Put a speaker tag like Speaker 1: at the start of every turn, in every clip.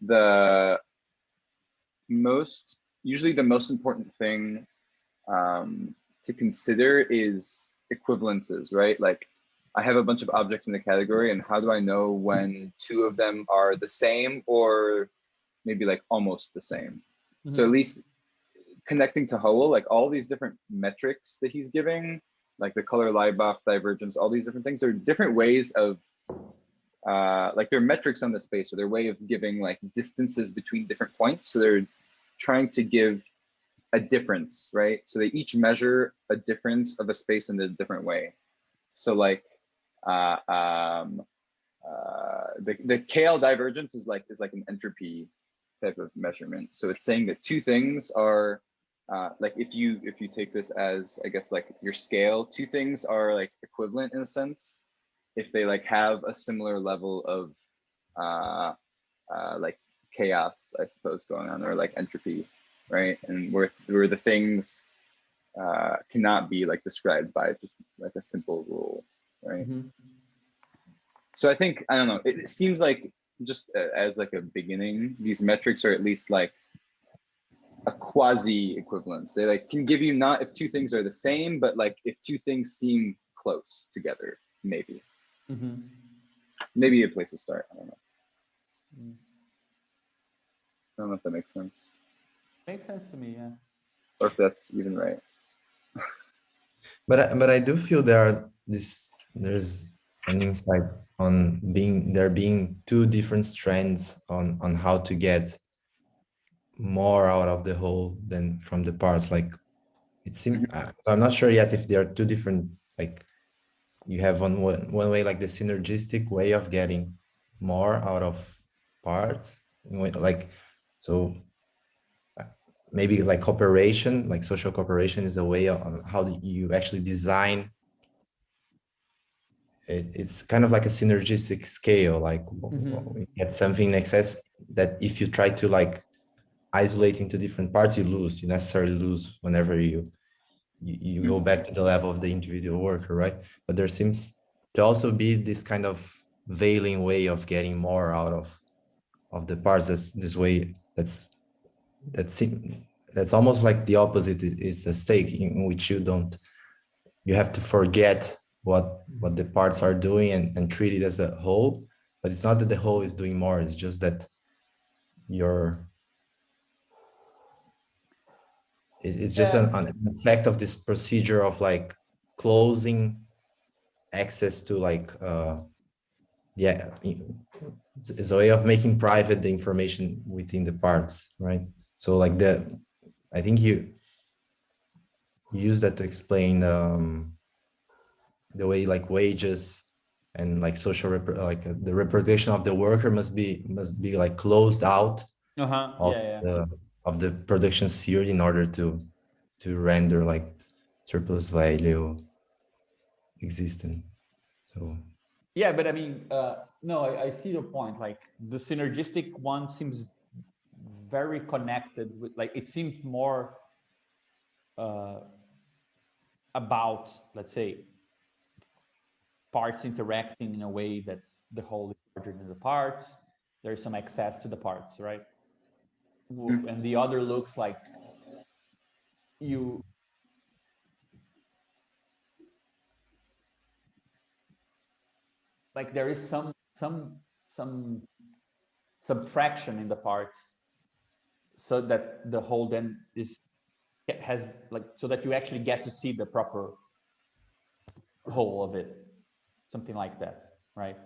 Speaker 1: the usually the most important thing to consider is equivalences, right? Like I have a bunch of objects in the category, and how do I know when two of them are the same or maybe like almost the same? So at least connecting to Howell, like all these different metrics that he's giving, like the color, Leibach, divergence, all these different things are different ways of like they're metrics on the space, or their way of giving like distances between different points. So they're trying to give a difference, right? So they each measure a difference of a space in a different way. So like the KL divergence is like an entropy type of measurement. So it's saying that two things are like if you take this as, I guess, like your scale, two things are like equivalent in a sense if they like have a similar level of like chaos, I suppose, going on, or like entropy, right? And where the things cannot be like described by just like a simple rule, right? So I think, I don't know, it seems like just as like a beginning, these metrics are at least like a quasi equivalence. They like can give you not if two things are the same, but like if two things seem close together, maybe. Maybe a place to start. I don't know. I don't know if that makes sense.
Speaker 2: Makes sense to me, yeah.
Speaker 1: Or if that's even right.
Speaker 3: But I do feel there's an insight on there being two different strands on how to get more out of the whole than from the parts. Like it seems, I'm not sure yet if there are two different, like you have one way, like the synergistic way of getting more out of parts, like, so maybe like cooperation, like social cooperation is a way on how you actually design. It's kind of like a synergistic scale, like you get something in excess that if you try to like isolate into different parts, you necessarily lose whenever you go back to the level of the individual worker, right? But there seems to also be this kind of veiling way of getting more out of the parts. That's this way that's almost like the opposite is a stake in which you have to forget what the parts are doing and treat it as a whole. But it's not that the whole is doing more, it's just that it's just an effect of this procedure of like closing access to like it's a way of making private the information within the parts, right? So like I think you use that to explain the way like wages and like social the reproduction of the worker must be like closed out of the production sphere in order to render like surplus value existing. So
Speaker 2: yeah, but I mean, no, I see your point. Like the synergistic one seems very connected with, like, it seems more about, let's say, parts interacting in a way that the whole is larger than the parts. There's some access to the parts, right? And the other looks like you like there is some subtraction in the parts, so that the whole then has like, so that you actually get to see the proper whole of it, something like that, right?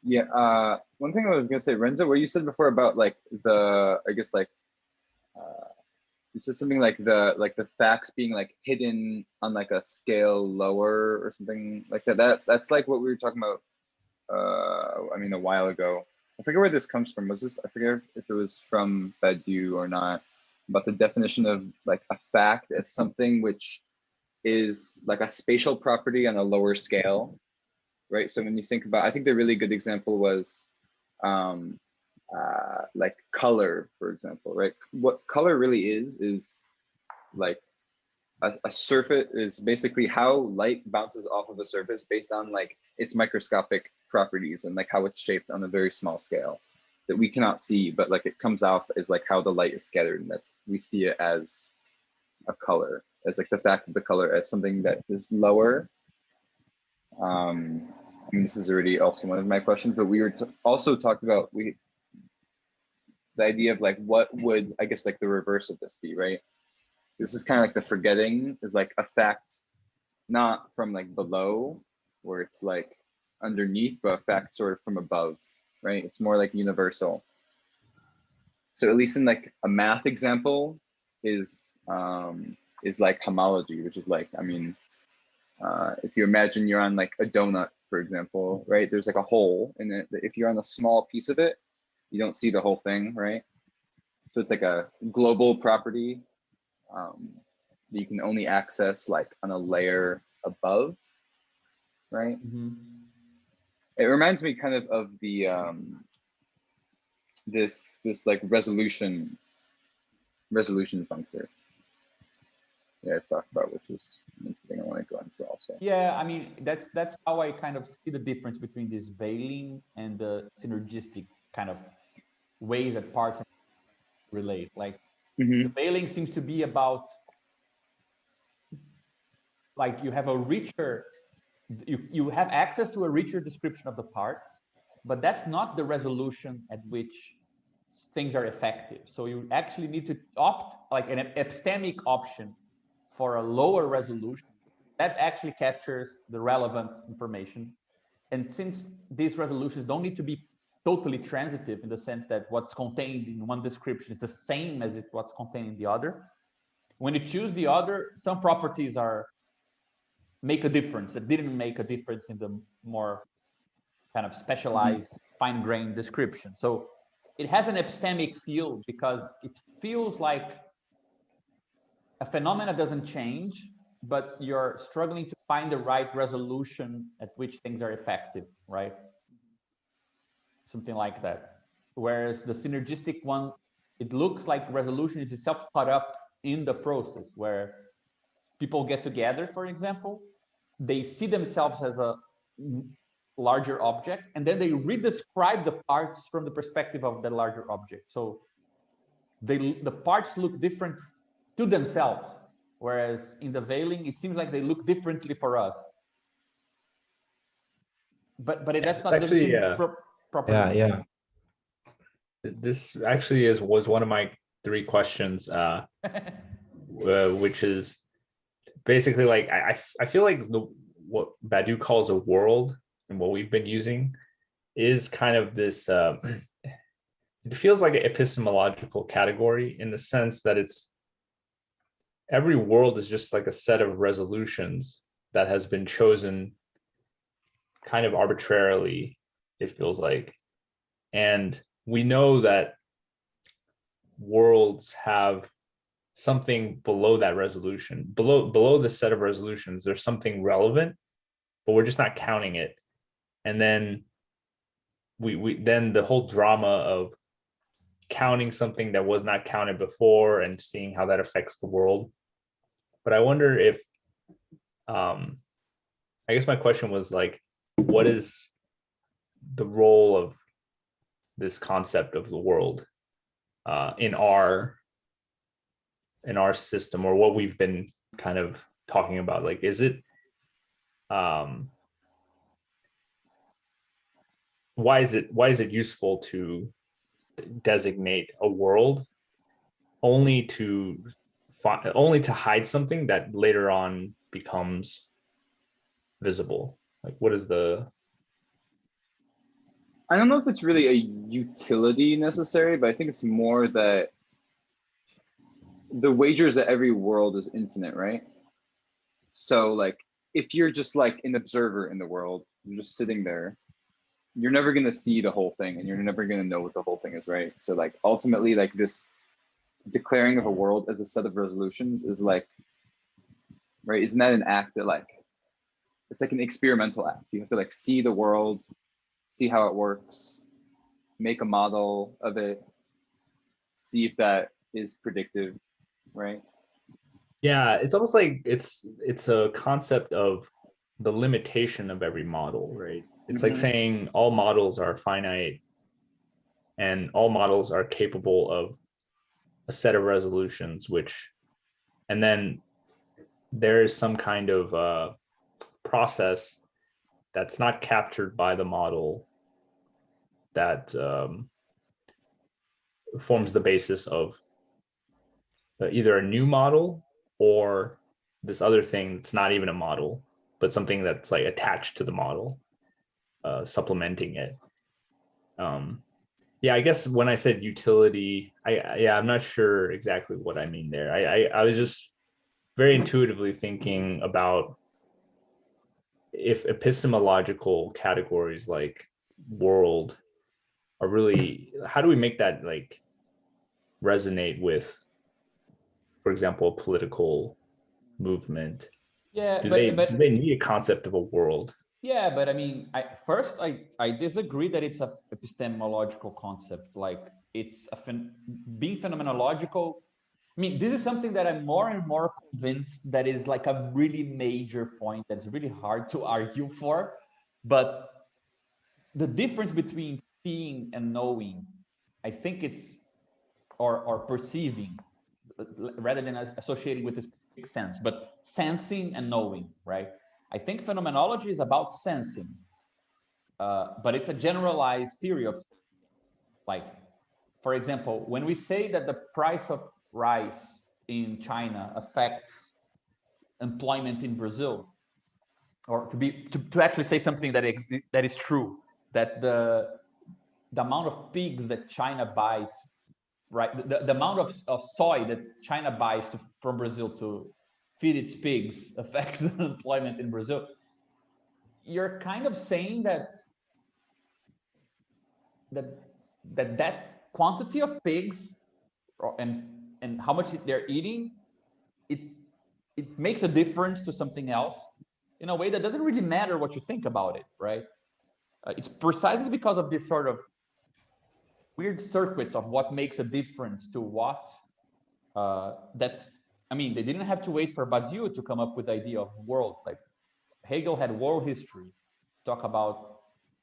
Speaker 1: Yeah. One thing I was gonna say, Renzo, what you said before about like I guess like you said something like the facts being like hidden on like a scale lower or something like that. That's like what we were talking about. I mean, a while ago. I forget where this comes from. I forget if it was from Badiou or not, about the definition of like a fact as something which is like a spatial property on a lower scale, right? So when you think about, I think the really good example was like color, for example, right? What color really is like a surface is basically how light bounces off of a surface based on like its microscopic properties and like how it's shaped on a very small scale that we cannot see, but like it comes off as like how the light is scattered, and that's, we see it as a color, as like the fact of the color as something that is lower. I mean, this is already also one of my questions, but we were also talked about the idea of like what would, I guess, like the reverse of this be, right? This is kind of like the forgetting is like a fact, not from like below where it's like underneath, but a fact sort of from above, right? It's more like universal. So at least in like a math example is like homology, which is like, I mean, if you imagine you're on like a donut, for example, right? There's like a hole in it. If you're on a small piece of it, you don't see the whole thing, right? So it's like a global property that you can only access like on a layer above, right? It reminds me kind of the this like resolution functor. Yeah, it's talked about, which is something I want to go into also.
Speaker 2: Yeah, I mean, that's how I kind of see the difference between this veiling and the synergistic kind of ways that parts relate. Like the veiling seems to be about like you have a richer, you have access to a richer description of the parts, but that's not the resolution at which things are effective. So you actually need to opt like an epistemic option for a lower resolution that actually captures the relevant information. And since these resolutions don't need to be totally transitive in the sense that what's contained in one description is the same as what's contained in the other, when you choose the other, some properties make a difference that didn't make a difference in the more kind of specialized fine-grained description. So it has an epistemic feel because it feels like a phenomena doesn't change, but you're struggling to find the right resolution at which things are effective, right? Something like that. Whereas the synergistic one, it looks like resolution is itself caught up in the process where people get together, for example, they see themselves as a larger object, and then they redescribe the parts from the perspective of the larger object. So the parts look different to themselves, whereas in the veiling, it seems like they look differently for us. But that's not
Speaker 4: actually
Speaker 2: properly.
Speaker 3: Yeah.
Speaker 4: This actually was one of my 3 questions, which is basically like I feel like what Badiou calls a world and what we've been using is kind of this. It feels like an epistemological category in the sense that it's every world is just like a set of resolutions that has been chosen kind of arbitrarily, it feels like. And we know that worlds have something below that resolution, below the set of resolutions, there's something relevant, but we're just not counting it. And then we then the whole drama of counting something that was not counted before and seeing how that affects the world. But I wonder if, I guess my question was like, what is the role of this concept of the world in our system, or what we've been kind of talking about? Like, is it, why is it useful to designate a world only to hide something that later on becomes visible? Like, what is the...
Speaker 1: I don't know if it's really a utility necessary, but I think it's more that the wagers that every world is infinite, right? So like, if you're just like an observer in the world, you're just sitting there, you're never going to see the whole thing, and you're never going to know what the whole thing is, right? So like, ultimately, like this declaring of a world as a set of resolutions is like, right? Isn't that an act that like, it's like an experimental act. You have to like see the world, see how it works, make a model of it, see if that is predictive, right?
Speaker 4: Yeah, it's almost like it's a concept of the limitation of every model, right? It's like saying all models are finite and all models are capable of a set of resolutions, and then there is some kind of process that's not captured by the model that forms the basis of either a new model or this other thing that's not even a model, but something that's like attached to the model, supplementing it. Yeah, I guess when I said utility, I'm not sure exactly what I mean there. I was just very intuitively thinking about if epistemological categories like world are really, how do we make that like resonate with, for example, a political movement?
Speaker 2: Yeah,
Speaker 4: Do
Speaker 2: but
Speaker 4: they need a concept of a world?
Speaker 2: yeah, but I mean, I disagree that it's a epistemological concept. Like it's being phenomenological. I mean, this is something that I'm more and more convinced that is like a really major point that's really hard to argue for. But the difference between seeing and knowing, I think it's or perceiving rather than associating with a specific sense, but sensing and knowing, right? I think phenomenology is about sensing, but it's a generalized theory of, like, for example, when we say that the price of rice in China affects employment in Brazil, or to actually say something that is true, that the amount of pigs that China buys, right? The amount of soy that China buys from Brazil to feed its pigs affects employment in Brazil. You're kind of saying that quantity of pigs and how much they're eating, it makes a difference to something else in a way that doesn't really matter what you think about it, right? It's precisely because of this sort of weird circuits of what makes a difference to what that, I mean, they didn't have to wait for Badiou to come up with the idea of world. Like Hegel had world history, talk about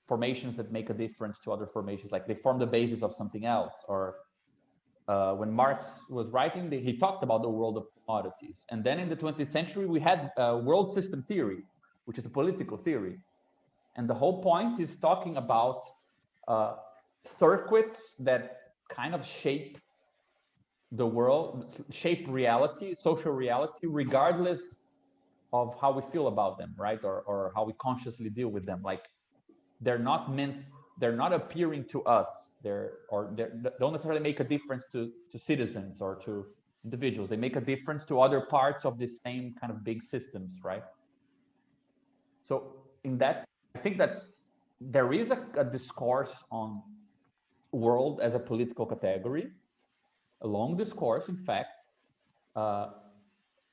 Speaker 2: formations that make a difference to other formations, like they form the basis of something else. Or when Marx was writing, he talked about the world of commodities. And then in the 20th century, we had world system theory, which is a political theory. And the whole point is talking about circuits that kind of shape the world, shape reality, social reality, regardless of how we feel about them, right? Or how we consciously deal with them. Like they're not appearing to us. They don't necessarily make a difference to citizens or to individuals. They make a difference to other parts of the same kind of big systems, right? So in that, I think that there is a discourse on world as a political category, a long discourse, in fact,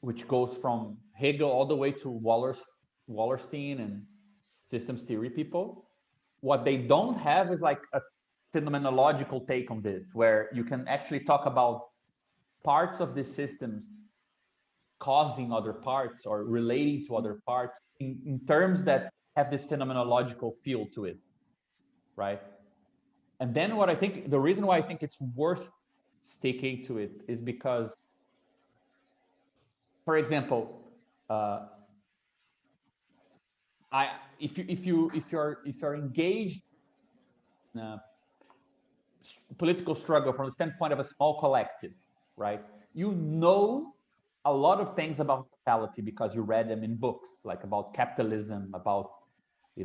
Speaker 2: which goes from Hegel all the way to Wallerstein and systems theory people. What they don't have is like a phenomenological take on this, where you can actually talk about parts of the systems causing other parts or relating to other parts in terms that have this phenomenological feel to it, right? And then what I think, the reason why I think it's worth sticking to it is because, for example, if you're engaged in a political struggle from the standpoint of a small collective, right? You know a lot of things about totality because you read them in books, like about capitalism, about I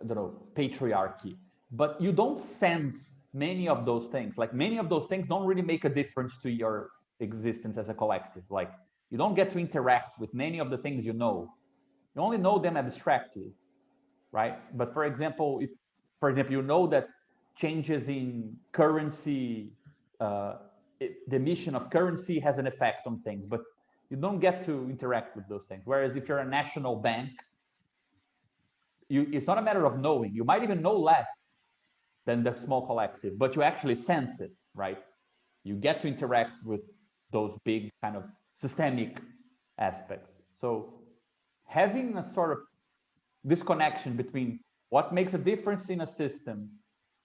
Speaker 2: don't know, patriarchy, but you don't sense many of those things. Like many of those things don't really make a difference to your existence as a collective. Like you don't get to interact with many of the things you know. You only know them abstractly, right? But for example, if you know that changes in currency, the emission of currency has an effect on things, but you don't get to interact with those things. Whereas if you're a national bank, it's not a matter of knowing. You might even know less than the small collective, but you actually sense it, right? You get to interact with those big kind of systemic aspects. So having a sort of this connection between what makes a difference in a system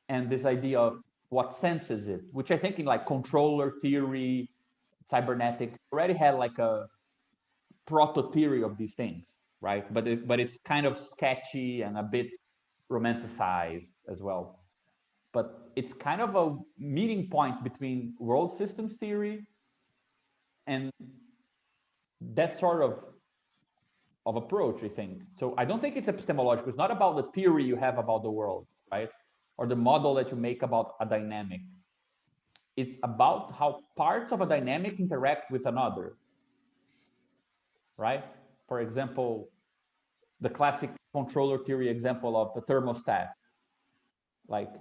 Speaker 2: and this idea of what senses it, which I think in like controller theory, cybernetics already had like a proto theory of these things, right? But it's kind of sketchy and a bit romanticized as well. But it's kind of a meeting point between world systems theory and that sort of approach, I think. So I don't think it's epistemological. It's not about the theory you have about the world, right? Or the model that you make about a dynamic. It's about how parts of a dynamic interact with another, right? For example, the classic controller theory example of the thermostat. Like,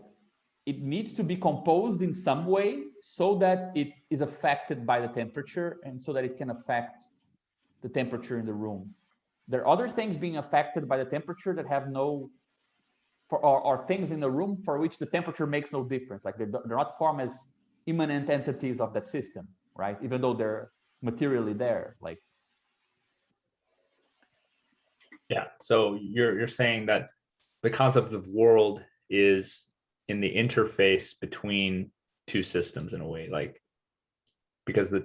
Speaker 2: it needs to be composed in some way so that it is affected by the temperature and so that it can affect the temperature in the room. There are other things being affected by the temperature that have no, or things in the room for which the temperature makes no difference. Like they're not formed as immanent entities of that system, right? Even though they're materially there. Like,
Speaker 4: Yeah. So you're saying that the concept of world is in the interface between two systems in a way, like because the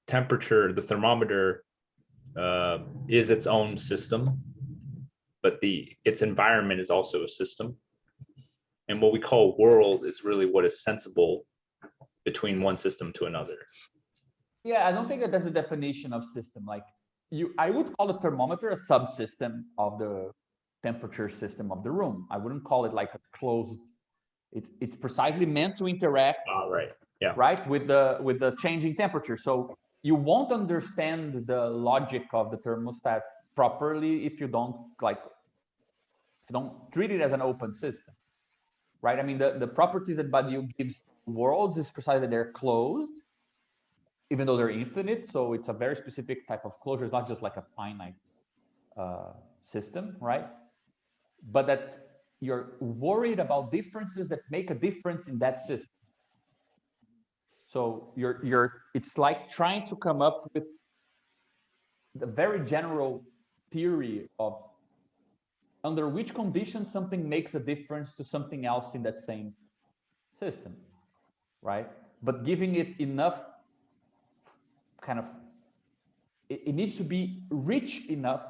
Speaker 4: temperature, the thermometer is its own system, but its environment is also a system. And what we call world is really what is sensible between one system to another.
Speaker 2: yeah, I don't think that that's the definition of system. Like I would call the thermometer a subsystem of the temperature system of the room. I wouldn't call it like a closed. It's precisely meant to interact,
Speaker 4: Right. Yeah.
Speaker 2: right, with the changing temperature. So you won't understand the logic of the thermostat properly if you don't treat it as an open system, right? I mean, the properties that Badiou gives worlds is precisely that they're closed, even though they're infinite. So it's a very specific type of closure. It's not just like a finite system, right? But that you're worried about differences that make a difference in that system. So it's like trying to come up with the very general theory of under which conditions something makes a difference to something else in that same system, right? But giving it enough kind of, it needs to be rich enough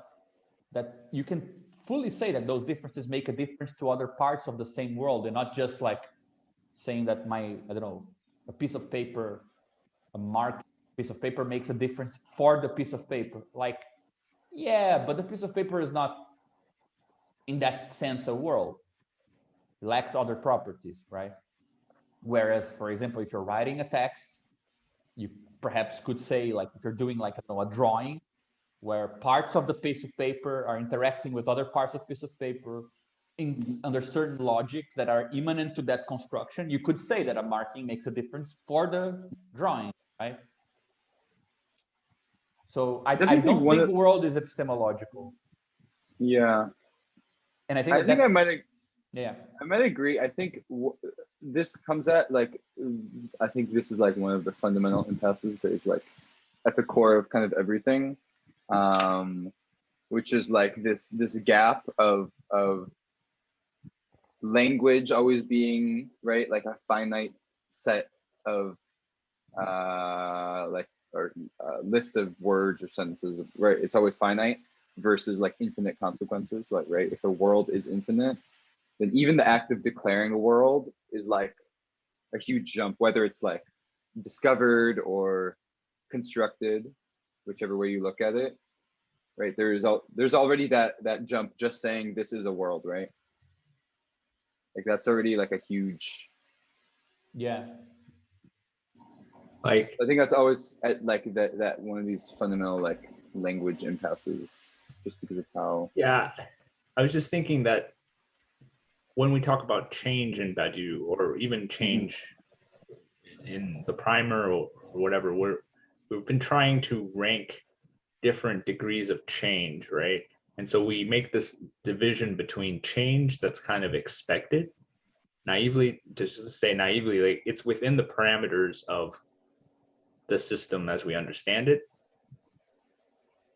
Speaker 2: that you can fully say that those differences make a difference to other parts of the same world, and not just like saying that I don't know, a piece of paper, a marked piece of paper makes a difference for the piece of paper. Like, yeah, but the piece of paper is not in that sense a world. It lacks other properties, right? Whereas, for example, if you're writing a text, you perhaps could say, like, if you're doing like a drawing where parts of the piece of paper are interacting with other parts of the piece of paper under certain logics that are immanent to that construction, you could say that a marking makes a difference for the drawing, right? So I don't think the world is epistemological.
Speaker 1: Yeah.
Speaker 2: And I think
Speaker 1: I might agree. I think this comes at like, I think this is like one of the fundamental impasses that is like at the core of kind of everything, which is like this gap of language always being, right, like a finite set of list of words or sentences, right? It's always finite versus like infinite consequences. Like, right, if a world is infinite, then even the act of declaring a world is like a huge jump, whether it's like discovered or constructed, whichever way you look at it, right? There's already that jump just saying this is a world, right? Like that's already like a huge,
Speaker 2: yeah.
Speaker 4: Like,
Speaker 1: I think that's always at like that one of these fundamental like language impasses, just because of how.
Speaker 4: Yeah, I was just thinking that when we talk about change in Badiou, or even change in the primer or whatever, we've been trying to rank different degrees of change, right? And so we make this division between change that's kind of expected, naively, just to say naively, like it's within the parameters of the system as we understand it.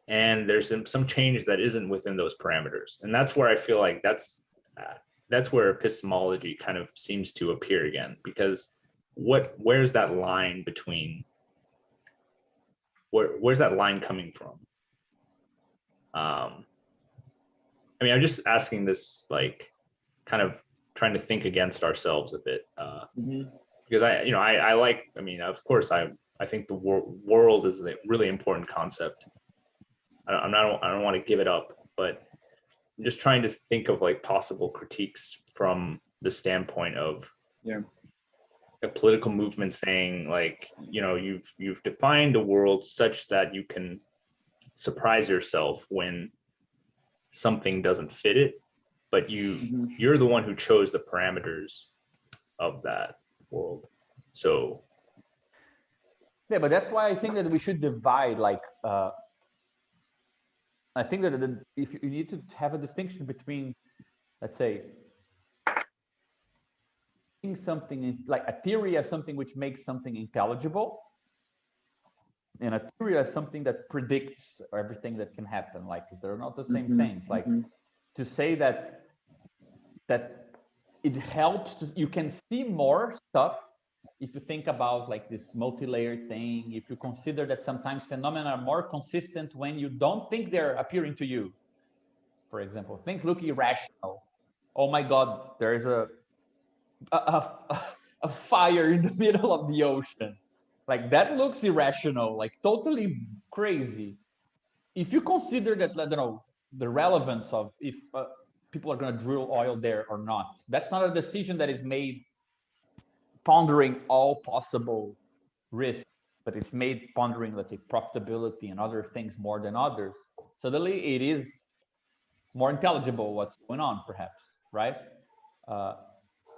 Speaker 4: and there's some change that isn't within those parameters. And that's where I feel like that's where epistemology kind of seems to appear again, because where's that line between, where's that line coming from? I mean, I'm just asking this, like, kind of trying to think against ourselves a bit, because I like, I mean, of course, I think the world is a really important concept. I don't want to give it up, but I'm just trying to think of like possible critiques from the standpoint of a political movement saying, like, you've defined a world such that you can surprise yourself when something doesn't fit it, but you're the one who chose the parameters of that world. So
Speaker 2: yeah, but that's why I think that we should divide, like, I think that if you need to have a distinction between, let's say, something like a theory as something which makes something intelligible, and a theory as something that predicts everything that can happen. Like, they're not the same things. Like, to say that it helps to, you can see more stuff if you think about like this multi-layered thing, if you consider that sometimes phenomena are more consistent when you don't think they're appearing to you. For example, things look irrational. Oh my God, there's a fire in the middle of the ocean. Like, that looks irrational, like totally crazy. If you consider that, I don't know, the relevance of if people are going to drill oil there or not, that's not a decision that is made pondering all possible risks, but it's made pondering, let's say, profitability and other things more than others. Suddenly it is more intelligible what's going on, perhaps, right?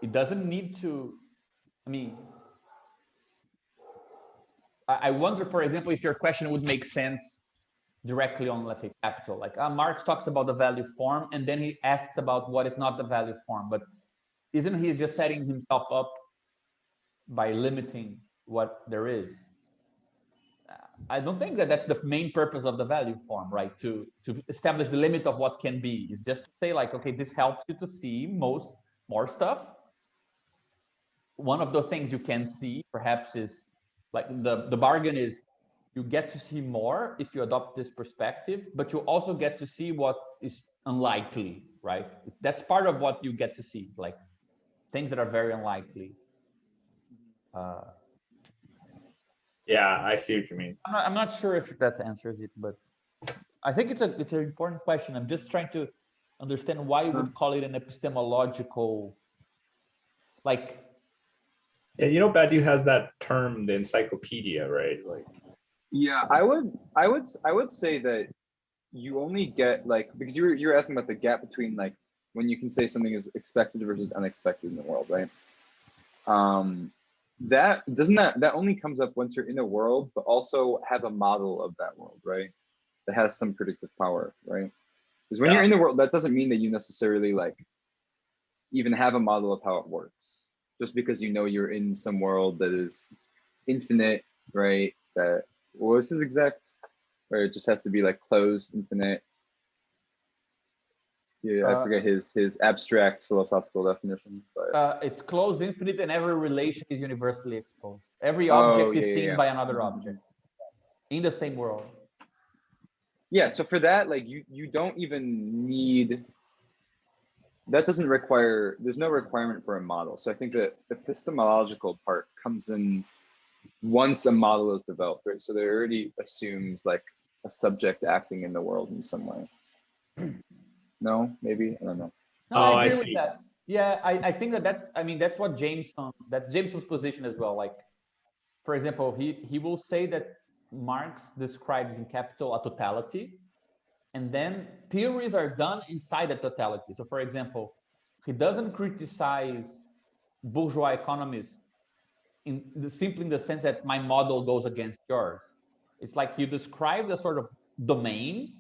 Speaker 2: It doesn't need to, I mean, I wonder, for example, if your question would make sense directly on, let's say, capital. Like, Marx talks about the value form, and then he asks about what is not the value form. But isn't he just setting himself up by limiting what there is? I don't think that that's the main purpose of the value form, right? To establish the limit of what can be. Is just to say, like, okay, this helps you to see more stuff. One of the things you can see, perhaps, is like the bargain is you get to see more if you adopt this perspective, but you also get to see what is unlikely, right? That's part of what you get to see, like things that are very unlikely.
Speaker 4: Yeah, I see what you mean.
Speaker 2: I'm not sure if that answers it, but I think it's an important question. I'm just trying to understand why you would call it an epistemological, like.
Speaker 4: Yeah, Badiou has that term, the encyclopedia, right? Like,
Speaker 1: yeah, I would say that you only get, like, because you're asking about the gap between, like, when you can say something is expected versus unexpected in the world, right? That only comes up once you're in a world, but also have a model of that world, right? That has some predictive power, right? Because when you're in the world, that doesn't mean that you necessarily, like, even have a model of how it works. Just because you're in some world that is infinite, right? That, well, this is exact, or it just has to be like closed, infinite. Yeah, I forget his abstract philosophical definition, but
Speaker 2: it's closed, infinite, and every relation is universally exposed. Every object is seen by another object in the same world.
Speaker 1: Yeah, so for that, like, you don't even need. That doesn't require. There's no requirement for a model. So I think that the epistemological part comes in once a model is developed, right? So there already assumes like a subject acting in the world in some way. No, maybe, I don't know.
Speaker 2: No, I agree with that. Yeah, I think that's what that's Jameson's position as well. Like, for example, he will say that Marx describes in Capital a totality, and then theories are done inside the totality. So, for example, he doesn't criticize bourgeois economists simply in the sense that my model goes against yours. It's like you describe the sort of domain,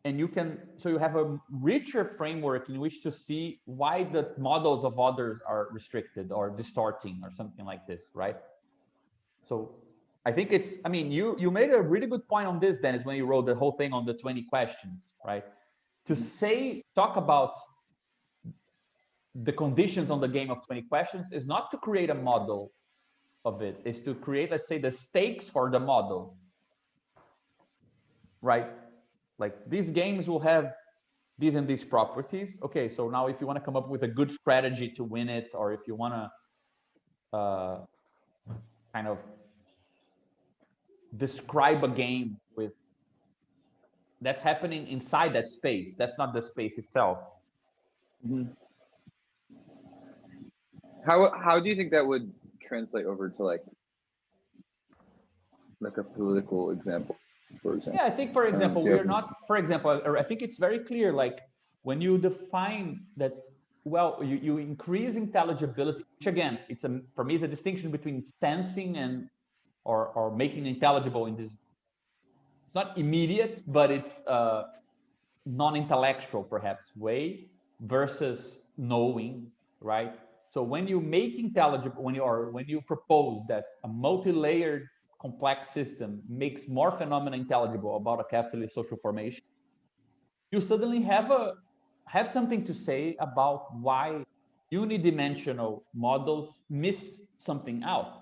Speaker 2: and you have a richer framework in which to see why the models of others are restricted or distorting or something like this, right? So I think it's, I mean, you made a really good point on this, Dennis, when you wrote the whole thing on the 20 questions, right? To talk about the conditions on the game of 20 questions is not to create a model of it, is to create, let's say, the stakes for the model, right? Like these games will have these and these properties. Okay, so now if you want to come up with a good strategy to win it, or if you want to kind of describe a game with that's happening inside that space, that's not the space itself.
Speaker 1: Mm-hmm. How do you think that would translate over to like a political example, for example?
Speaker 2: Yeah, I think, for example, we're not, for example, I think it's very clear, like when you define that, well, you increase intelligibility, which again, it's for me, it's a distinction between sensing and or making intelligible in this, it's not immediate, but it's non-intellectual perhaps way versus knowing, right? So when you make intelligible, when you propose that a multi-layered complex system makes more phenomena intelligible about a capitalist social formation, you suddenly have something to say about why unidimensional models miss something out.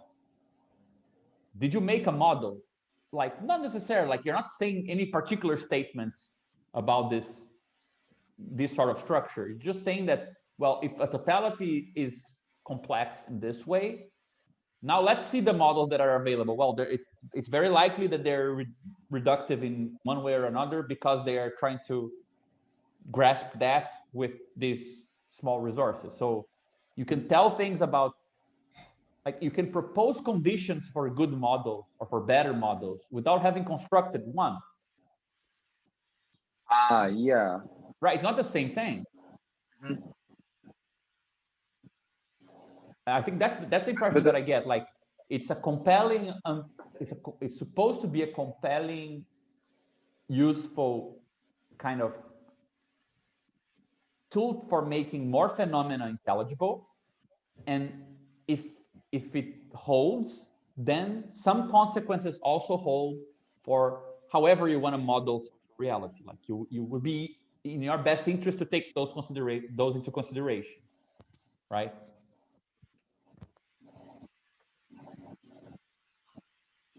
Speaker 2: Did you make a model? Like, not necessarily, like you're not saying any particular statements about this sort of structure. You're just saying that, well, if a totality is complex in this way, now let's see the models that are available. Well, it's very likely that they're reductive in one way or another because they are trying to grasp that with these small resources. So you can tell things about, like you can propose conditions for good models or for better models without having constructed one.
Speaker 1: Yeah.
Speaker 2: Right, it's not the same thing. Mm-hmm. I think that's the impression that I get. Like it's a compelling, it's supposed to be a compelling, useful kind of tool for making more phenomena intelligible. And if it holds, then some consequences also hold for however you want to model reality. Like you would be in your best interest to take those into consideration, right?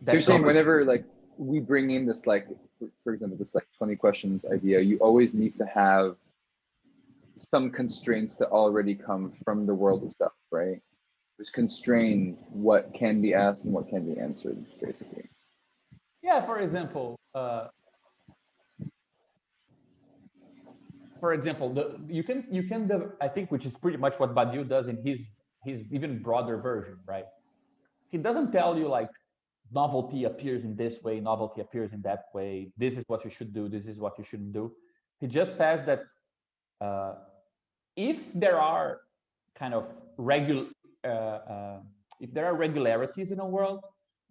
Speaker 1: So you're saying whenever like we bring in this, like, for example, this like 20 questions idea, you always need to have some constraints that already come from the world of stuff, right? Which constrain what can be asked and what can be answered, basically.
Speaker 2: Yeah, for example, you can I think, which is pretty much what Badiou does in his even broader version, right? He doesn't tell you like novelty appears in this way, novelty appears in that way, this is what you should do, this is what you shouldn't do. He just says that if there are kind of if there are regularities in a world,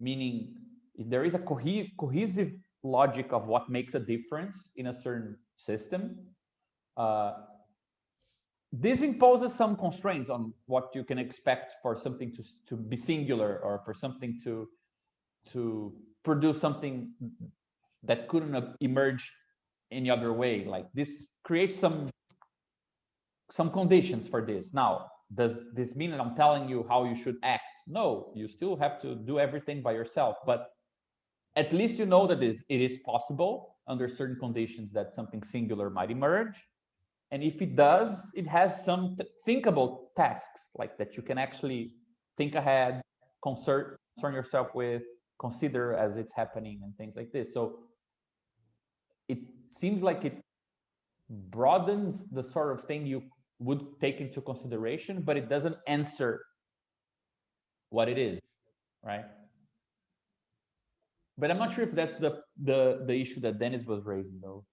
Speaker 2: meaning if there is a cohesive logic of what makes a difference in a certain system, this imposes some constraints on what you can expect for something to be singular, or for something to produce something that couldn't emerge any other way. Like this creates some conditions for this. Now, does this mean that I'm telling you how you should act? No, you still have to do everything by yourself, but at least you know that it is possible under certain conditions that something singular might emerge. And if it does, it has some thinkable tasks, like that you can actually think ahead, concern yourself with, consider as it's happening, and things like this. So it seems like it broadens the sort of thing you would take into consideration, but it doesn't answer what it is, right? But I'm not sure if that's the issue that Dennis was raising, though.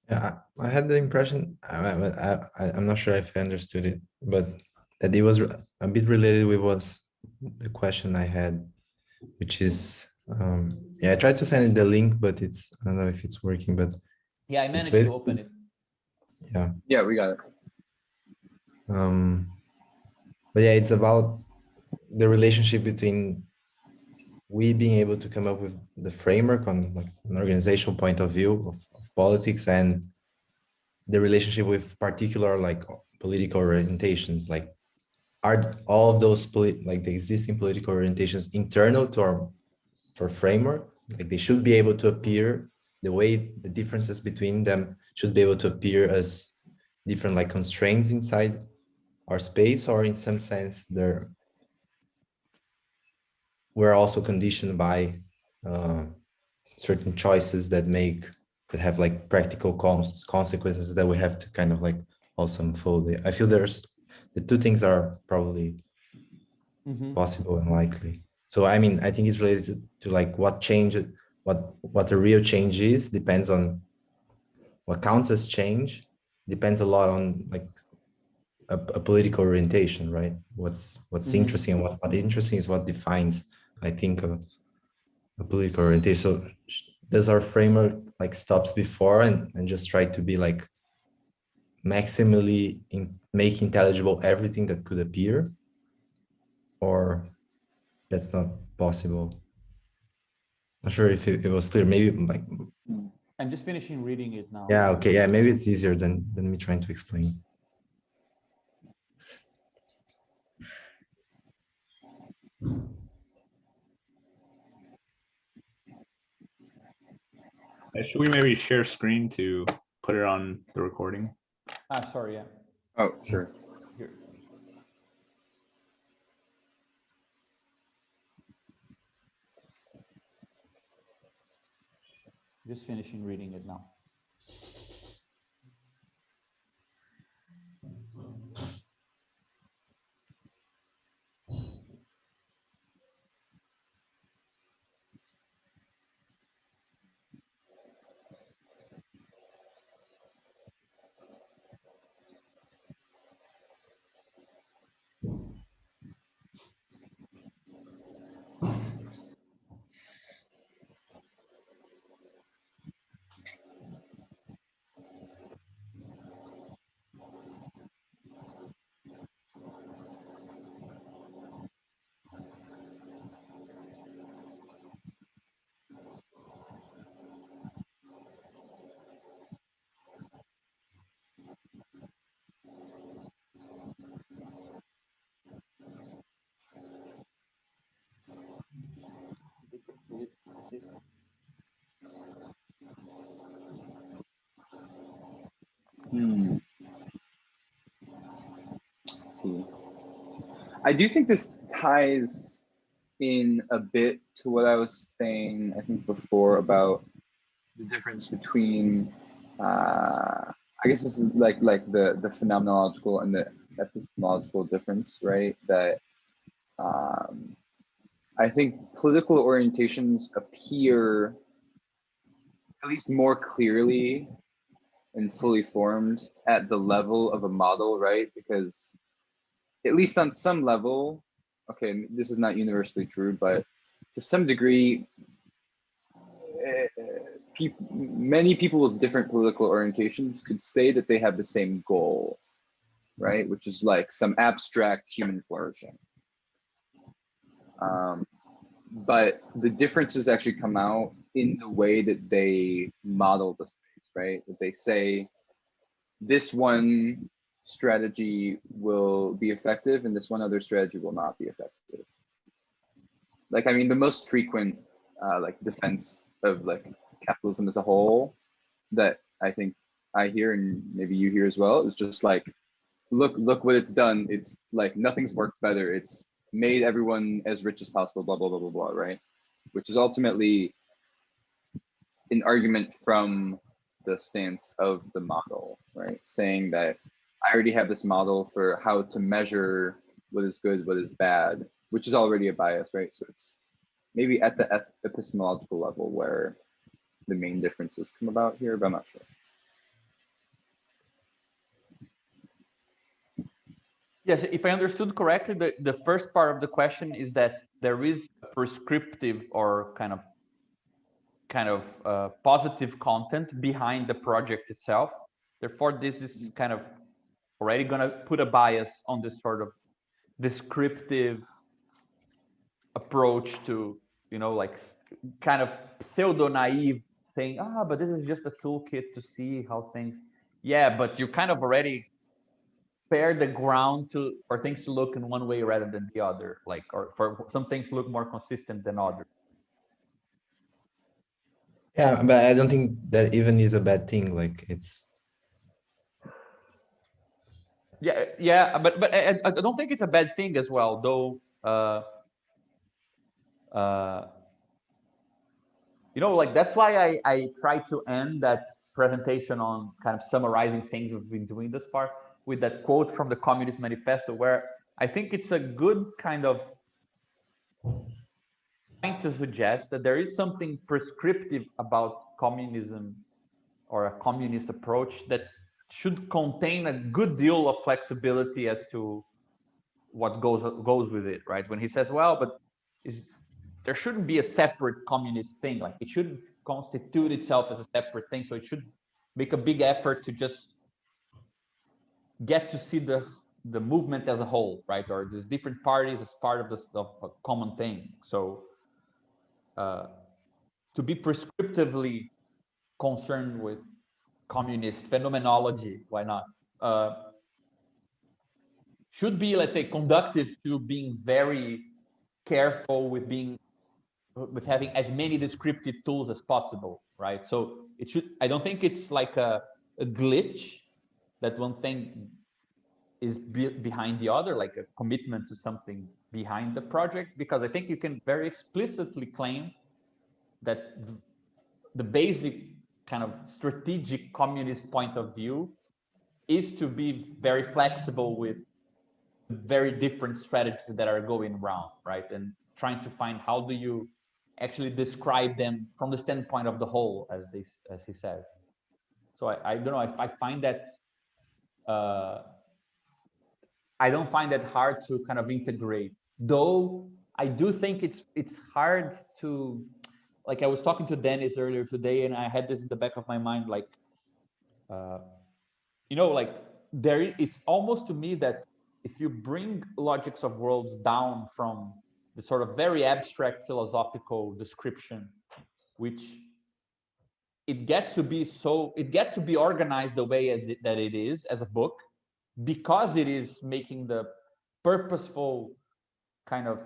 Speaker 3: Yeah, I had the impression, I'm not sure if I understood it, but that it was a bit related with the question I had, which is, yeah, I tried to send the link, but I don't know if it's working, but
Speaker 2: yeah, I managed to open it.
Speaker 1: Yeah, we got it.
Speaker 3: But yeah, it's about the relationship between we being able to come up with the framework on like an organizational point of view of politics and the relationship with particular like political orientations, like are all of those like the existing political orientations internal to our framework? Like they should be able to appear the way the differences between them should be able to appear as different like constraints inside our space, or in some sense we're also conditioned by certain choices that have like practical consequences that we have to kind of like also unfold. I feel there's the two things are probably possible and likely. So I mean, I think it's related to like what change, what the real change is, depends on what counts as change, depends a lot on like a political orientation, right? What's interesting and what's not interesting is what defines, I think, a political orientation. So does our framework like stops before and just try to be like maximally make intelligible everything that could appear, or that's not possible? Not sure if it was clear. Maybe like
Speaker 2: I'm just finishing reading it now.
Speaker 3: yeah, okay, yeah, maybe it's easier than me trying to explain.
Speaker 4: Should we maybe share screen to put it on the recording?
Speaker 2: Sorry, yeah.
Speaker 1: Oh, sure.
Speaker 2: Here. Just finishing reading it now.
Speaker 1: See, I do think this ties in a bit to what I was saying, I think before, about the difference between, I guess this is like the phenomenological and the epistemological difference, right? That I think political orientations appear at least more clearly and fully formed at the level of a model, right? Because at least on some level, okay, this is not universally true, but to some degree, many people with different political orientations could say that they have the same goal, right? Which is like some abstract human flourishing. But the differences actually come out in the way that they model the space, right? That they say this one strategy will be effective and this one other strategy will not be effective. Like, I mean, the most frequent like defense of like capitalism as a whole that I think I hear, and maybe you hear as well, is just like, look what it's done. It's like nothing's worked better. It's made everyone as rich as possible, blah, blah, blah, blah, blah, right? Which is ultimately an argument from the stance of the model, right? Saying that I already have this model for how to measure what is good, what is bad, which is already a bias, right? So it's maybe at the epistemological level where the main differences come about here, but I'm not sure.
Speaker 2: Yes, if I understood correctly, the first part of the question is that there is a prescriptive or kind of positive content behind the project itself. Therefore, this is kind of already going to put a bias on this sort of descriptive approach to like kind of pseudo naive saying, but this is just a toolkit to see how things, yeah, but you kind of already prepare the ground for things to look in one way rather than the other, like, or for some things to look more consistent than others.
Speaker 3: Yeah, but I don't think that even is a bad thing. Like it's
Speaker 2: yeah, but I don't think it's a bad thing as well, though. Like that's why I try to end that presentation on kind of summarizing things we've been doing this far with that quote from the Communist Manifesto, where I think it's a good kind of trying to suggest that there is something prescriptive about communism or a communist approach that should contain a good deal of flexibility as to what goes with it, right? When he says, well, but there shouldn't be a separate communist thing, like it shouldn't constitute itself as a separate thing, so it should make a big effort to just get to see the movement as a whole, right? Or there's different parties as part of a common thing. So to be prescriptively concerned with communist phenomenology, why not? Should be, let's say, conductive to being very careful with having as many descriptive tools as possible, right? So it should, I don't think it's like a glitch that one thing is behind the other, like a commitment to something behind the project, because I think you can very explicitly claim that the basic kind of strategic communist point of view is to be very flexible with very different strategies that are going around, right? And trying to find how do you actually describe them from the standpoint of the whole, as he says. So I don't know, I find that I don't find that hard to kind of integrate, though I do think it's hard to, like I was talking to Dennis earlier today, and I had this in the back of my mind, like like it's almost to me that if you bring Logics of Worlds down from the sort of very abstract philosophical description, which it gets to be organized the way that it is as a book, because it is making the purposeful kind of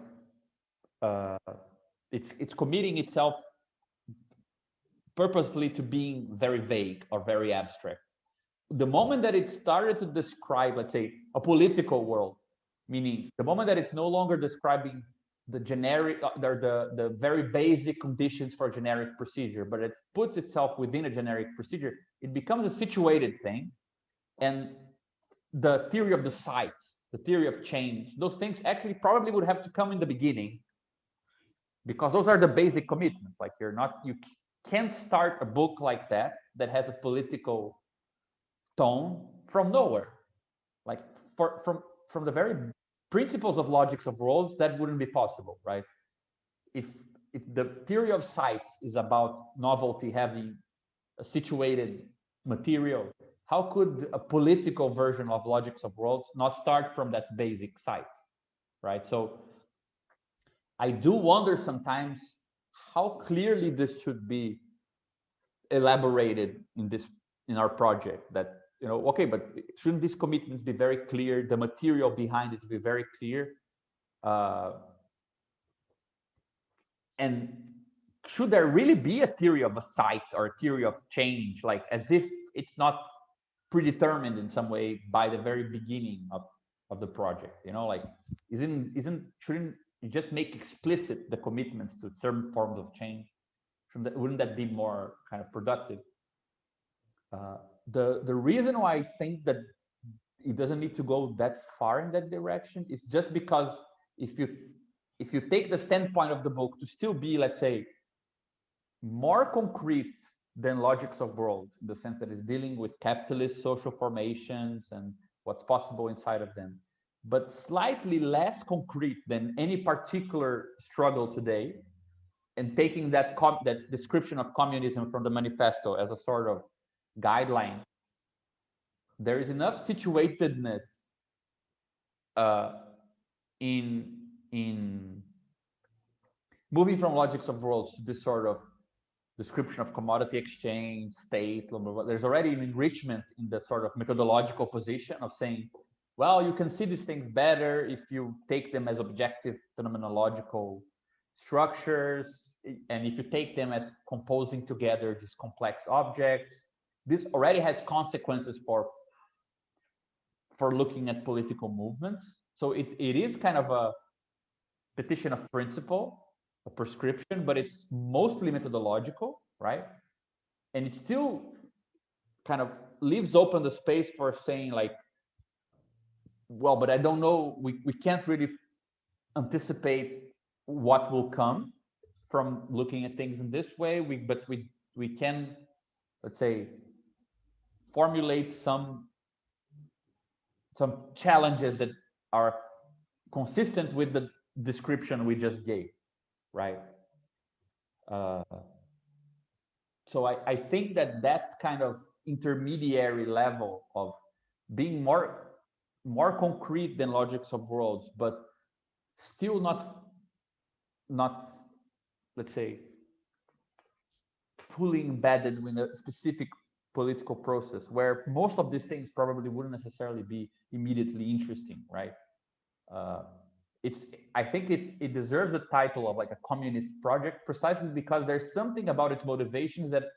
Speaker 2: it's committing itself purposefully to being very vague or very abstract. The moment that it started to describe, let's say, a political world, meaning the moment that it's no longer describing the generic, the very basic conditions for a generic procedure, but it puts itself within a generic procedure, it becomes a situated thing. And the theory of the sites, the theory of change, those things actually probably would have to come in the beginning, because those are the basic commitments. Like you can't start a book like that has a political tone from nowhere. Like from the very principles of Logics of Worlds, that wouldn't be possible, right? If the theory of sites is about novelty having a situated material, how could a political version of Logics of Worlds not start from that basic site, right? So I do wonder sometimes how clearly this should be elaborated in our project, that okay, but shouldn't these commitments be very clear, the material behind it to be very clear, and should there really be a theory of a site or a theory of change, like as if it's not predetermined in some way by the very beginning of the project? Like shouldn't you just make explicit the commitments to certain forms of change? Wouldn't that be more kind of productive? The reason why I think that it doesn't need to go that far in that direction is just because if you take the standpoint of the book to still be, let's say, more concrete than Logics of Worlds, in the sense that it's dealing with capitalist social formations and what's possible inside of them, but slightly less concrete than any particular struggle today, and taking that description of communism from the manifesto as a sort of guideline, there is enough situatedness in moving from logics of worlds to this sort of description of commodity exchange, state, blah, blah, blah, there's already an enrichment in the sort of methodological position of saying, well, you can see these things better if you take them as objective phenomenological structures, and if you take them as composing together these complex objects. This already has consequences for looking at political movements. So it is kind of a petition of principle, a prescription, but it's mostly methodological, right? And it still kind of leaves open the space for saying like, well, but I don't know, we can't really anticipate what will come from looking at things in this way. But we can, let's say, formulate some challenges that are consistent with the description we just gave, right? So I think that kind of intermediary level of being more concrete than logics of worlds, but still not let's say fully embedded in a specific political process, where most of these things probably wouldn't necessarily be immediately interesting, right? I think it deserves the title of like a communist project precisely because there's something about its motivations that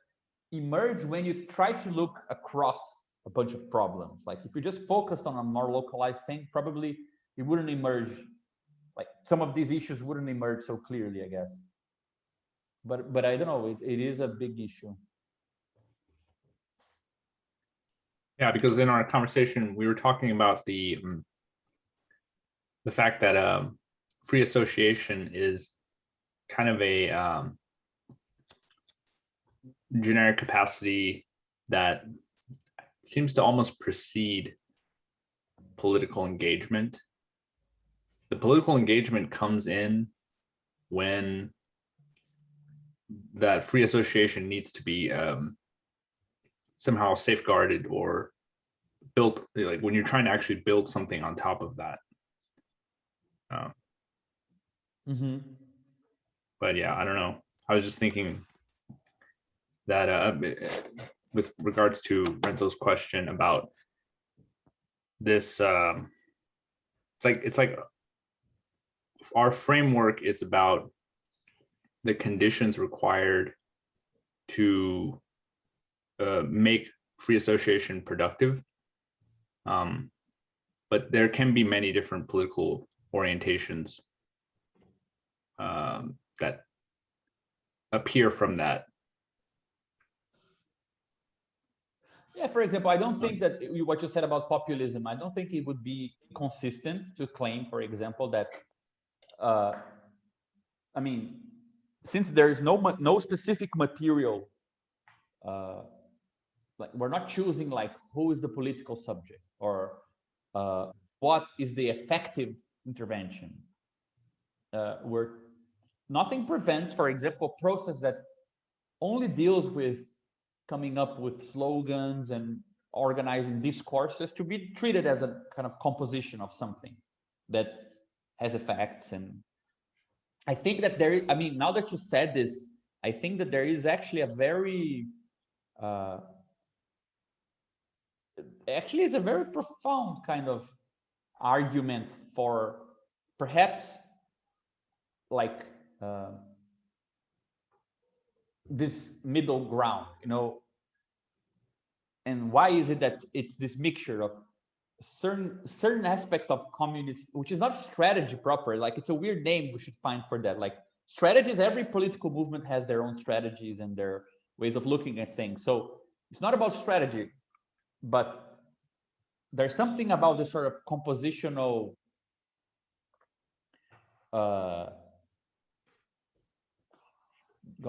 Speaker 2: emerge when you try to look across a bunch of problems. Like if you just focused on a more localized thing, probably it wouldn't emerge, like some of these issues wouldn't emerge so clearly, I guess. But I don't know, it is a big issue.
Speaker 4: Yeah, because in our conversation, we were talking about the fact that free association is kind of a generic capacity that seems to almost precede political engagement. The political engagement comes in when that free association needs to be somehow safeguarded or built, like when you're trying to actually build something on top of that. But yeah, I don't know. I was just thinking that with regards to Renzo's question about this, it's like our framework is about the conditions required to make free association productive. But there can be many different political orientations that appear from that.
Speaker 2: Yeah, for example, I don't think that what you said about populism, I don't think it would be consistent to claim, for example, that, I mean, since there's no specific material, like we're not choosing like who is the political subject or what is the effective intervention. Nothing prevents, for example, a process that only deals with coming up with slogans and organizing discourses to be treated as a kind of composition of something that has effects. And I think that there is, I mean, now that you said this, I think that there is actually a very, actually it's a very profound kind of argument for perhaps like this middle ground, you know. And why is it that it's this mixture of certain aspect of communist, which is not strategy proper, like it's a weird name we should find for that. Like strategies, every political movement has their own strategies and their ways of looking at things. So it's not about strategy, but there's something about this sort of compositional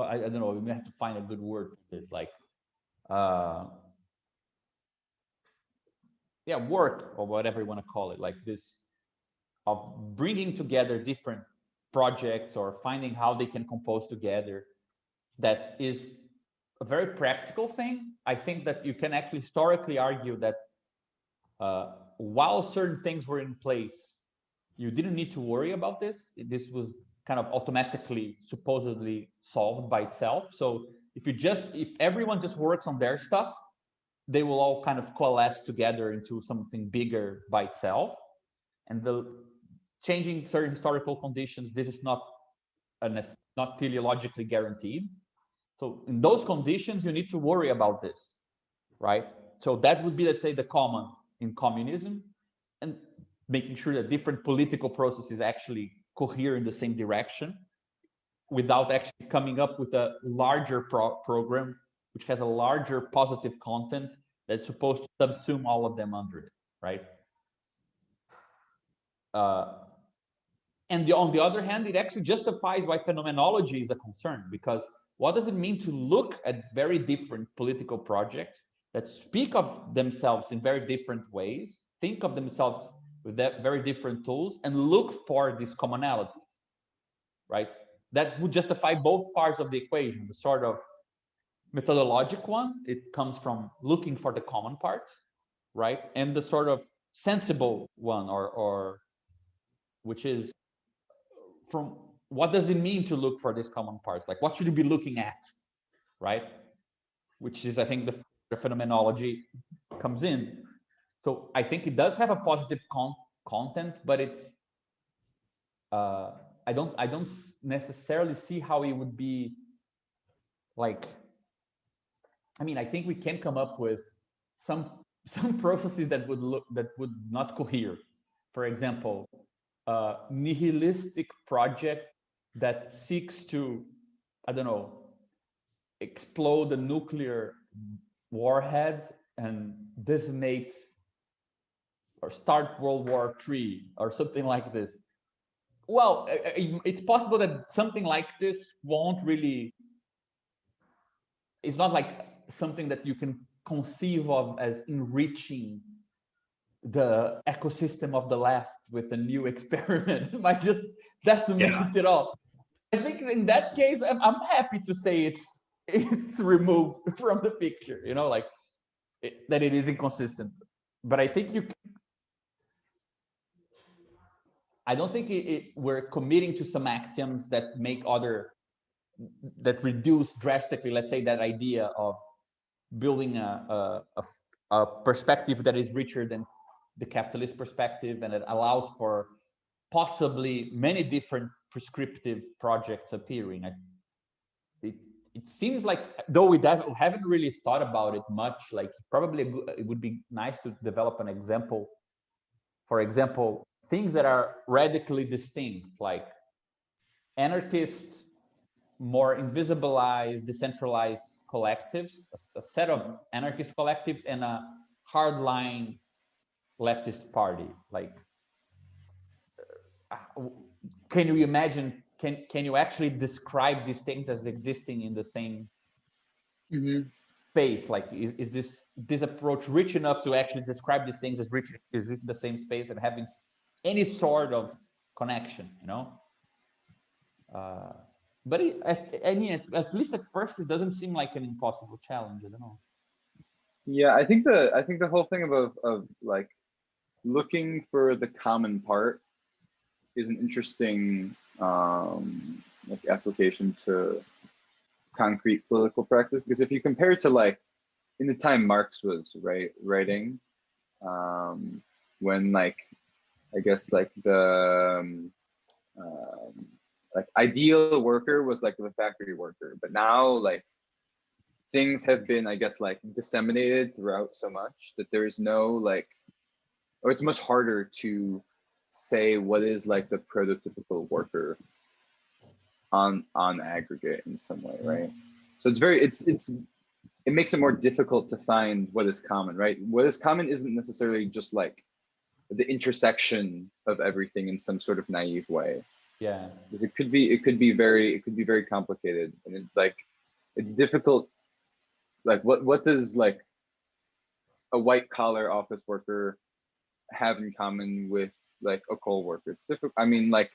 Speaker 2: I don't know, we may have to find a good word for this, like yeah, work or whatever you want to call it, like this of bringing together different projects or finding how they can compose together. That is a very practical thing. I think that you can actually historically argue that while certain things were in place, you didn't need to worry about this. This was kind of automatically supposedly solved by itself. So if everyone just works on their stuff, they will all kind of coalesce together into something bigger by itself. And the changing certain historical conditions, this is not teleologically guaranteed. So in those conditions, you need to worry about this, right? So that would be, let's say, the common in communism, and making sure that different political processes actually cohere in the same direction without actually coming up with a larger program which has a larger positive content that's supposed to subsume all of them under it, right? And on the other hand, it actually justifies why phenomenology is a concern, because what does it mean to look at very different political projects that speak of themselves in very different ways, think of themselves with very different tools, and look for these commonalities, right? That would justify both parts of the equation. The sort of methodologic one, it comes from looking for the common parts, right? And the sort of sensible one, or which is from what does it mean to look for these common parts? Like, what should you be looking at, right? Which is, I think, the phenomenology comes in. So I think it does have a positive content, but it's I don't necessarily see how it would be like. I mean, I think we can come up with some processes that would not cohere. For example, a nihilistic project that seeks to, I don't know, explode a nuclear warhead and decimate or start World War III or something like this. Well, it's possible that something like this won't really, it's not like something that you can conceive of as enriching the ecosystem of the left with a new experiment. It might just decimate it all. I think in that case, I'm happy to say it's removed from the picture, you know, like that it is inconsistent. But I think I don't think we're committing to some axioms that that reduce drastically, let's say, that idea of building a perspective that is richer than the capitalist perspective, and it allows for possibly many different prescriptive projects appearing. It seems like, though we haven't really thought about it much, like probably it would be nice to develop an example. For example, things that are radically distinct, like anarchist, more invisibilized, decentralized collectives, a set of anarchist collectives, and a hardline leftist party. Like, can you imagine? Can you actually describe these things as existing in the same space? Like, is this approach rich enough to actually describe these things as rich? Is this the same space and having any sort of connection? You know. But I mean, at least at first, it doesn't seem like an impossible challenge. I don't know.
Speaker 1: Yeah, I think the whole thing of like looking for the common part is an interesting like application to concrete political practice, because if you compare it to like in the time Marx was writing, when like I guess like the like ideal worker was like the factory worker, but now like things have been, I guess, like disseminated throughout so much that there is no like, or it's much harder to say what is like the prototypical worker on aggregate in some way, right? So it makes it more difficult to find what is common, right? What is common isn't necessarily just like the intersection of everything in some sort of naive way.
Speaker 2: Yeah,
Speaker 1: because it could be very complicated, and it's difficult. Like what does like a white collar office worker have in common with like a coal worker? It's difficult. I mean, like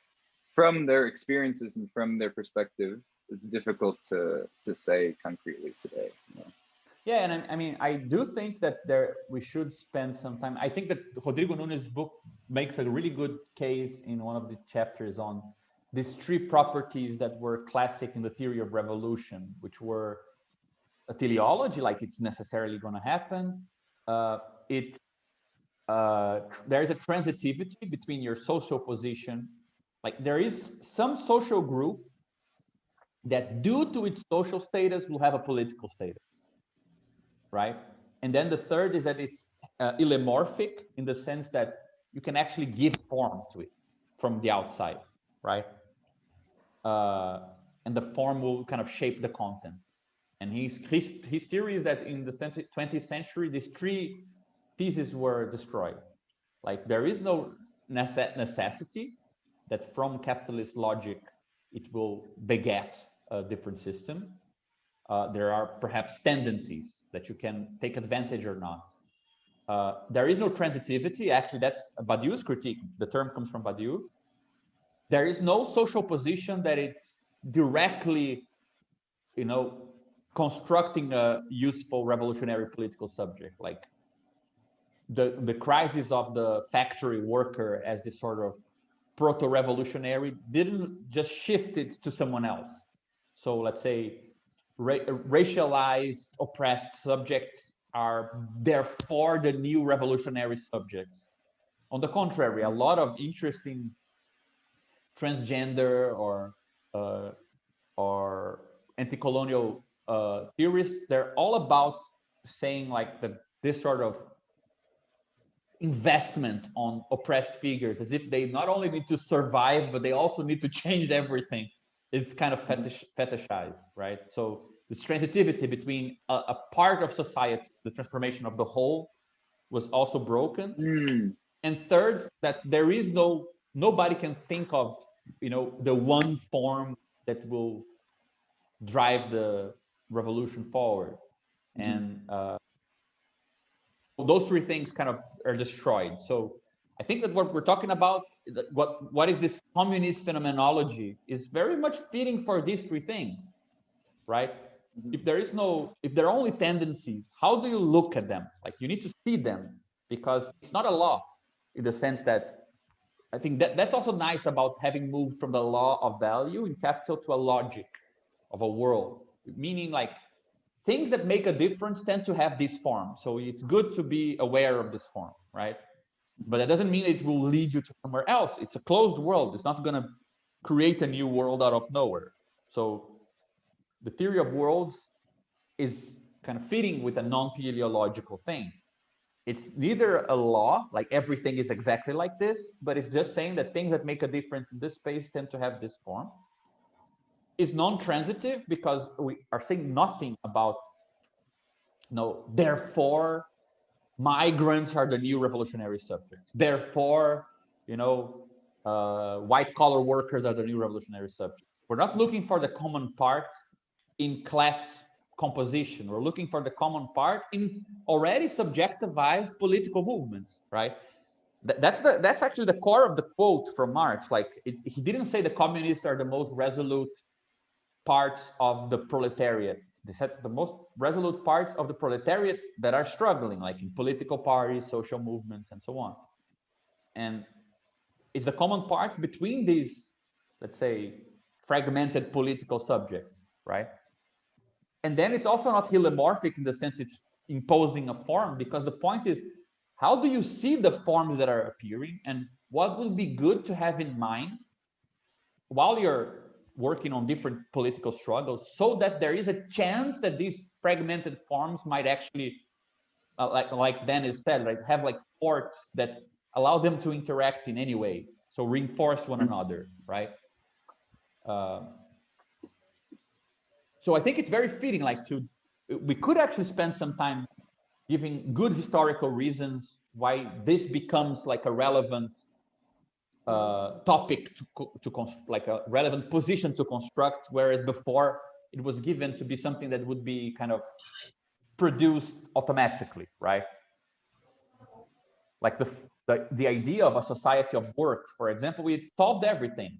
Speaker 1: from their experiences and from their perspective, it's difficult to say concretely today. You know?
Speaker 2: Yeah, and I mean, I do think that we should spend some time. I think that Rodrigo Nunes' book makes a really good case in one of the chapters on these three properties that were classic in the theory of revolution, which were a teleology, like it's necessarily going to happen. There is a transitivity between your social position. Like there is some social group that due to its social status will have a political status, right? And then the third is that it's illomorphic in the sense that you can actually give form to it from the outside, right? And the form will kind of shape the content. And his theory is that in the 20th century, these three pieces were destroyed. Like there is no necessity that from capitalist logic, it will beget a different system. There are perhaps tendencies that you can take advantage or not. There is no transitivity. Actually, that's Badiou's critique. The term comes from Badiou. There is no social position that it's directly, constructing a useful revolutionary political subject. Like the crisis of the factory worker as this sort of proto-revolutionary didn't just shift it to someone else. So let's say racialized, oppressed subjects are therefore the new revolutionary subjects. On the contrary, a lot of interesting transgender or anti-colonial theorists, they're all about saying like this sort of investment on oppressed figures, as if they not only need to survive, but they also need to change everything. It's kind of fetishized, right? So this transitivity between a part of society, the transformation of the whole, was also broken. And third, that there is nobody can think of, the one form that will drive the revolution forward. And those three things kind of are destroyed. So I think that what we're talking about, what is this communist phenomenology, is very much fitting for these three things, right? If there are only tendencies, how do you look at them? Like you need to see them, because it's not a law in the sense that, I think that's also nice about having moved from the law of value in capital to a logic of a world, meaning like things that make a difference tend to have this form. So it's good to be aware of this form, right? But that doesn't mean it will lead you to somewhere else. It's a closed world. It's not going to create a new world out of nowhere. So the theory of worlds is kind of fitting with a non-teleological thing. It's neither a law, like everything is exactly like this, but it's just saying that things that make a difference in this space tend to have this form. Is non-transitive because we are saying nothing about, therefore migrants are the new revolutionary subjects. Therefore, white collar workers are the new revolutionary subjects. We're not looking for the common part in class composition. We're looking for the common part in already subjectivized political movements, right? That's actually the core of the quote from Marx. Like he didn't say the communists are the most resolute parts of the proletariat. They said the most resolute parts of the proletariat that are struggling, like in political parties, social movements, and so on. And it's the common part between these, let's say, fragmented political subjects, right? And then it's also not hylomorphic in the sense it's imposing a form, because the point is, how do you see the forms that are appearing, and what will be good to have in mind while you're working on different political struggles, so that there is a chance that these fragmented forms might actually, like Dennis said, right, have like ports that allow them to interact in any way, so reinforce one another, right? So I think it's very fitting, we could actually spend some time giving good historical reasons why this becomes like a relevant topic like a relevant position to construct, whereas before it was given to be something that would be kind of produced automatically, right? Like the idea of a society of work, for example, we solved everything.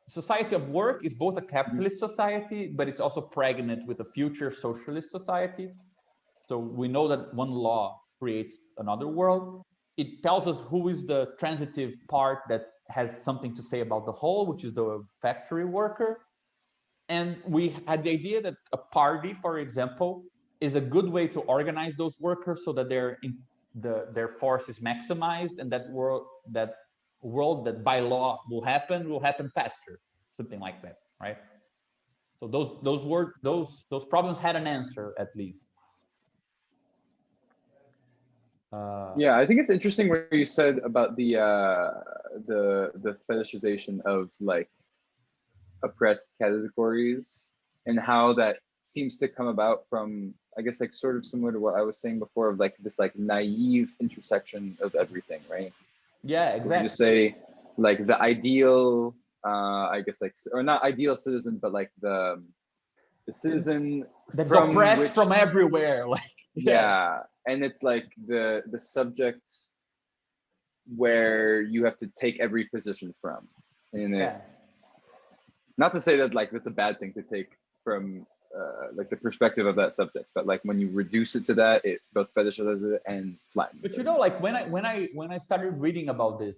Speaker 2: Society of work is both a capitalist society, but it's also pregnant with a future socialist society. So we know that one law creates another world. It tells us who is the transitive part that has something to say about the whole, which is the factory worker. And we had the idea that a party, for example, is a good way to organize those workers so that their force is maximized, and that world that by law will happen faster, something like that, right? So those problems had an answer, at least.
Speaker 1: Yeah, I think it's interesting what you said about the fetishization of like oppressed categories, and how that seems to come about from, I guess, like sort of similar to what I was saying before, of like this like naive intersection of everything, right?
Speaker 2: Yeah, exactly.
Speaker 1: You just say like the ideal, I guess, like, or not ideal citizen, but like the citizen
Speaker 2: that's
Speaker 1: from
Speaker 2: oppressed
Speaker 1: which,
Speaker 2: from everywhere, like
Speaker 1: yeah, and it's like the subject where you have to take every position from, and
Speaker 2: yeah.
Speaker 1: not to say that like that's a bad thing to take from like the perspective of that subject, but like when you reduce it to that, it both fetishizes it and flattens
Speaker 2: But
Speaker 1: it.
Speaker 2: you know, like when I started reading about this,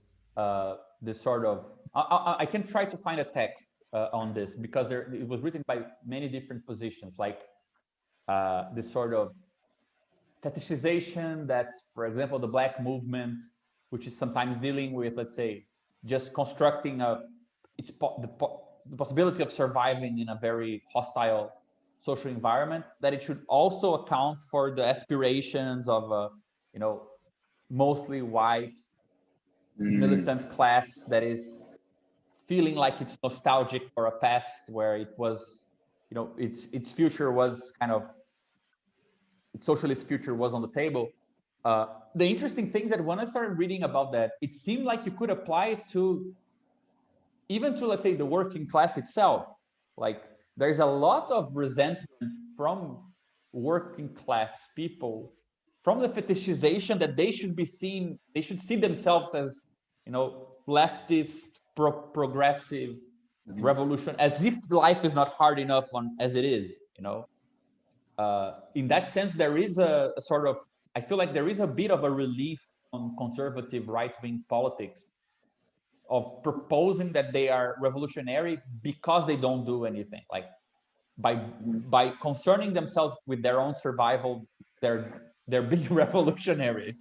Speaker 2: this sort of, I can try to find a text on this, because it was written by many different positions, like this sort of fetishization that, for example, the Black movement, which is sometimes dealing with, let's say, just constructing the possibility of surviving in a very hostile social environment, that it should also account for the aspirations of mostly white militant class that is feeling like it's nostalgic for a past where it was, its future was kind of, its socialist future was on the table. The interesting thing is that when I started reading about that, it seemed like you could apply it to even to, let's say, the working class itself. Like there's a lot of resentment from working class people, from the fetishization that they should see themselves as, leftist, progressive, revolution, as if life is not hard enough as it is, in that sense, there is a sort of, I feel like there is a bit of a relief on conservative right-wing politics of proposing that they are revolutionary because they don't do anything. Like by concerning themselves with their own survival, they're being revolutionary.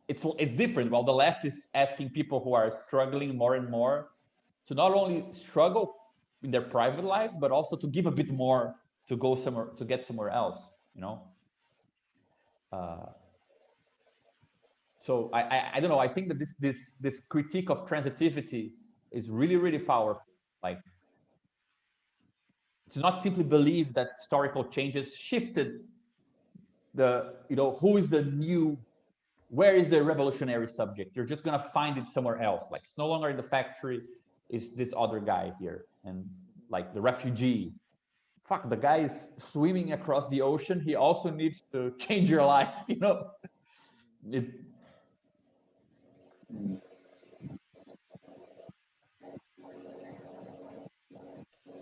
Speaker 2: It's different. While the left is asking people who are struggling more and more to not only struggle in their private lives, but also to give a bit more to go somewhere, to get somewhere else, so I don't know. I think that this critique of transitivity is really, really powerful. Like, to not simply believe that historical changes shifted who is the new, where is the revolutionary subject? You're just gonna find it somewhere else. Like, it's no longer in the factory, it's this other guy here. And like the refugee, fuck, the guy is swimming across the ocean. He also needs to change your life,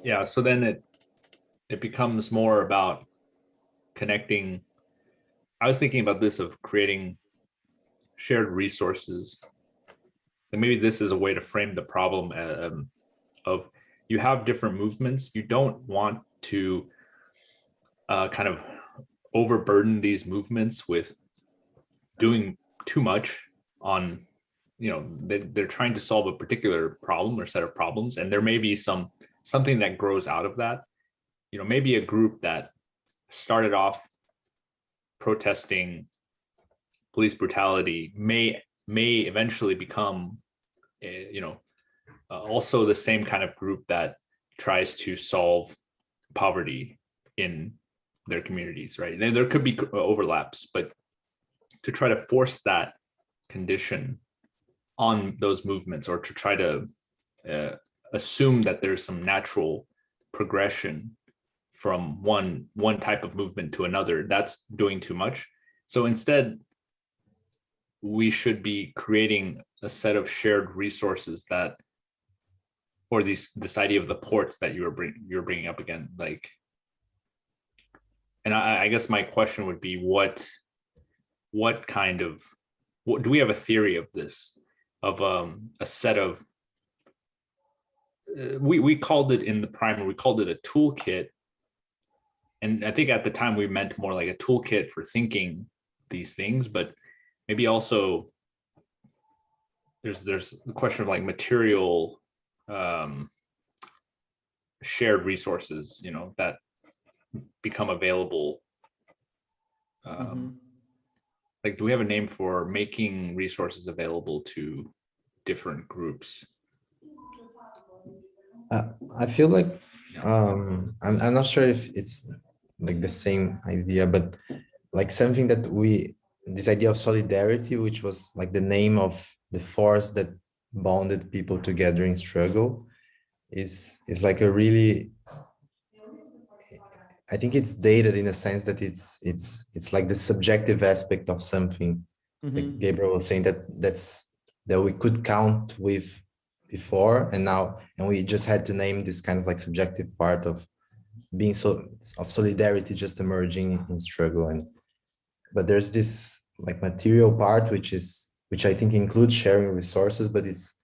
Speaker 4: Yeah, so then it becomes more about connecting. I was thinking about this, of creating shared resources, and maybe this is a way to frame the problem of, you have different movements. You don't want to kind of overburden these movements with doing too much on, they're trying to solve a particular problem or set of problems, and there may be something that grows out of that. Maybe a group that started off protesting police brutality may eventually become also the same kind of group that tries to solve poverty in their communities, right? There could be overlaps, but to try to force that condition on those movements, or to try to assume that there's some natural progression from one type of movement to another, that's doing too much. So instead, we should be creating a set of shared resources that, or this idea of the ports that you're bringing up again, like. And I guess my question would be, what do we have a theory of this? a set of we called it in the primer, we called it a toolkit. And I think at the time we meant more like a toolkit for thinking these things, but maybe also there's the question of like material shared resources, you know, that become available. Like, do we have a name for making resources available to different groups?
Speaker 3: I feel like I'm not sure if it's like the same idea, but like something that this idea of solidarity, which was like the name of the force that bonded people together in struggle, is like a really, I think it's dated in a sense that it's like the subjective aspect of something. Like Gabriel was saying that we could count with before, and now, and we just had to name this kind of like subjective part of being of solidarity just emerging in struggle. But there's this like material part which I think includes sharing resources, but it's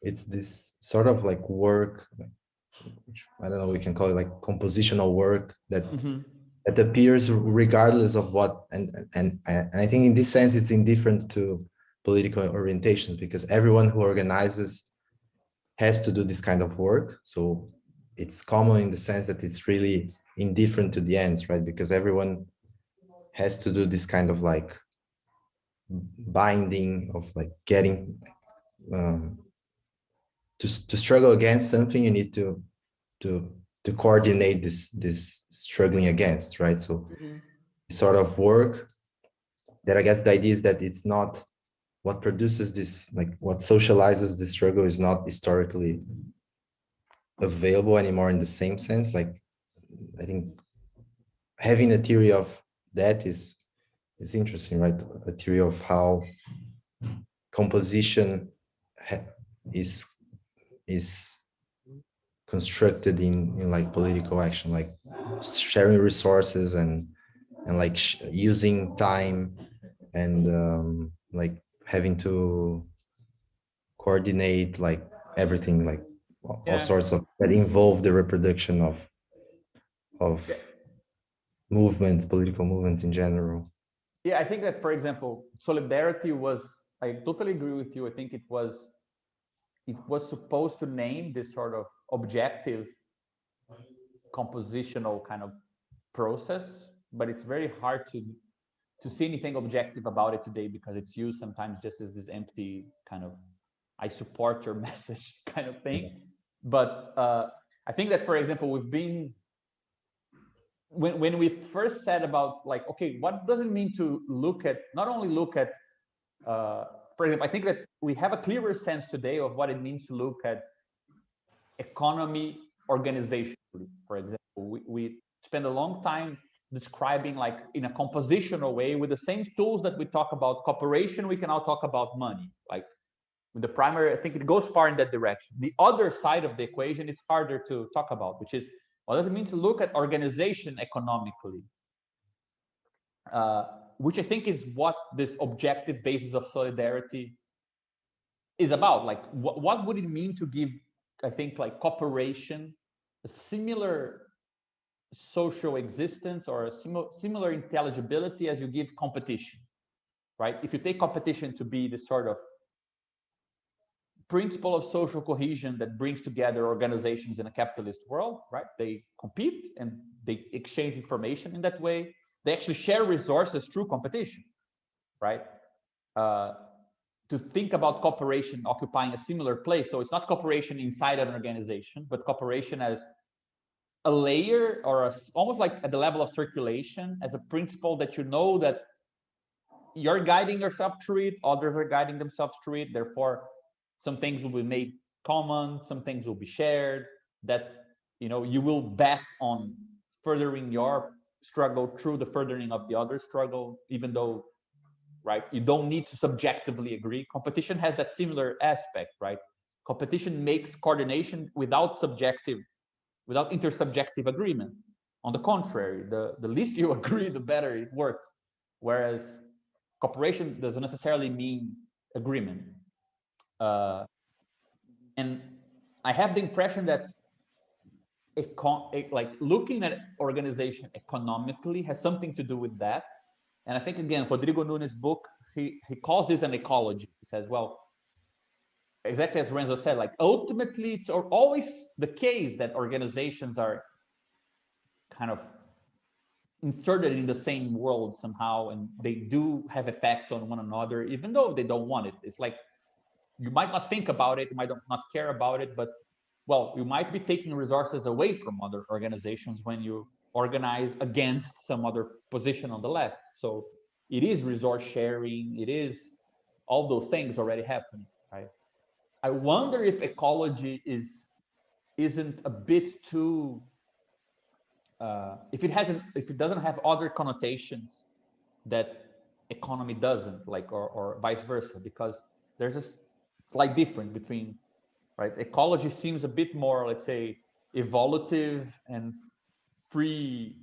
Speaker 3: this sort of like work, which I don't know, we can call it like compositional work that that appears regardless of what, and I think in this sense it's indifferent to political orientations, because everyone who organizes has to do this kind of work. So it's common in the sense that it's really indifferent to the ends, right? Because everyone has to do this kind of like binding of like getting to struggle against something. You need to coordinate this struggling against, right? So sort of work that, I guess the idea is that it's not what produces this, like what socializes the struggle is not historically available anymore in the same sense. Like, I think having a theory of that is interesting, right? A theory of how composition is constructed in like political action, like sharing resources and like using time and like having to coordinate like everything, like all sorts of that involve the reproduction of movements, political movements in general.
Speaker 2: Yeah, I think that, for example, solidarity was, I totally agree with you. I think it was supposed to name this sort of objective compositional kind of process, but it's very hard to see anything objective about it today, because it's used sometimes just as this empty kind of I support your message kind of thing. But I think that, for example, we've been, when we first said about like, okay, what does it mean to not only look at for example, I think that we have a clearer sense today of what it means to look at economy organizationally. For example, we spend a long time describing, like, in a compositional way, with the same tools that we talk about cooperation, we can now talk about money. Like, with the primary, I think it goes far in that direction. The other side of the equation is harder to talk about, which is, what does it mean to look at organization economically? Which I think is what this objective basis of solidarity is about. Like, what would it mean to give, I think, like cooperation a similar social existence or a similar intelligibility as you give competition, right? If you take competition to be the sort of principle of social cohesion that brings together organizations in a capitalist world, right? They compete and they exchange information in that way. They actually share resources through competition, right? To think about cooperation occupying a similar place. So it's not cooperation inside an organization, but cooperation as a layer, or almost like at the level of circulation, as a principle that you know that you're guiding yourself through it, others are guiding themselves through it. Therefore, some things will be made common, some things will be shared, that, you know, you will bet on furthering your struggle through the furthering of the other struggle, even though, right, you don't need to subjectively agree. Competition has that similar aspect, right? Competition makes coordination without intersubjective agreement. On the contrary, the least you agree, the better it works. Whereas cooperation doesn't necessarily mean agreement. And I have the impression that like looking at organization economically has something to do with that. And I think, again, Rodrigo Nunes' book, he calls this an ecology. He says, well, exactly as Renzo said, like ultimately it's always the case that organizations are kind of inserted in the same world somehow, and they do have effects on one another, even though they don't want it. It's like, you might not think about it, you might not care about it, but well, you might be taking resources away from other organizations when you organize against some other position on the left. So it is resource sharing, it is all those things already happening, right? I wonder if ecology isn't a bit too, if it doesn't have other connotations that economy doesn't, like, or vice versa, because there's a slight difference between, right? Ecology seems a bit more, let's say, evolutive and free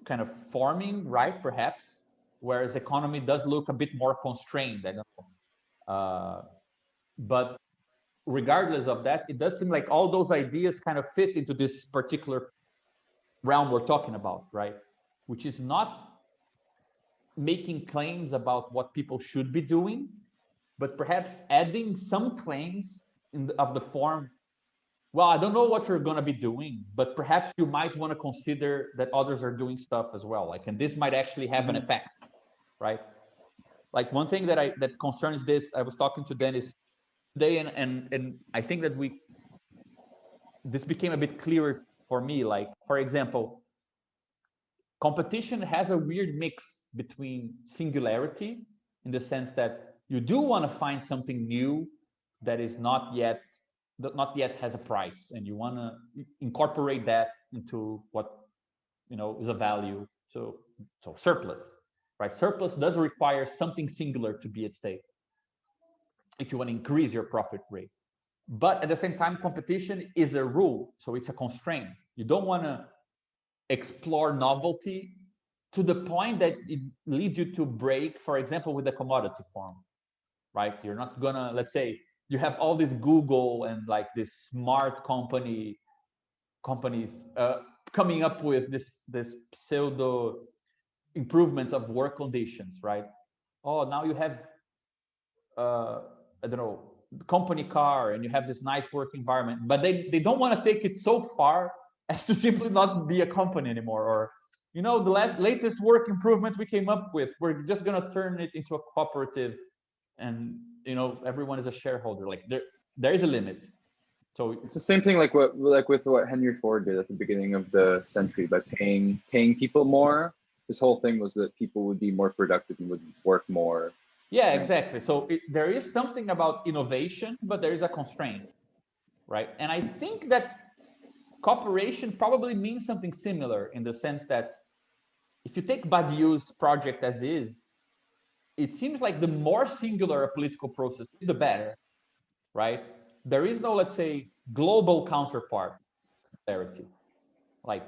Speaker 2: kind of forming, right? Perhaps, whereas economy does look a bit more constrained. I don't know. But regardless of that, it does seem like all those ideas kind of fit into this particular realm we're talking about, right? Which is not making claims about what people should be doing, but perhaps adding some claims of the form, well, I don't know what you're going to be doing, but perhaps you might want to consider that others are doing stuff as well. Like, and this might actually have an effect, right? Like, one thing that concerns this, I was talking to Dennis today, and I think that this became a bit clearer for me. Like, for example, competition has a weird mix between singularity, in the sense that you do want to find something new that is not yet has a price, and you want to incorporate that into what is a value. So surplus, right? Surplus does require something singular to be at stake if you want to increase your profit rate. But at the same time, competition is a rule, so it's a constraint. You don't want to explore novelty to the point that it leads you to break, for example, with the commodity form, right? You're not gonna, let's say, you have all this Google and like this smart companies coming up with this pseudo improvements of work conditions, right? Oh, now you have I don't know, company car, and you have this nice work environment, but they don't want to take it so far as to simply not be a company anymore, or the latest work improvement we came up with, we're just going to turn it into a cooperative, and everyone is a shareholder. Like, there is a limit. So
Speaker 1: it's the same thing like with what Henry Ford did at the beginning of the century by paying people more. His whole thing was that people would be more productive and would work more.
Speaker 2: Yeah, exactly. So there is something about innovation, but there is a constraint, right? And I think that cooperation probably means something similar, in the sense that if you take Badiou's project as is, it seems like the more singular a political process is, the better, right? There is no, let's say, global counterpart clarity. Like,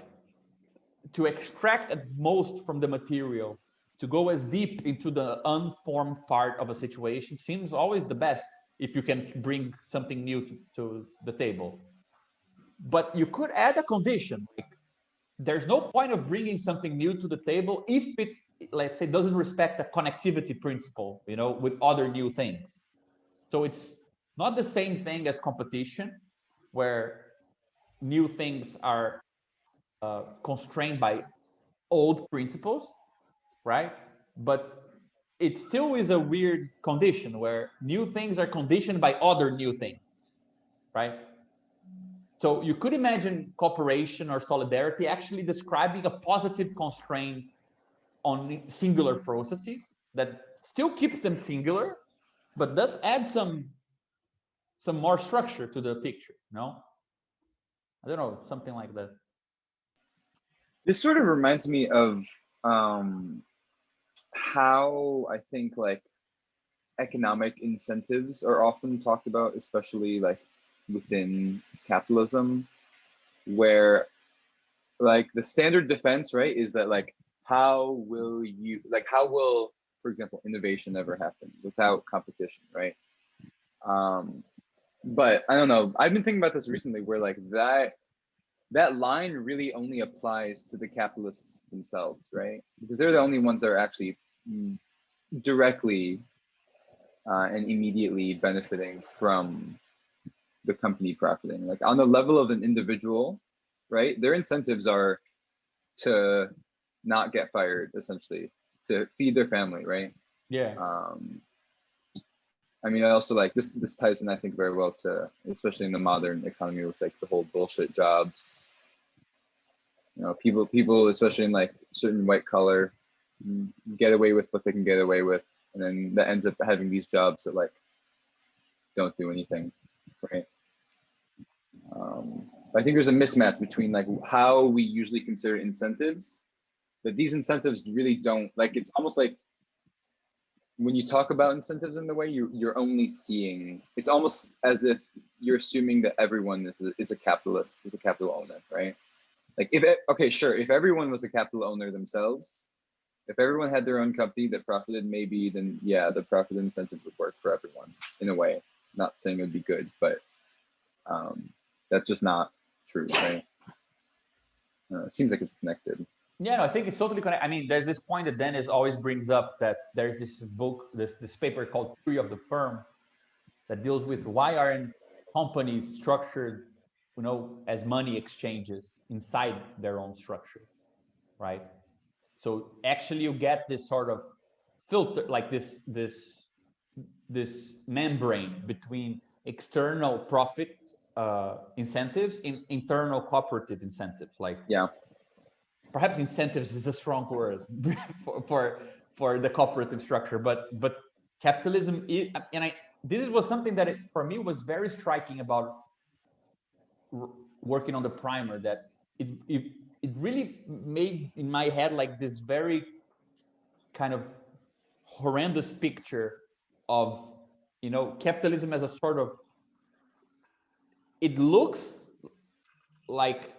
Speaker 2: to extract at most from the material, to go as deep into the unformed part of a situation seems always the best if you can bring something new to the table. But you could add a condition, like, there's no point of bringing something new to the table if it, let's say, doesn't respect a connectivity principle, with other new things. So it's not the same thing as competition, where new things are constrained by old principles, right? But it still is a weird condition where new things are conditioned by other new things, right? So you could imagine cooperation or solidarity actually describing a positive constraint on singular processes that still keeps them singular, but does add some more structure to the picture, I don't know, something like that.
Speaker 1: This sort of reminds me of how I think like economic incentives are often talked about, especially like within capitalism, where like the standard defense, right, is that like how will for example, innovation ever happen without competition, right? But I don't know. I've been thinking about this recently, where like that line really only applies to the capitalists themselves, right? Because they're the only ones that are actually directly and immediately benefiting from the company profiting. Like on the level of an individual, right? Their incentives are to not get fired, essentially, to feed their family, right?
Speaker 2: Yeah.
Speaker 1: I mean, I also like this ties in, I think, very well to, especially in the modern economy, with like the whole bullshit jobs. You know, people, especially in like certain white collar, get away with what they can get away with, and then that ends up having these jobs that like don't do anything, right? I think there's a mismatch between like how we usually consider incentives, that these incentives really don't, like, it's almost like when you talk about incentives in the way you're only seeing, it's almost as if you're assuming that everyone is a capitalist, is a capital owner, right? Like okay, sure, if everyone was a capital owner themselves, if everyone had their own company that profited, maybe then yeah, the profit incentive would work for everyone in a way. Not saying it would be good, but that's just not true, right? It seems like it's connected.
Speaker 2: Yeah, no, I think it's totally connected. I mean, there's this point that Dennis always brings up, that there's this book, this paper called Theory of the Firm, that deals with why aren't companies structured, you know, as money exchanges inside their own structure, right? So actually, you get this sort of filter, like this membrane between external profit incentives and internal cooperative incentives. Like,
Speaker 1: yeah,
Speaker 2: perhaps incentives is a strong word for the cooperative structure, but capitalism is, and this was something that for me was very striking about working on the primer, that it really made in my head like this very kind of horrendous picture of, you know, capitalism as a sort of, it looks like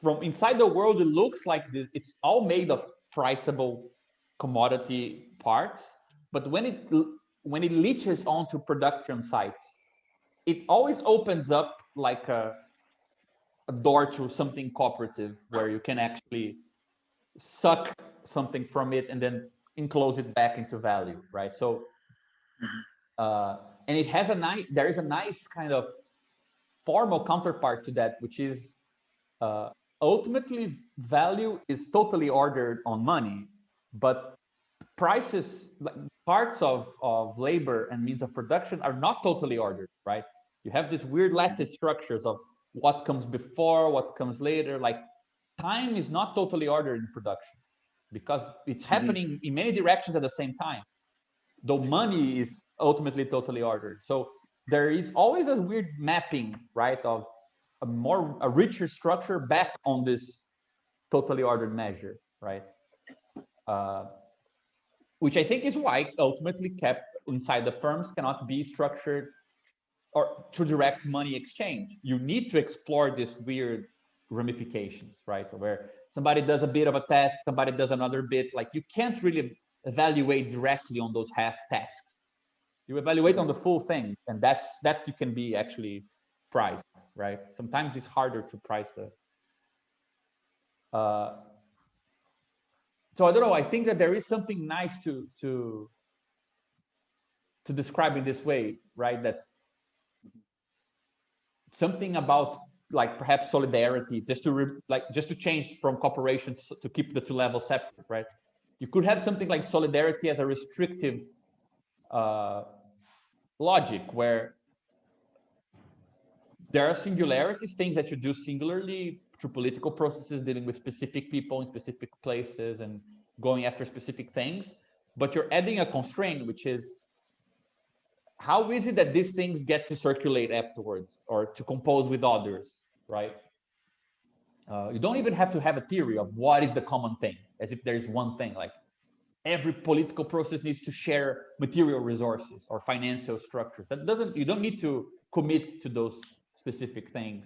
Speaker 2: from inside the world, it looks like this, it's all made of priceable commodity parts, but when it leaches onto production sites, it always opens up like a door to something cooperative, where you can actually suck something from it and then enclose it back into value, right? So and it has there is a nice kind of formal counterpart to that, which is ultimately value is totally ordered on money, but prices, parts of labor and means of production are not totally ordered, right? You have these weird lattice structures of what comes before, what comes later. Like, time is not totally ordered in production because it's happening in many directions at the same time, though money is ultimately totally ordered. So there is always a weird mapping, right, of a richer structure back on this totally ordered measure, right? Which I think is why ultimately kept inside the firms cannot be structured or to direct money exchange. You need to explore these weird ramifications, right? Where somebody does a bit of a task, somebody does another bit. Like, you can't really evaluate directly on those half tasks. You evaluate on the full thing, and that you can be actually priced, right? Sometimes it's harder to price the. So I don't know. I think that there is something nice to describe in this way, right? That something about, like, perhaps solidarity, just to change from corporations to keep the two levels separate, right? You could have something like solidarity as a restrictive logic, where there are singularities, things that you do singularly through political processes, dealing with specific people in specific places and going after specific things, but you're adding a constraint, which is, how is it that these things get to circulate afterwards or to compose with others, right? You don't even have to have a theory of what is the common thing, as if there's one thing. Like, every political process needs to share material resources or financial structures. You don't need to commit to those specific things.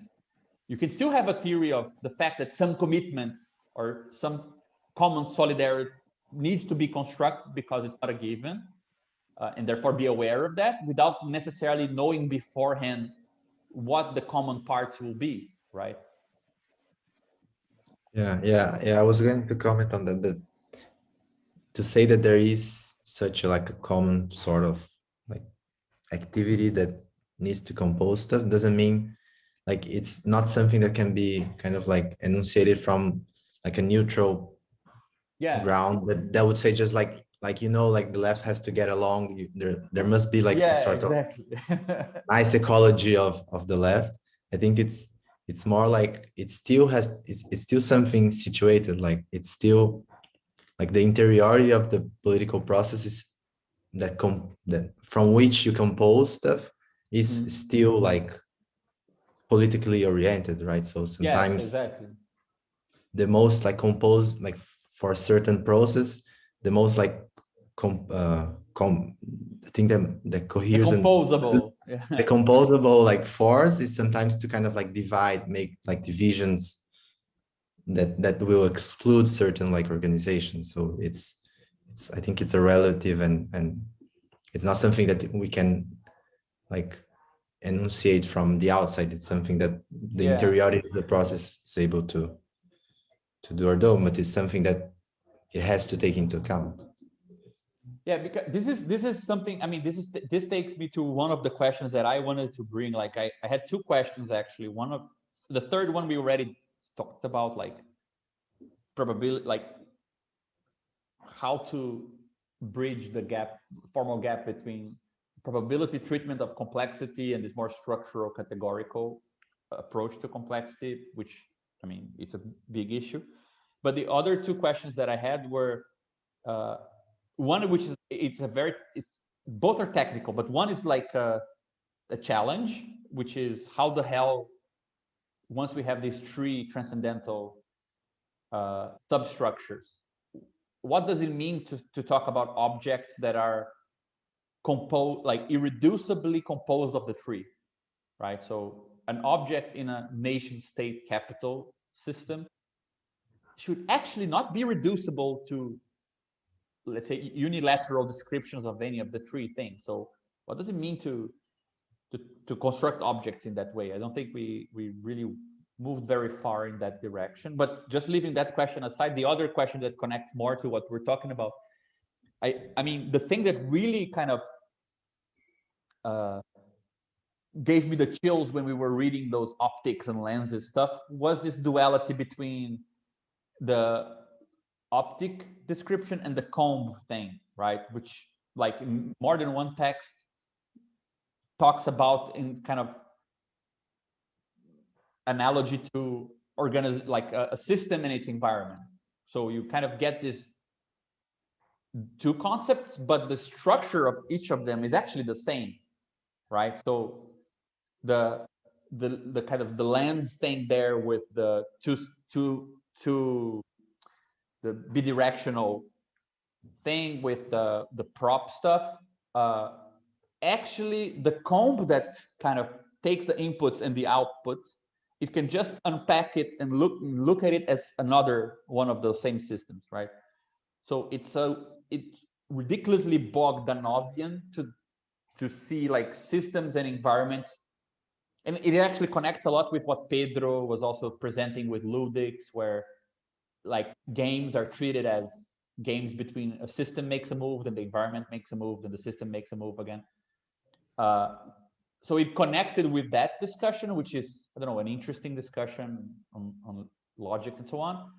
Speaker 2: You can still have a theory of the fact that some commitment or some common solidarity needs to be constructed because it's not a given, and therefore be aware of that without necessarily knowing beforehand what the common parts will be, right?
Speaker 3: I was going to comment on that. That to say that there is such like a common sort of like activity that needs to compose stuff doesn't mean like it's not something that can be kind of like enunciated from like a neutral ground that would say just like like the left has to get along. There must be like some sort of nice ecology of the left. I think it's more like it's still something situated, like it's still like the interiority of the political processes that from which you compose stuff is still like politically oriented, right? So sometimes the most like composed, like for a certain process, the most like the thing that coheres and the composable like force is sometimes to kind of like make like divisions that will exclude certain like organizations. So it's I think it's a relative and it's not something that we can like enunciate from the outside. It's something that the interiority of the process is able to do or do, but it's something that it has to take into account.
Speaker 2: Yeah, because this is something, I mean, this takes me to one of the questions that I wanted to bring. Like I had two questions actually. The third one we already talked about, like probability, like how to bridge the formal gap between probability treatment of complexity and this more structural categorical approach to complexity, which, I mean, it's a big issue. But the other two questions that I had were, one which is both are technical, but one is like a challenge, which is how the hell, once we have these three transcendental substructures, what does it mean to talk about objects that are composed, like irreducibly composed of the three, right? So an object in a nation state capital system should actually not be reducible to, let's say, unilateral descriptions of any of the three things. So what does it mean to construct objects in that way? I don't think we really moved very far in that direction. But just leaving that question aside, the other question that connects more to what we're talking about, I mean, the thing that really kind of gave me the chills when we were reading those optics and lenses stuff was this duality between the optic description and the comb thing, right? Which, like, in more than one text talks about in kind of analogy to organize like a system and its environment. So you kind of get this two concepts, but the structure of each of them is actually the same, right? So the kind of the lens thing there with the the bidirectional thing with the prop stuff, actually the comb that kind of takes the inputs and the outputs, it can just unpack it and look at it as another one of those same systems, right? So it's ridiculously Bogdanovian to see like systems and environments. And it actually connects a lot with what Pedro was also presenting with Ludix, where like games are treated as games between a system makes a move, then the environment makes a move, then the system makes a move again. So it connected with that discussion, which is, I don't know, an interesting discussion on logic and so on.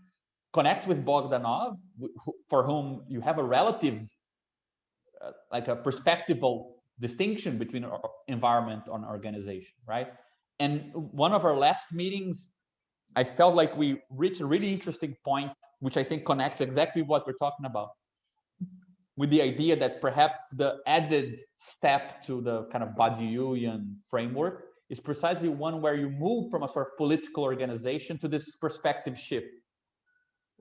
Speaker 2: Connects with Bogdanov, for whom you have a relative, like a perspectival distinction between environment and organization, right? And one of our last meetings, I felt like we reached a really interesting point, which I think connects exactly what we're talking about, with the idea that perhaps the added step to the kind of Badiouian framework is precisely one where you move from a sort of political organization to this perspective shift,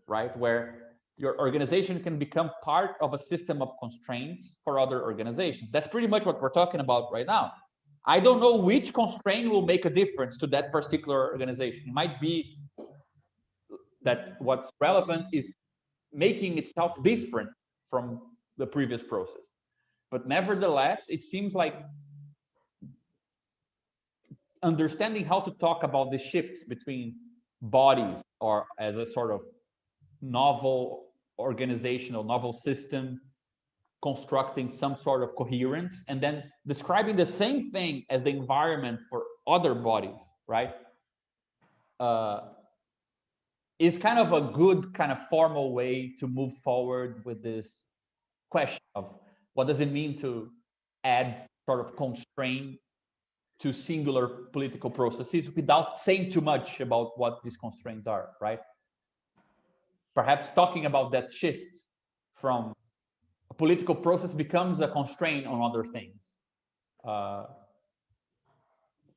Speaker 2: right? Where your organization can become part of a system of constraints for other organizations. That's pretty much what we're talking about right now. I don't know which constraint will make a difference to that particular organization. It might be that what's relevant is making itself different from the previous process. But nevertheless, it seems like understanding how to talk about the shifts between bodies or as a sort of novel organizational, novel system, constructing some sort of coherence, and then describing the same thing as the environment for other bodies, right? Is kind of a good kind of formal way to move forward with this question of what does it mean to add sort of constraint to singular political processes without saying too much about what these constraints are, right? Perhaps talking about that shift from a political process becomes a constraint on other things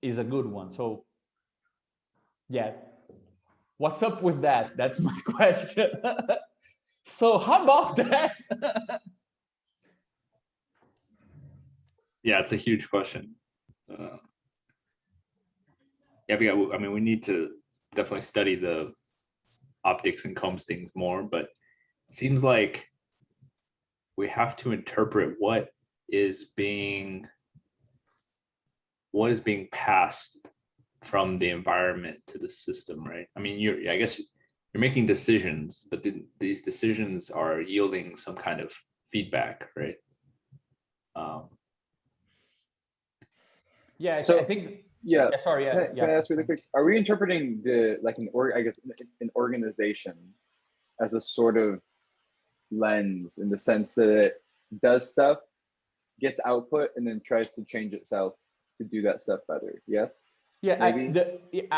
Speaker 2: is a good one. So yeah, what's up with that? That's my question. So how about that?
Speaker 4: Yeah, it's a huge question. Yeah, I mean, we need to definitely study the optics and Combs things more, but it seems like we have to interpret what is being passed from the environment to the system, right? I mean, I guess you're making decisions, but these decisions are yielding some kind of feedback, right?
Speaker 2: Yeah,
Speaker 1: So-
Speaker 2: I think.
Speaker 1: Yeah.
Speaker 2: Sorry. Yeah.
Speaker 1: Can I ask really quick? Are we interpreting an organization as a sort of lens in the sense that it does stuff, gets output, and then tries to change itself to do that stuff better? Yes.
Speaker 2: Yeah.
Speaker 1: Maybe?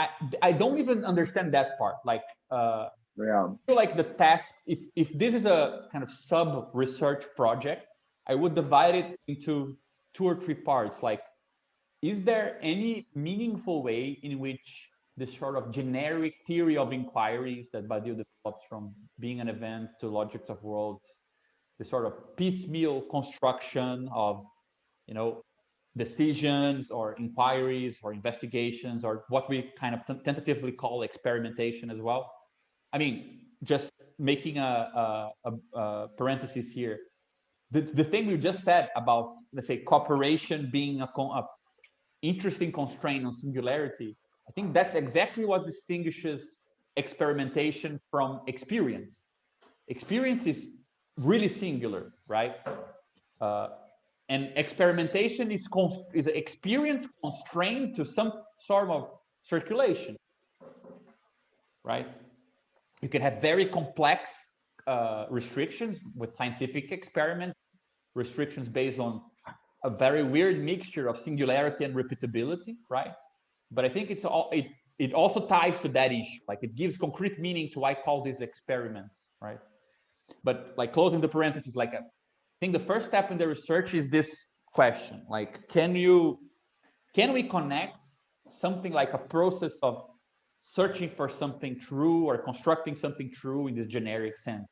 Speaker 2: I don't even understand that part. Like.
Speaker 1: Yeah.
Speaker 2: I feel like the task, if this is a kind of sub research project, I would divide it into 2 or 3 parts. Like, is there any meaningful way in which this sort of generic theory of inquiries that Badiou develops from being an event to logics of worlds, the sort of piecemeal construction of, you know, decisions or inquiries or investigations, or what we kind of tentatively call experimentation as well? I mean, just making a parenthesis here. The thing we just said about, let's say, cooperation being a interesting constraint on singularity, I think that's exactly what distinguishes experimentation from experience. Experience is really singular, right? And experimentation is an experience constrained to some sort of circulation, right? You can have very complex restrictions with scientific experiments, restrictions based on a very weird mixture of singularity and repeatability, right? But I think it also ties to that issue. Like, it gives concrete meaning to why I call these experiments, right? But like, closing the parentheses, like, I think the first step in the research is this question: like, can we connect something like a process of searching for something true or constructing something true in this generic sense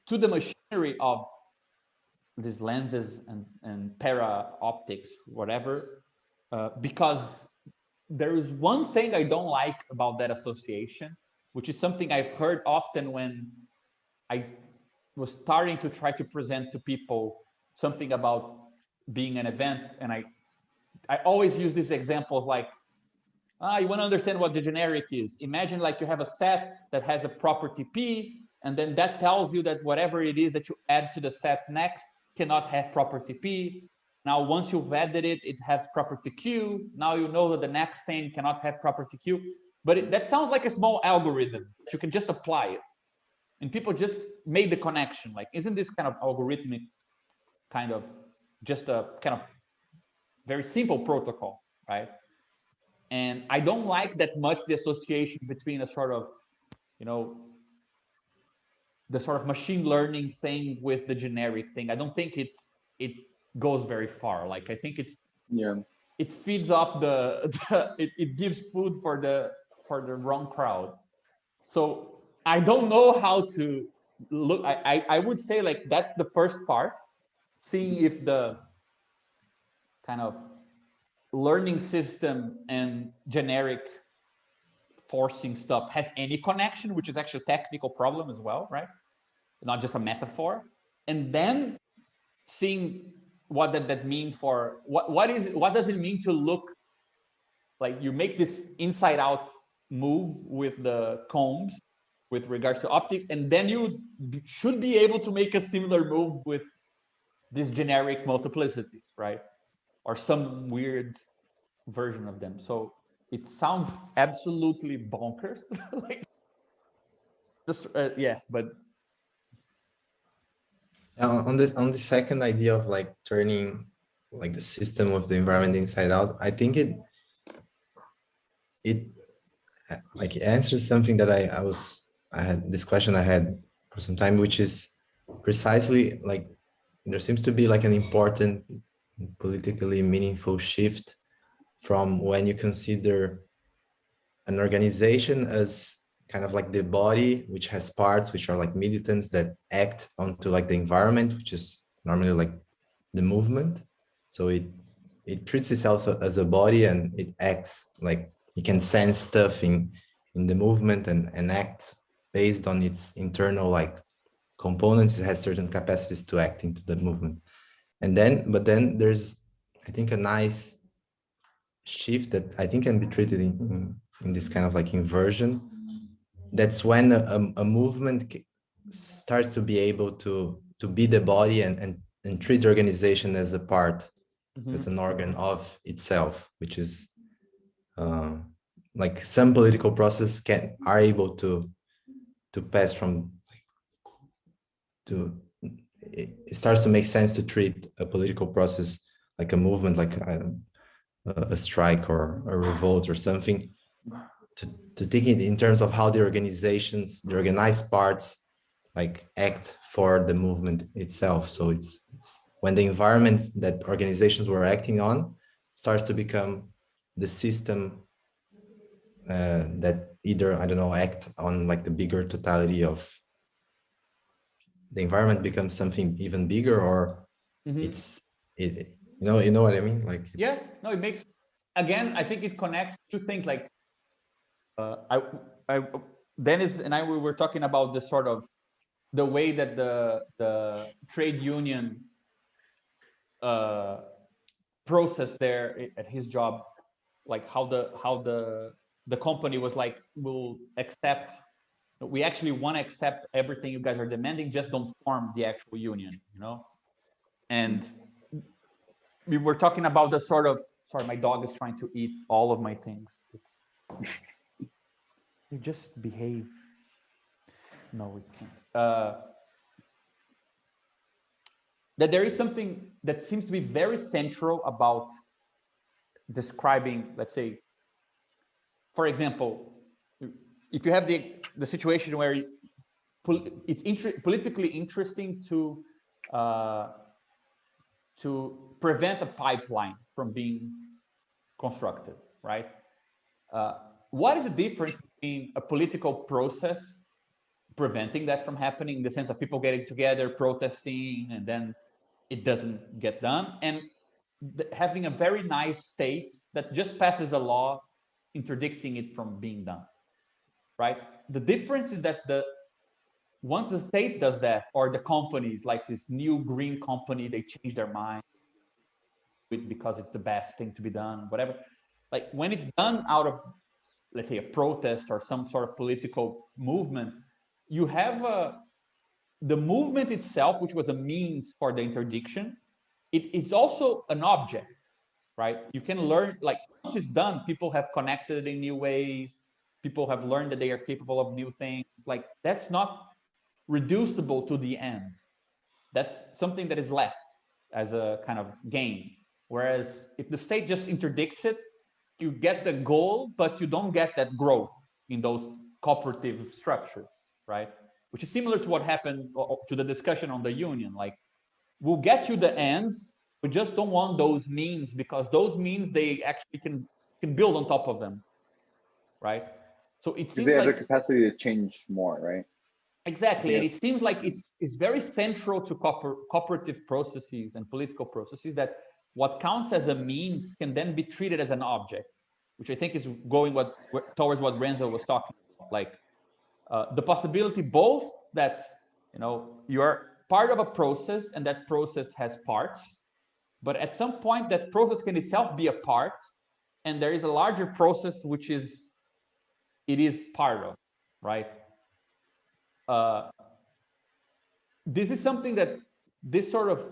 Speaker 2: to the machinery of these lenses and para optics, whatever, because there is one thing I don't like about that association, which is something I've heard often when I was starting to try to present to people something about being an event. And I always use these examples like, you want to understand what the generic is. Imagine like you have a set that has a property P, and then that tells you that whatever it is that you add to the set next cannot have property P. Now, once you've added it, it has property Q. Now you know that the next thing cannot have property Q. But that sounds like a small algorithm that you can just apply it. And people just made the connection. Like, isn't this kind of algorithmic kind of just a kind of very simple protocol, right? And I don't like that much the association between a sort of, you know, the sort of machine learning thing with the generic thing. I don't think it goes very far. Like, I think it feeds off it gives food for the wrong crowd. So I don't know how to look. I would say, like, that's the first part, seeing if the kind of learning system and generic forcing stuff has any connection, which is actually a technical problem as well, right? not just a metaphor, and then seeing what that means for what does it mean to look like you make this inside out move with the combs with regards to optics, and then you should be able to make a similar move with these generic multiplicities, right? Or some weird version of them. So it sounds absolutely bonkers. Like, just yeah, but
Speaker 3: On the second idea of like turning like the system of the environment inside out, I think it like answers something that I had this question I had for some time, which is precisely like there seems to be like an important politically meaningful shift from when you consider an organization as kind of like the body, which has parts which are like militants that act onto like the environment, which is normally like the movement. So it treats itself as a body, and it acts like it can sense stuff in the movement and act based on its internal like components. It has certain capacities to act into the movement. And then, but then there's, I think, a nice shift that I think can be treated in this kind of like inversion. That's when a movement starts to be able to be the body and treat the organization as a part, as an organ of itself, which is like some political process are able to pass from to it starts to make sense to treat a political process like a movement, like a strike or a revolt or something, to think it in terms of how the organizations, the organized parts, like act for the movement itself. So it's when the environment that organizations were acting on starts to become the system that either, I don't know, act on like the bigger totality of the environment becomes something even bigger, or you know what I mean? Like
Speaker 2: yeah, no, it makes, again, I think it connects two things. Like I Dennis and I, we were talking about the sort of the way that the trade union process there at his job, like how the company was like, we actually want to accept everything you guys are demanding, just don't form the actual union, you know? And we were talking about the sort of, sorry, my dog is trying to eat all of my things. You just behave. No, we can't. That there is something that seems to be very central about describing, let's say, for example, if you have the situation where it's politically interesting to prevent a pipeline from being constructed, right? What is the difference between a political process preventing that from happening, in the sense of people getting together, protesting, and then it doesn't get done, and having a very nice state that just passes a law interdicting it from being done, right? The difference is that once the state does that, or the companies, like this new green company, they change their mind because it's the best thing to be done, whatever. Like when it's done out of, let's say, a protest or some sort of political movement, you have the movement itself, which was a means for the interdiction. It's also an object, right? You can learn, like once it's done, people have connected in new ways. People have learned that they are capable of new things. Like that's not reducible to the end. That's something that is left as a kind of game. Whereas if the state just interdicts it, you get the goal, but you don't get that growth in those cooperative structures, right? Which is similar to what happened to the discussion on the union. Like, we'll get you the ends, we just don't want those means, because those means, they actually can build on top of them, right? So it seems
Speaker 1: they have
Speaker 2: like
Speaker 1: the capacity to change more, right?
Speaker 2: exactly, and it seems like it's very central to cooperative processes and political processes, that what counts as a means can then be treated as an object, which I think is going towards what Renzo was talking about, like the possibility both that You know, you are part of a process, and that process has parts. But at some point, that process can itself be a part, and there is a larger process which it is part of, right? This is something that this sort of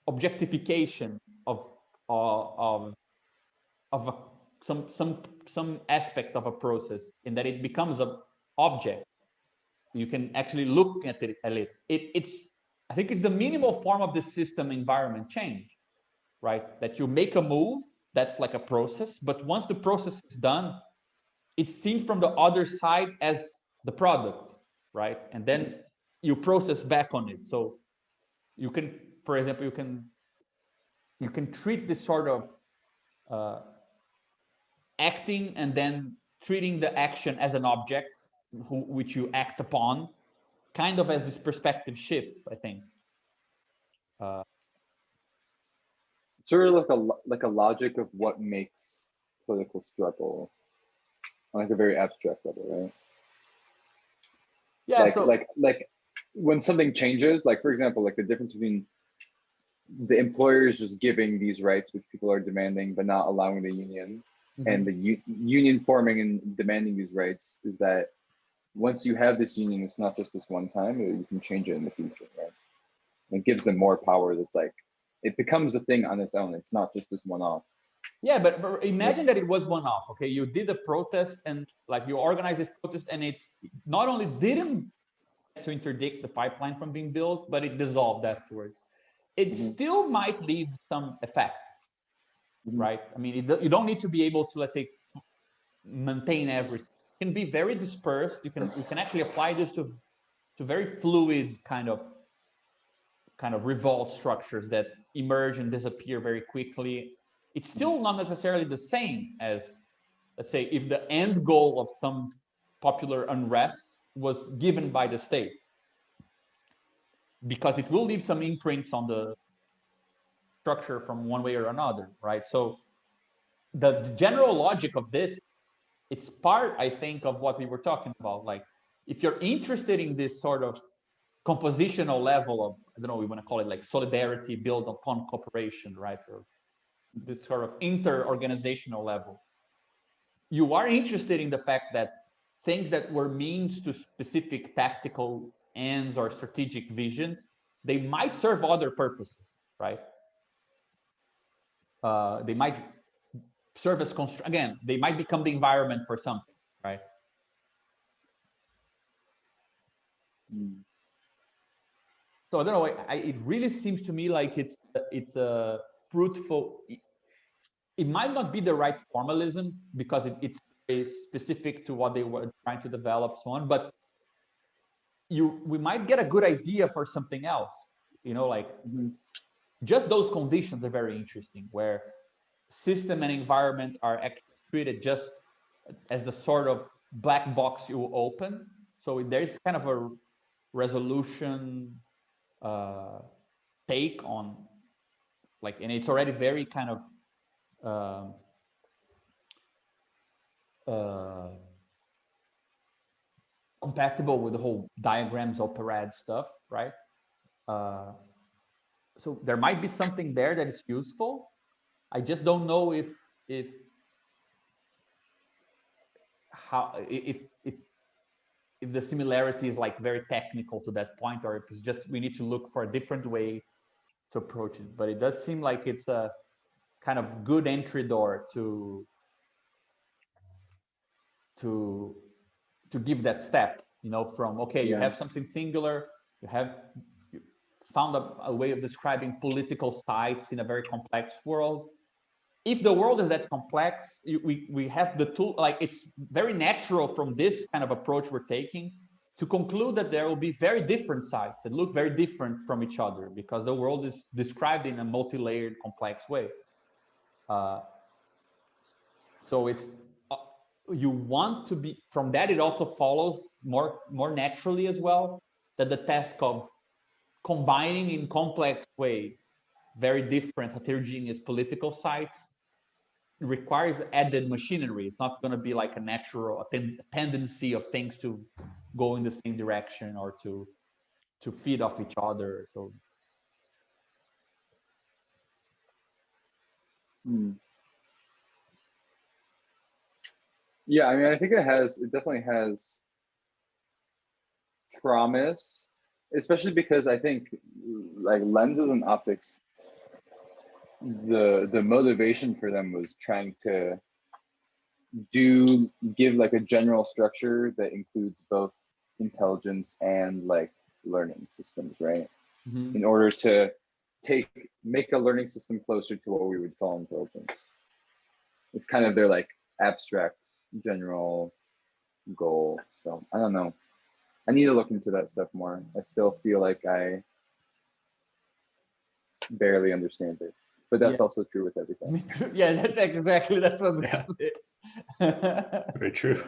Speaker 2: objectification of of of a, some aspect of a process, in that it becomes an object. You can actually look at it. It's I think it's the minimal form of the system environment change, right? That you make a move, that's like a process, but once the process is done, it's seen from the other side as the product, right? And then you process back on it. So you can, for example, you can treat this sort of acting and then treating the action as an object which you act upon, kind of as this perspective shifts, I think.
Speaker 1: Sort of like a logic of what makes political struggle on like a very abstract level, right?
Speaker 2: Yeah.
Speaker 1: Like when something changes, like for example, like the difference between the employers just giving these rights which people are demanding but not allowing the union, and the union forming and demanding these rights, is that once you have this union, it's not just this one time, you can change it in the future, right? It gives them more power. That's like, it becomes a thing on its own. It's not just this one-off.
Speaker 2: Yeah, but imagine that it was one-off. Okay, you did a protest, and like you organized this protest, and it not only didn't to interdict the pipeline from being built, but it dissolved afterwards. It still might leave some effect, right? I mean, you don't need to be able to, let's say, maintain everything. It can be very dispersed. You can actually apply this to very fluid kind of revolt structures that emerge and disappear very quickly. It's still not necessarily the same as, let's say, if the end goal of some popular unrest was given by the state, because it will leave some imprints on the structure from one way or another, right? So the general logic of this, it's part, I think, of what we were talking about. Like, if you're interested in this sort of compositional level of, I don't know, we want to call it like solidarity built upon cooperation, right? Or this sort of inter-organizational level. You are interested in the fact that things that were means to specific tactical ends or strategic visions, they might serve other purposes, right? They might serve as again, they might become the environment for something, right? So I don't know. It really seems to me like it's a fruitful. It might not be the right formalism because it's very specific to what they were trying to develop, so on. But we might get a good idea for something else. You know, like just those conditions are very interesting, where system and environment are actually treated just as the sort of black box you open. So there's kind of a resolution take on, like, and it's already very kind of compatible with the whole diagrams operad stuff, right? So there might be something there that is useful. I just don't know if the similarity is like very technical to that point, or if it's just we need to look for a different way to approach it. But it does seem like it's a kind of good entry door to give that step, you know, from, okay, you have something singular, you found a way of describing political sites in a very complex world. If the world is that complex, we have the tool, like, it's very natural from this kind of approach we're taking to conclude that there will be very different sites that look very different from each other, because the world is described in a multi-layered, complex way. So it's, you want to be, from that it also follows more naturally as well, that the task of combining in complex way very different heterogeneous political sites requires added machinery. It's not going to be like a natural tendency of things to go in the same direction or to to feed off each other. So
Speaker 1: yeah, I mean, I think it definitely has promise, especially because I think like lenses and optics, the motivation for them was trying to give like a general structure that includes both intelligence and like learning systems, right? In order to make a learning system closer to what we would call intelligence. It's kind of their like abstract general goal. So I don't know. I need to look into that stuff more. I still feel like I barely understand it, but that's also true with everything.
Speaker 2: Me too. Yeah, that's exactly, that's what I was
Speaker 4: Yeah.
Speaker 2: gonna say.
Speaker 4: Very true.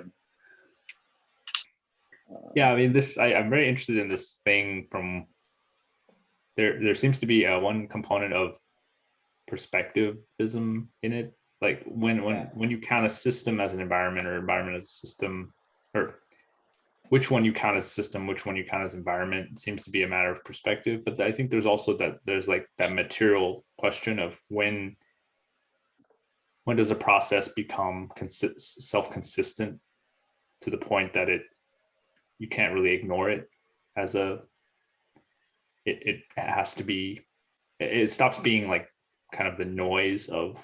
Speaker 4: Yeah, I mean, I'm very interested in this thing from there seems to be one component of perspectivism in it. Like when you count a system as an environment or environment as a system, or which one you count as system, which one you count as environment seems to be a matter of perspective. But I think there's also there's like that material question of when does a process become self-consistent to the point that you can't really ignore it as it has to be, it stops being like kind of the noise of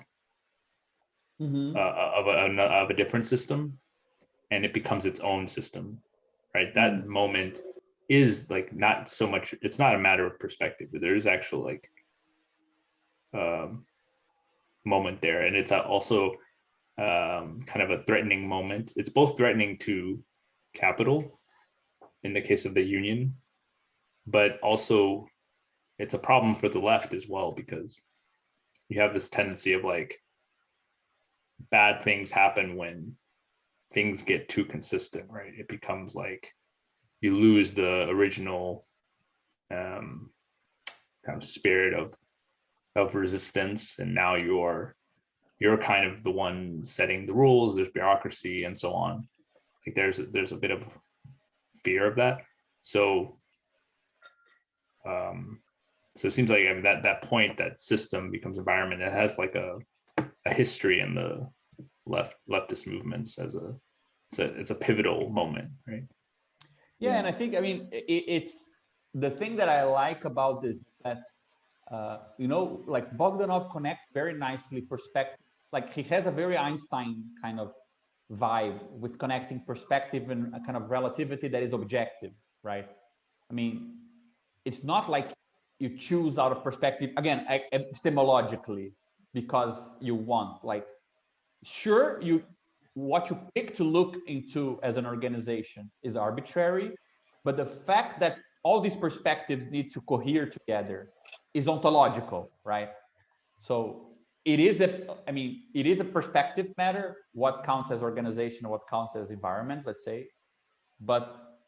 Speaker 4: a different system, and it becomes its own system, right? That moment is like not so much, it's not a matter of perspective, but there is actual like moment there, and it's also kind of a threatening moment. It's both threatening to capital in the case of the union, but also it's a problem for the left as well, because you have this tendency of like bad things happen when things get too consistent, right? It becomes like you lose the original kind of spirit of resistance, and now you're kind of the one setting the rules. There's bureaucracy and so on. Like there's a bit of fear of that. So so it seems like, I mean, that point, that system becomes environment, it has like a history in the leftist movements as it's a pivotal moment, right?
Speaker 2: Yeah, and I think, I mean, it's the thing that I like about this, that you know, like Bogdanov connects very nicely perspective. Like he has a very Einstein kind of vibe with connecting perspective and a kind of relativity that is objective, right? I mean, it's not like you choose out of perspective, again, epistemologically, because you want. Like, sure, what you pick to look into as an organization is arbitrary, but the fact that all these perspectives need to cohere together is ontological, right? So it is a perspective matter, what counts as organization, what counts as environment, let's say, but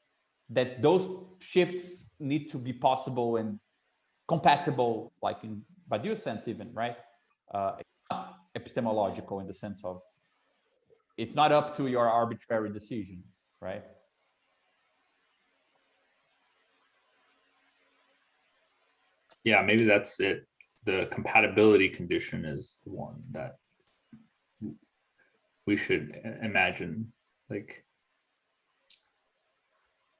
Speaker 2: that those shifts need to be possible and compatible, like in Badiou's sense even, right? Epistemological in the sense of it's not up to your arbitrary decision, right?
Speaker 4: Yeah, maybe that's it. The compatibility condition is the one that we should imagine, like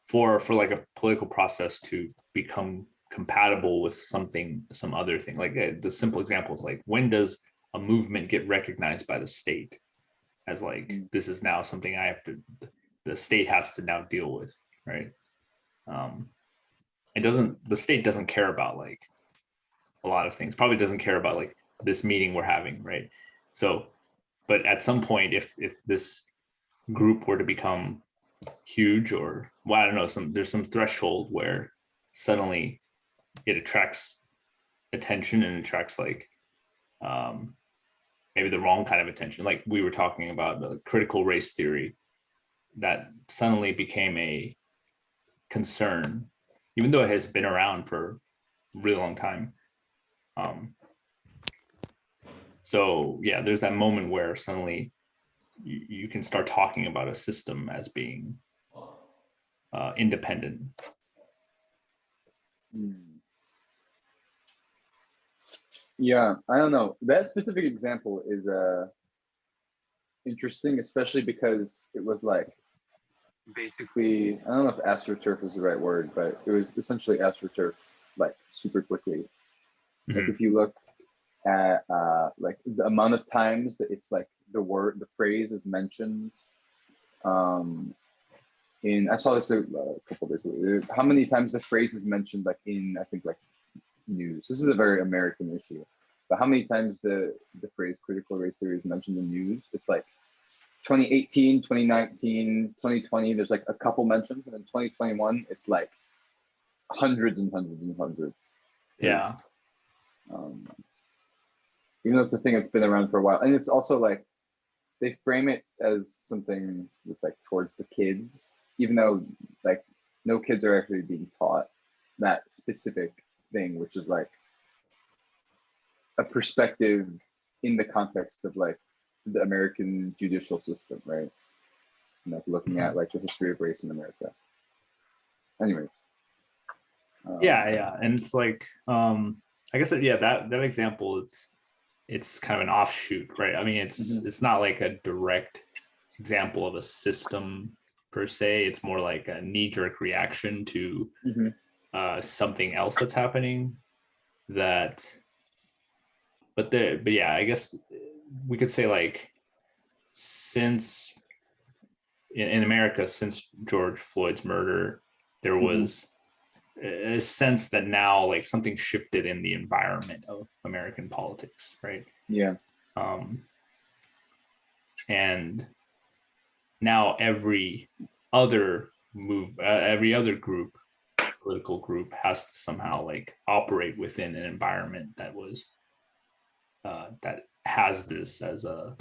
Speaker 4: for like a political process to become compatible with some other thing. Like the simple example is like, when does a movement get recognized by the state as like, this is now something the state has to now deal with, right? The state doesn't care about like a lot of things, probably doesn't care about like this meeting we're having, right? So, but at some point, if this group were to become huge, or well, I don't know, there's some threshold where suddenly it attracts attention and attracts like maybe the wrong kind of attention. Like we were talking about the critical race theory that suddenly became a concern, even though it has been around for a really long time. So yeah, there's that moment where suddenly you can start talking about a system as being independent.
Speaker 1: Hmm. Yeah, I don't know. That specific example is interesting, especially because it was like basically, I don't know if astroturf is the right word, but it was essentially astroturf like super quickly. Like
Speaker 4: Mhm.
Speaker 1: if you look at like the amount of times that it's like the phrase is mentioned in, I saw this a couple days ago, how many times the phrase is mentioned like in, I think like news. This is a very American issue, but how many times the phrase critical race theory is mentioned in news? It's like 2018, 2019, 2020, there's like a couple mentions, and in 2021 it's like hundreds and hundreds and hundreds.
Speaker 4: Yeah.
Speaker 1: Um, even though it's a thing that's been around for a while, and it's also like they frame it as something that's like towards the kids, even though like no kids are actually being taught that specific thing, which is like a perspective in the context of like the American judicial system, right? And like looking at like the history of race in America. Anyways.
Speaker 4: Yeah. And it's like, I guess, yeah, that example, it's kind of an offshoot, right? I mean, it's not like a direct example of a system per se. It's more like a knee-jerk reaction to something else that's happening. But yeah, I guess we could say like since in America, since George Floyd's murder, there was a sense that now like something shifted in the environment of American politics, right?
Speaker 1: Yeah.
Speaker 4: And now every other group, political group, has to somehow like operate within an environment that was that has this as a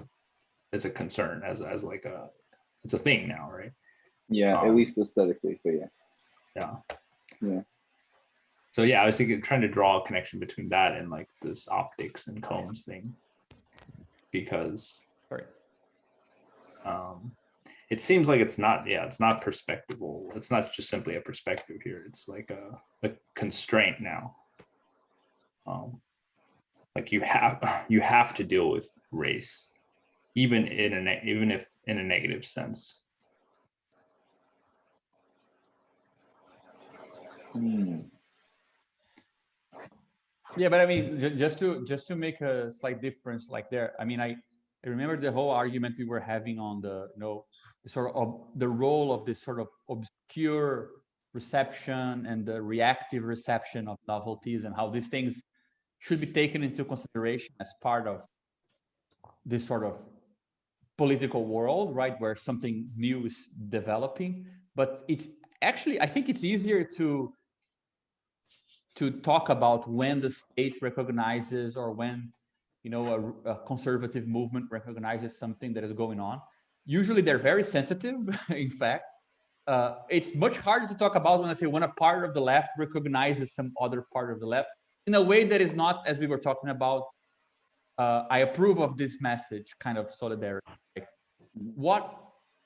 Speaker 4: concern, as like it's a thing now, right?
Speaker 1: Yeah, at least aesthetically, but
Speaker 4: yeah.
Speaker 1: Yeah.
Speaker 4: So yeah, I was trying to draw a connection between that and like this optics and cones thing, because it seems like it's not perspectival. It's not just simply a perspective here. It's like a constraint now. Like you have to deal with race, even if in a negative sense.
Speaker 2: Yeah, but I mean, just to make a slight difference, like there, I mean, I remember the whole argument we were having on the sort of the role of this sort of obscure reception and the reactive reception of novelties, and how these things should be taken into consideration as part of this sort of political world, right, where something new is developing. But it's actually, I think it's easier to talk about when the state recognizes, or when a conservative movement recognizes something that is going on. Usually they're very sensitive. In fact, it's much harder to talk about when a part of the left recognizes some other part of the left in a way that is not, as we were talking about, I approve of this message kind of solidarity. Like what,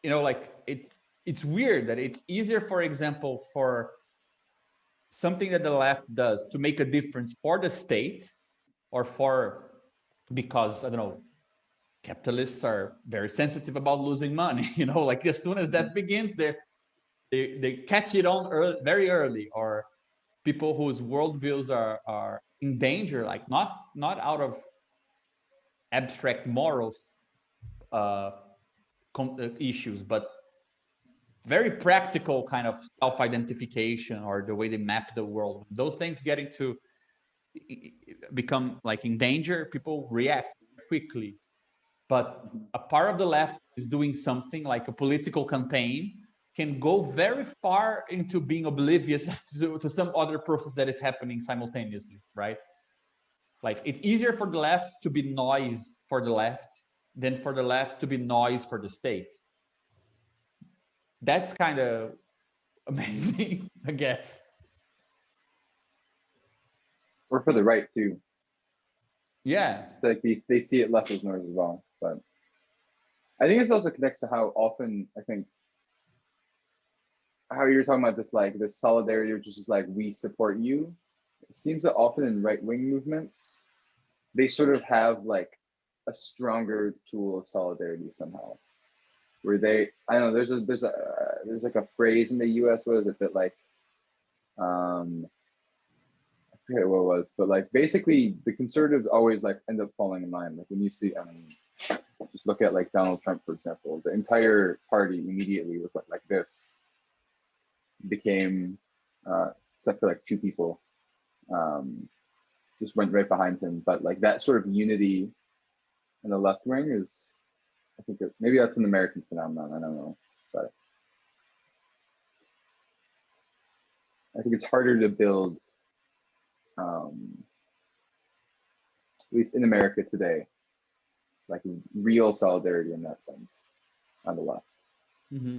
Speaker 2: like it's weird that it's easier, for example, for something that the left does to make a difference for the state, or because I don't know, capitalists are very sensitive about losing money. Like as soon as that begins, they catch it on very early. Or people whose worldviews are in danger, like not out of abstract morals issues, but very practical kind of self-identification, or the way they map the world. Those things getting to become like in danger, people react quickly. But a part of the left is doing something like a political campaign, can go very far into being oblivious to some other process that is happening simultaneously, right? Like it's easier for the left to be noise for the left than for the left to be noise for the state. That's kind of amazing, I guess.
Speaker 1: Or for the right too.
Speaker 2: Yeah.
Speaker 1: Like they see it less as noise as well. But I think this also connects to how often I think how you're talking about this, like this solidarity, which is just like we support you. It seems that often in right-wing movements, they sort of have like a stronger tool of solidarity somehow, where they, I don't know, there's like a phrase in the US, what is it, that like I forget what it was, but like basically the conservatives always like end up falling in line. Like when you see just look at like Donald Trump, for example, the entire party immediately was like this, became except for like two people, just went right behind him. But like that sort of unity in the left wing is, I think maybe that's an American phenomenon, I don't know, but I think it's harder to build, at least in America today, like real solidarity in that sense on the left.
Speaker 2: Mm-hmm.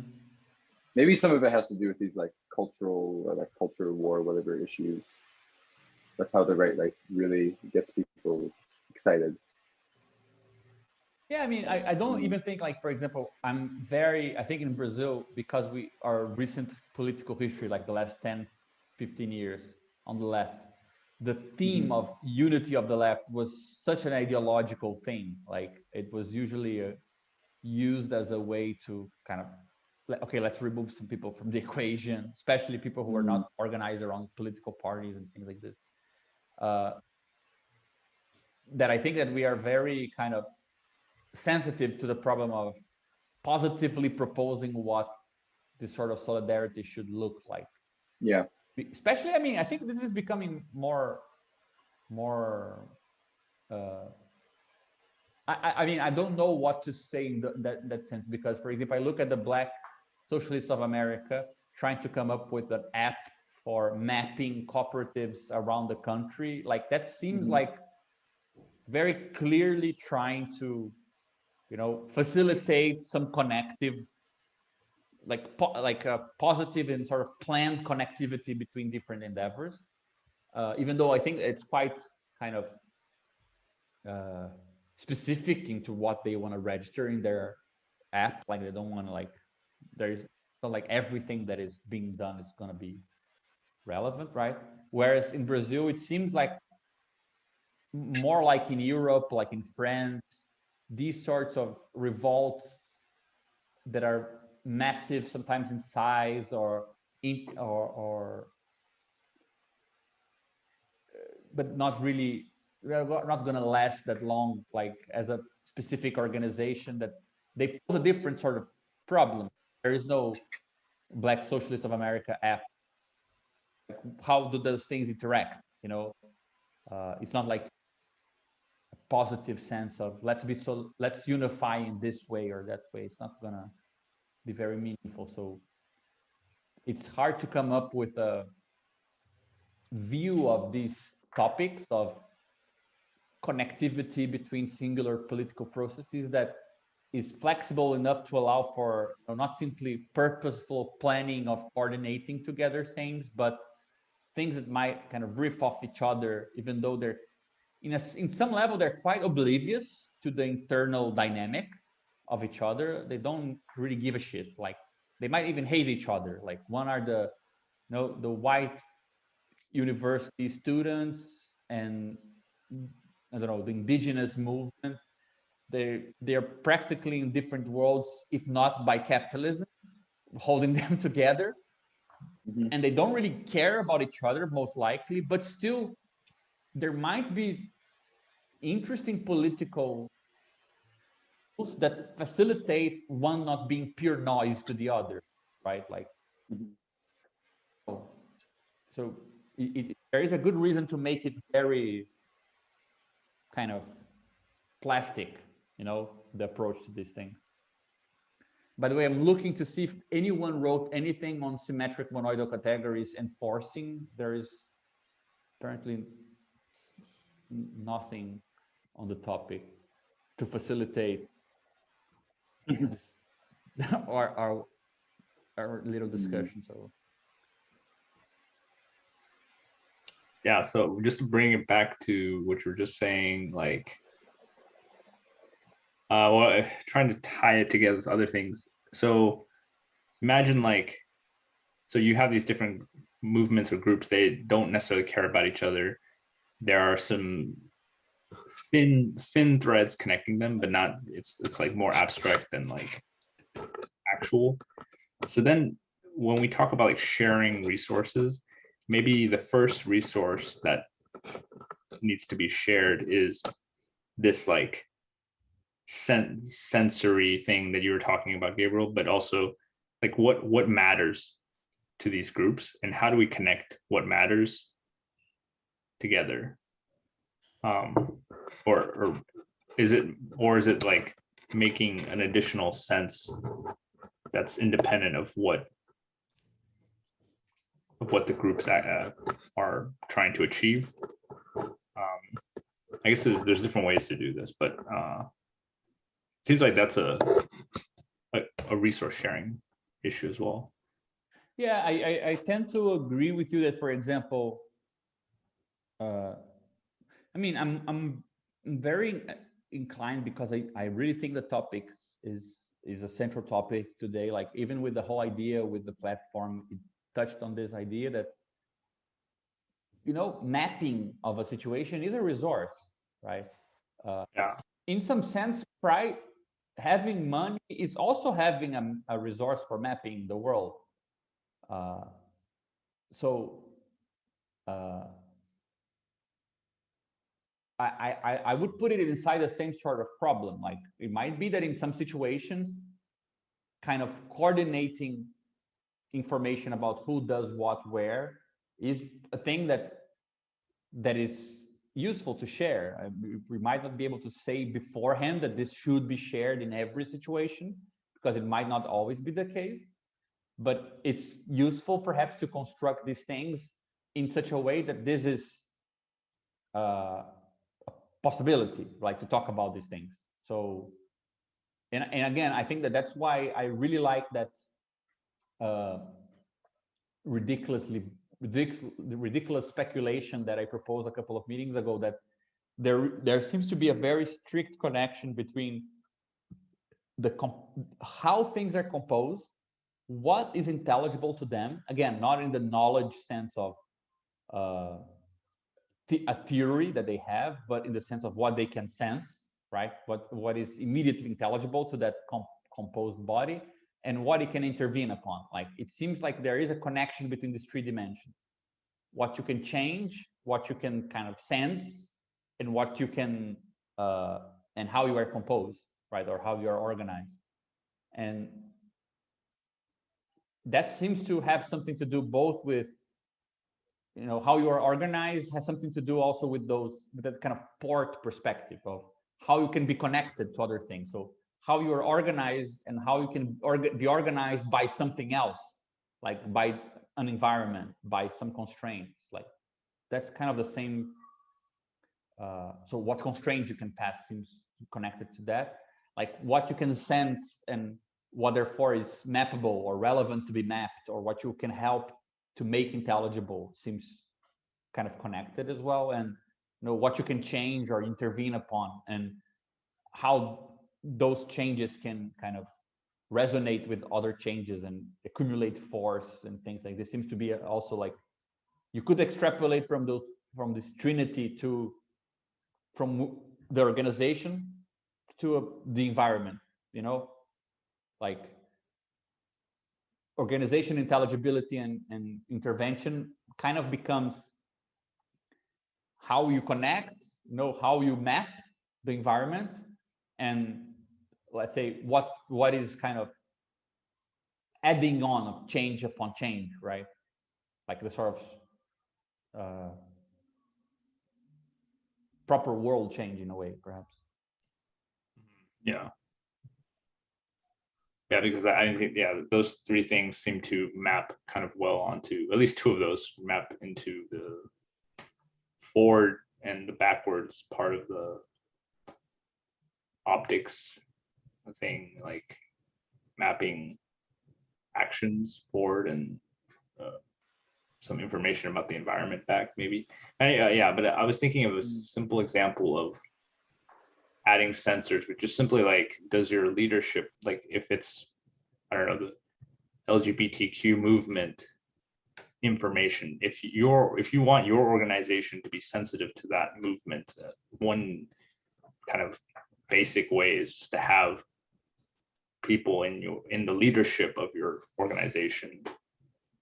Speaker 1: Maybe some of it has to do with these like cultural or like culture war, whatever issues. That's how the right like really gets people excited.
Speaker 2: Yeah, I mean, I don't even think like, for example, I think in Brazil, because our recent political history, like the last 10, 15 years on the left, the theme of unity of the left was such an ideological thing. Like it was usually used as a way to kind of, okay, let's remove some people from the equation, especially people who are not organized around political parties and things like this. That I think that we are very kind of sensitive to the problem of positively proposing what this sort of solidarity should look like.
Speaker 1: Yeah.
Speaker 2: Especially, I mean, I think this is becoming more. I mean, I don't know what to say in that sense, because, for example, I look at the Black Socialists of America trying to come up with an app for mapping cooperatives around the country. Like that seems like very clearly trying to, facilitate some connective, like a positive and sort of planned connectivity between different endeavors. Even though I think it's quite kind of specific into what they want to register in their app. Like they don't want to there's not like everything that is being done is going to be relevant, right? Whereas in Brazil, it seems like more like in Europe, like in France, these sorts of revolts that are massive, sometimes in size but not really, not going to last that long, like as a specific organization, that they pose a different sort of problem. There is no Black Socialists of America app. How do those things interact? It's not like a positive sense of let's unify in this way or that way. It's not gonna be very meaningful. So it's hard to come up with a view of these topics of connectivity between singular political processes that is flexible enough to allow for not simply purposeful planning of coordinating together things, but things that might kind of riff off each other, even though they're in some level they're quite oblivious to the internal dynamic of each other. They don't really give a shit. Like they might even hate each other. Like one are the the white university students, and I don't know, the indigenous movement. They're practically in different worlds, if not by capitalism holding them together. And they don't really care about each other, most likely, but still there might be interesting political tools that facilitate one not being pure noise to the other, right? Like, so there is a good reason to make it very kind of plastic, the approach to this thing. By the way, I'm looking to see if anyone wrote anything on symmetric monoidal categories enforcing. There is apparently nothing on the topic to facilitate our little discussion. So
Speaker 4: yeah, so just to bring it back to what you were just saying, like trying to tie it together with other things. So imagine like so you have these different movements or groups, they don't necessarily care about each other. There are some thin threads connecting them, but not, it's like more abstract than like actual. So then when we talk about like sharing resources, maybe the first resource that needs to be shared is this like sensory thing that you were talking about, Gabriel, but also like what matters to these groups and how do we connect what matters together? Or is it like making an additional sense that's independent of what the groups are trying to achieve? I guess there's different ways to do this, but it seems like that's a resource sharing issue as well.
Speaker 2: Yeah, I tend to agree with you that, for example, I mean, I'm very inclined because I really think the topic is a central topic today. Like even with the whole idea with the platform, it touched on this idea that, you know, mapping of a situation is a resource, right?
Speaker 4: Yeah.
Speaker 2: In some sense, having money is also having a resource for mapping the world. I would put it inside the same sort of problem. Like it might be that in some situations, kind of coordinating information about who does what where is a thing that is useful to share. We might not be able to say beforehand that this should be shared in every situation, because it might not always be the case, but it's useful perhaps to construct these things in such a way that this is a possibility, like to talk about these things. So, and again, I think that's why I really like that ridiculous speculation that I proposed a couple of meetings ago, that there seems to be a very strict connection between how things are composed, what is intelligible to them, again, not in the knowledge sense of a theory that they have, but in the sense of what they can sense, right? What is immediately intelligible to that composed body, and what it can intervene upon. Like it seems like there is a connection between these three dimensions: what you can change, what you can kind of sense, and what you can and how you are composed, right? Or how you are organized. And that seems to have something to do both with, you know, how you are organized, has something to do also with that kind of port perspective of how you can be connected to other things. So how you are organized and how you can be organized by something else, like by an environment, by some constraints. Like that's kind of the same. So what constraints you can pass seems connected to that. Like what you can sense and what therefore is mappable or relevant to be mapped, or what you can help to make intelligible, seems kind of connected as well. And you know, what you can change or intervene upon, and how those changes can kind of resonate with other changes and accumulate force and things like this, seems to be also like you could extrapolate from this trinity from the organization to the environment, you know, like organization, intelligibility, and intervention kind of becomes how you connect, you know, how you map the environment, and let's say what is kind of adding on of change upon change, right? Like the sort of proper world change in a way, perhaps.
Speaker 4: Yeah. Yeah, because I think, yeah, those three things seem to map kind of well onto, at least two of those map into the forward and the backwards part of the optics thing, like mapping actions forward and some information about the environment back, maybe. Yeah, but I was thinking of a simple example of adding sensors, which is simply like, does your leadership, like if it's, I don't know, the LGBTQ movement, information. If you want your organization to be sensitive to that movement, one kind of basic way is just to have people in the leadership of your organization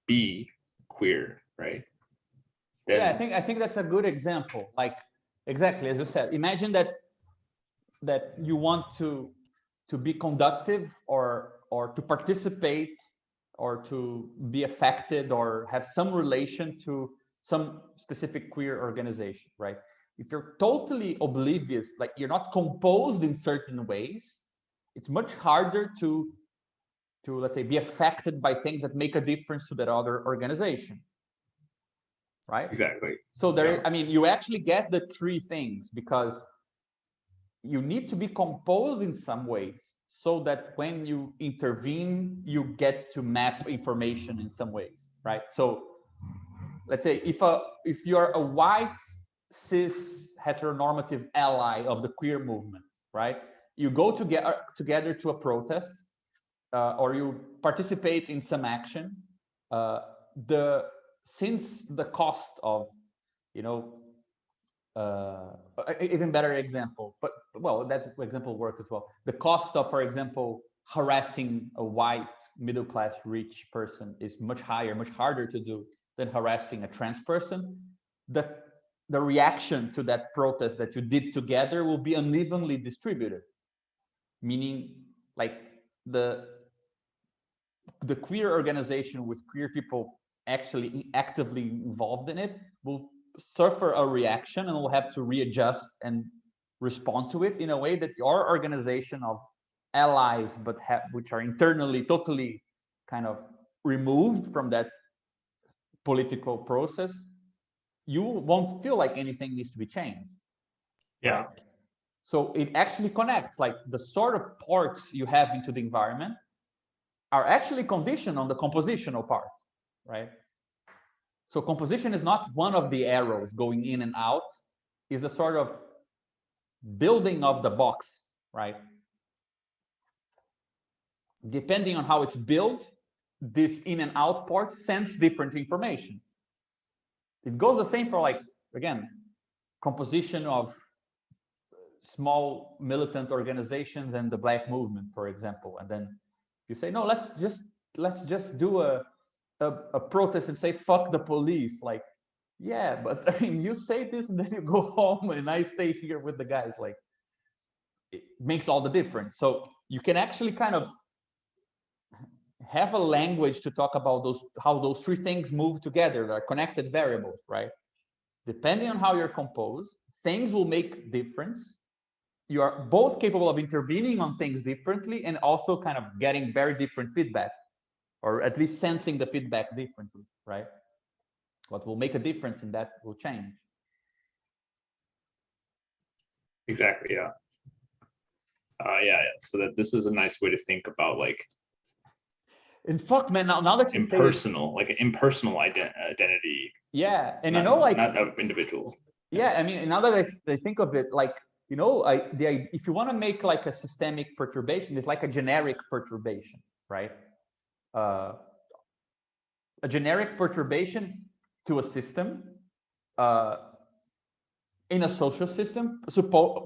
Speaker 4: be queer, right? Then,
Speaker 2: Yeah, I think that's a good example. Like, exactly as you said, imagine that you want to be conductive or to participate or to be affected or have some relation to some specific queer organization, right? If you're totally oblivious, like you're not composed in certain ways, it's much harder to let's say be affected by things that make a difference to that other organization, right?
Speaker 4: exactly.
Speaker 2: So there,
Speaker 4: Yeah.
Speaker 2: I mean, you actually get the three things because you need to be composed in some ways so that when you intervene, you get to map information in some ways, right? So let's say if you're a white cis heteronormative ally of the queer movement, right? You go together to a protest or you participate in some action. Since the cost of, you know, even better example, but well, that example works as well. The cost of, for example, harassing a white middle-class rich person is much higher, much harder to do than harassing a trans person. The reaction to that protest that you did together will be unevenly distributed, meaning like the queer organization with queer people actually actively involved in it will suffer a reaction and will have to readjust and respond to it in a way that your organization of allies but which are internally totally kind of removed from that political process, you won't feel like anything needs to be changed.
Speaker 4: Yeah.
Speaker 2: Right? So it actually connects, like the sort of ports you have into the environment are actually conditioned on the compositional part, right? So composition is not one of the arrows going in and out, is the sort of building of the box, right? Depending on how it's built, this in and out port sends different information. It goes the same for, like, again, composition of small militant organizations and the Black movement, for example. And then you say, no, let's just do a protest and say fuck the police. Like, yeah, but I mean, you say this and then you go home and I stay here with the guys. Like, it makes all the difference. So you can actually kind of have a language to talk about how those three things move together. They're connected variables, right? Depending on how you're composed, things will make difference. You are both capable of intervening on things differently and also kind of getting very different feedback, or at least sensing the feedback differently, right? What will make a difference in that will change.
Speaker 4: Exactly. Yeah. Yeah. So that this is a nice way to think about, like,
Speaker 2: And fuck, man, now that you
Speaker 4: impersonal, like an impersonal identity.
Speaker 2: yeah, and
Speaker 4: not,
Speaker 2: you know, like,
Speaker 4: not an individual.
Speaker 2: yeah, I mean, now that I think of it, like, you know, if you want to make like a systemic perturbation, it's like a generic perturbation, right? A generic perturbation to a system in a social system,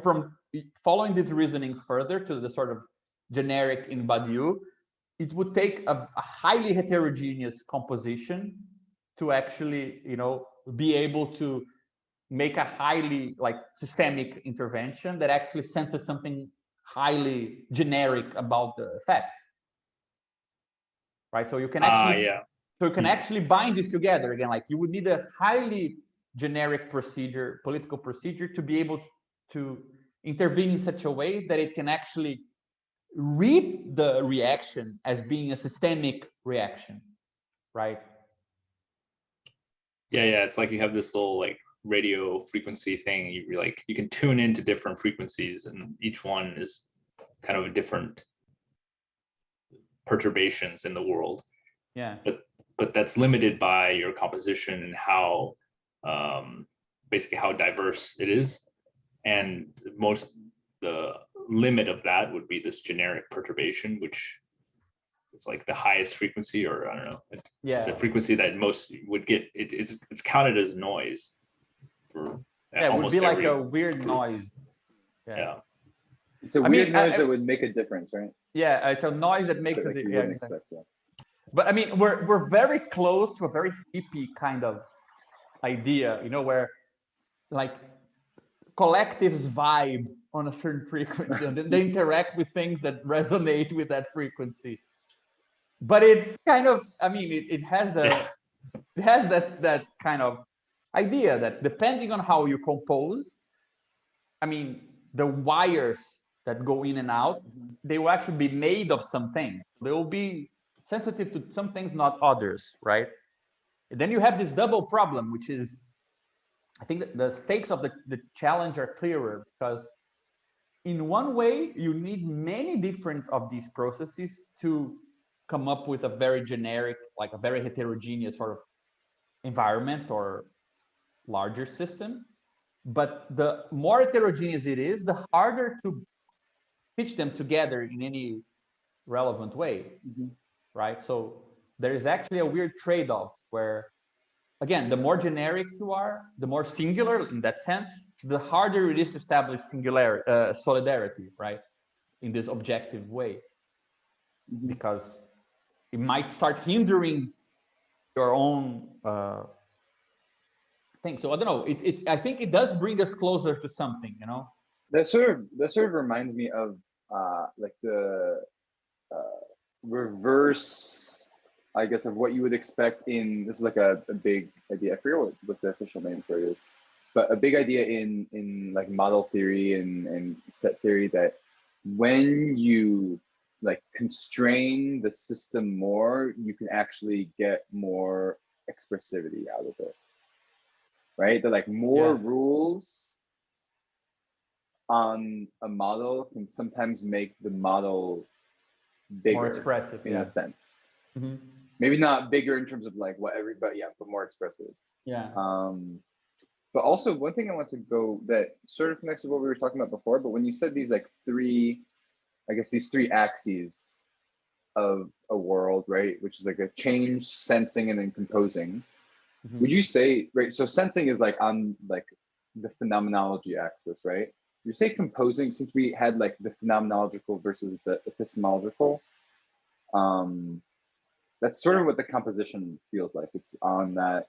Speaker 2: from following this reasoning further to the sort of generic in Badiou, it would take a highly heterogeneous composition to actually, you know, be able to make a highly, like, systemic intervention that actually senses something highly generic about the effect, right? So you can actually so you can actually bind this together again. Like, you would need a highly generic procedure, political procedure, to be able to intervene in such a way that it can actually read the reaction as being a systemic reaction, right?
Speaker 4: Yeah. It's like you have this little, like, radio frequency thing. You can tune into different frequencies, and each one is kind of a different perturbations in the world.
Speaker 2: Yeah.
Speaker 4: But that's limited by your composition and how basically how diverse it is. And the limit of that would be this generic perturbation, which it's like the highest frequency, or I don't know. It's a
Speaker 2: Yeah.
Speaker 4: frequency that most would get. It's counted as noise for
Speaker 2: Yeah, it would
Speaker 4: almost
Speaker 2: be like
Speaker 4: every
Speaker 2: a weird
Speaker 4: group.
Speaker 2: noise.
Speaker 4: Yeah.
Speaker 1: It's a
Speaker 2: I
Speaker 1: weird
Speaker 2: mean,
Speaker 1: noise that would make a difference, right?
Speaker 2: Yeah, it's a noise that makes
Speaker 1: That, like,
Speaker 2: it.
Speaker 1: you
Speaker 2: Yeah,
Speaker 1: wouldn't
Speaker 2: exactly.
Speaker 1: expect. Yeah.
Speaker 2: But I mean, we're very close to a very hippie kind of idea, you know, where like collectives vibe on a certain frequency and then they interact with things that resonate with that frequency. But it's kind of, I mean, it has that kind of idea that depending on how you compose, I mean, the wires that go in and out, they will actually be made of some things. They will be sensitive to some things, not others, right? And then you have this double problem, which is, I think that the stakes of the challenge are clearer because in one way, you need many different of these processes to come up with a very generic, like a very heterogeneous sort of environment or larger system. But the more heterogeneous it is, the harder to pitch them together in any relevant way, right? So there is actually a weird trade-off where, again, the more generic you are, the more singular in that sense, the harder it is to establish solidarity, right? In this objective way, because it might start hindering your own thing. So I don't know. I think it does bring us closer to something, you know.
Speaker 1: That sort of reminds me of like the reverse, I guess, of what you would expect in, this is like a big idea. I forget what the official name for it is, but a big idea in like model theory and set theory, that when you like constrain the system more, you can actually get more expressivity out of it, right? That like more rules on a model can sometimes make the model bigger,
Speaker 2: more expressive,
Speaker 1: in a sense.
Speaker 2: Mm-hmm.
Speaker 1: Maybe not bigger in terms of like what everybody, yeah, but more expressive.
Speaker 2: Yeah.
Speaker 1: But also one thing I want to go that sort of connects to what we were talking about before, but when you said these like three, I guess these three axes of a world, right? Which is like a change, sensing, and then composing.
Speaker 2: Mm-hmm.
Speaker 1: Would you say, right? So sensing is like on like the phenomenology axis, right? You say composing, since we had like the phenomenological versus the epistemological, that's sort of what the composition feels like. It's on that,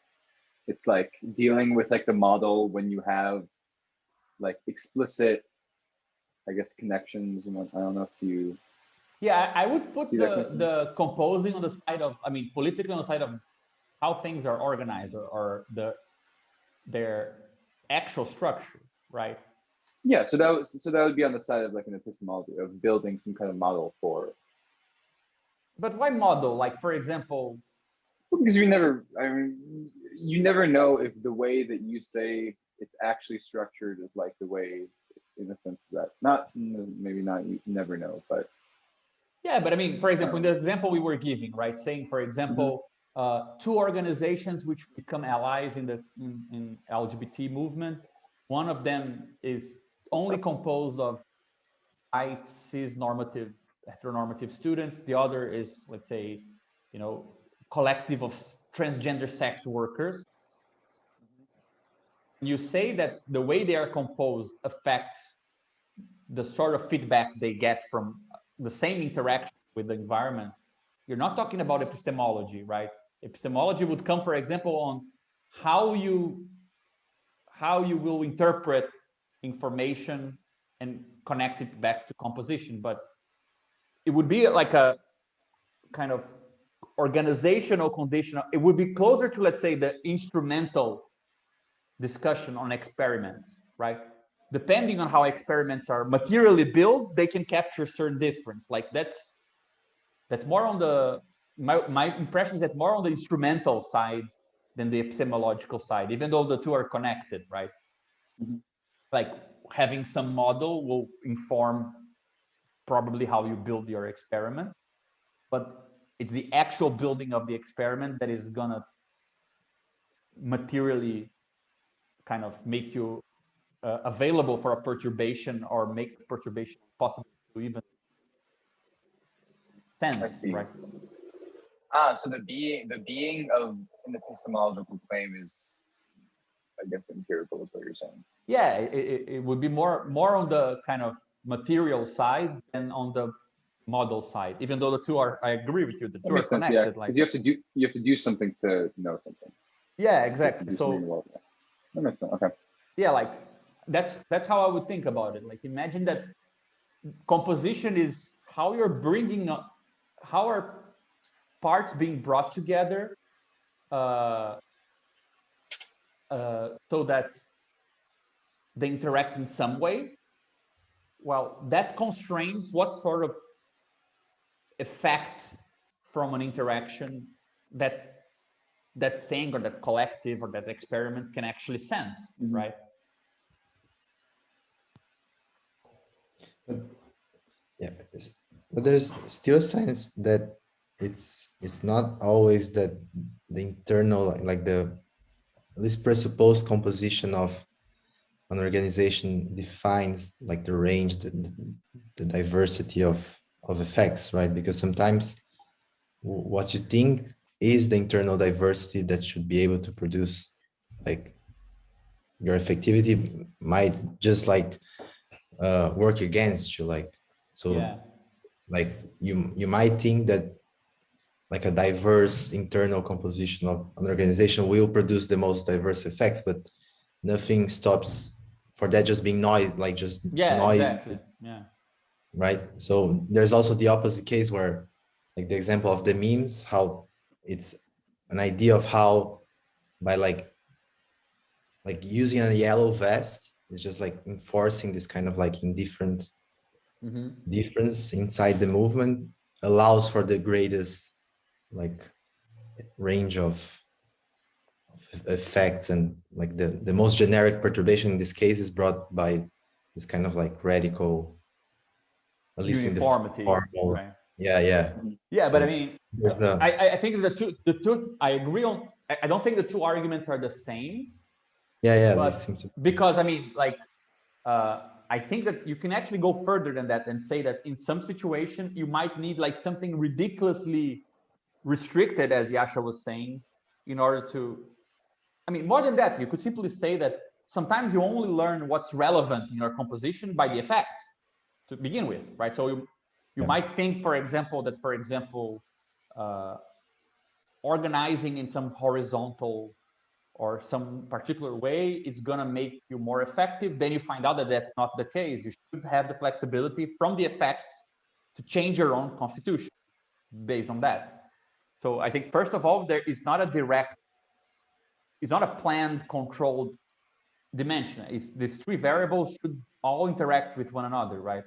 Speaker 1: it's like dealing with like the model when you have like explicit, I guess, connections. And I don't know if you.
Speaker 2: Yeah, I would put the composing on the side of, I mean, politically on the side of how things are organized or their actual structure, right?
Speaker 1: Yeah, so that would be on the side of like an epistemology of building some kind of model for.
Speaker 2: But why model? Like, for example,
Speaker 1: because you never know if the way that you say it's actually structured is like the way, in the sense that maybe not, you never know, but
Speaker 2: yeah. But I mean, for example, in the example we were giving, right, saying, for example, two organizations which become allies in the in LGBT movement, one of them is only composed of white cis normative heteronormative students, the other is, let's say, you know, collective of transgender sex workers. You say that the way they are composed affects the sort of feedback they get from the same interaction with the environment. You're not talking about epistemology, right? Epistemology would come, for example, on how you will interpret information and connect it back to composition. But it would be like a kind of organizational condition. It would be closer to, let's say, the instrumental discussion on experiments, right? Depending on how experiments are materially built, they can capture certain difference. Like that's more on the, my impression is that more on the instrumental side than the epistemological side, even though the two are connected, right? Mm-hmm. Like having some model will inform probably how you build your experiment, but it's the actual building of the experiment that is gonna materially kind of make you available for a perturbation or make the perturbation possible to even sense,
Speaker 1: see.
Speaker 2: right?
Speaker 1: So the being of an epistemological claim is, I guess, empirical is what you're saying.
Speaker 2: Yeah, it would be more on the kind of material side than on the model side, even though the two are, I agree with you, the
Speaker 1: That
Speaker 2: two are
Speaker 1: makes sense, yeah.
Speaker 2: connected.
Speaker 1: Because
Speaker 2: Like,
Speaker 1: you have to do something to know something.
Speaker 2: yeah,
Speaker 1: You have to
Speaker 2: exactly.
Speaker 1: do something in the
Speaker 2: So
Speaker 1: world. Yeah. That makes sense. Okay.
Speaker 2: yeah, like that's how I would think about it. Like, imagine that composition is how you're bringing up, how are parts being brought together so that they interact in some way. Well, that constrains what sort of effect from an interaction that thing or that collective or that experiment can actually sense, right?
Speaker 3: Yeah, but there's still a sense that it's not always that the internal, like the at least presupposed composition of an organization defines like the range, the diversity of effects, right? Because sometimes what you think is the internal diversity that should be able to produce like your effectivity might just like work against you, like so.
Speaker 2: Yeah.
Speaker 3: Like you might think that like a diverse internal composition of an organization will produce the most diverse effects, but nothing stops for that just being noise, like just
Speaker 2: Yeah,
Speaker 3: noise,
Speaker 2: exactly. Yeah.
Speaker 3: right? So there's also the opposite case where, like the example of the memes, how it's an idea of how by like using a yellow vest is just like enforcing this kind of like indifferent difference inside the movement allows for the greatest like range of effects, and like the most generic perturbation in this case is brought by this kind of like radical, at least
Speaker 2: Uniformity,
Speaker 3: in the formal,
Speaker 2: right?
Speaker 3: yeah.
Speaker 2: Yeah, but I
Speaker 3: So
Speaker 2: mean,
Speaker 3: there's a,
Speaker 2: I think the two I agree on. I don't think the two arguments are the same,
Speaker 3: yeah,
Speaker 2: but
Speaker 3: this seems to,
Speaker 2: because I mean, like, I think that you can actually go further than that and say that in some situation you might need like something ridiculously restricted, as Yasha was saying, in order to. I mean, more than that, you could simply say that sometimes you only learn what's relevant in your composition by the effect to begin with, right? So you
Speaker 3: Yeah.
Speaker 2: might think, for example, that organizing in some horizontal or some particular way is going to make you more effective. Then you find out that that's not the case. You should have the flexibility from the effects to change your own constitution based on that. So I think, first of all, there is not a direct, it's not a planned, controlled dimension. It's, these three variables should all interact with one another, right?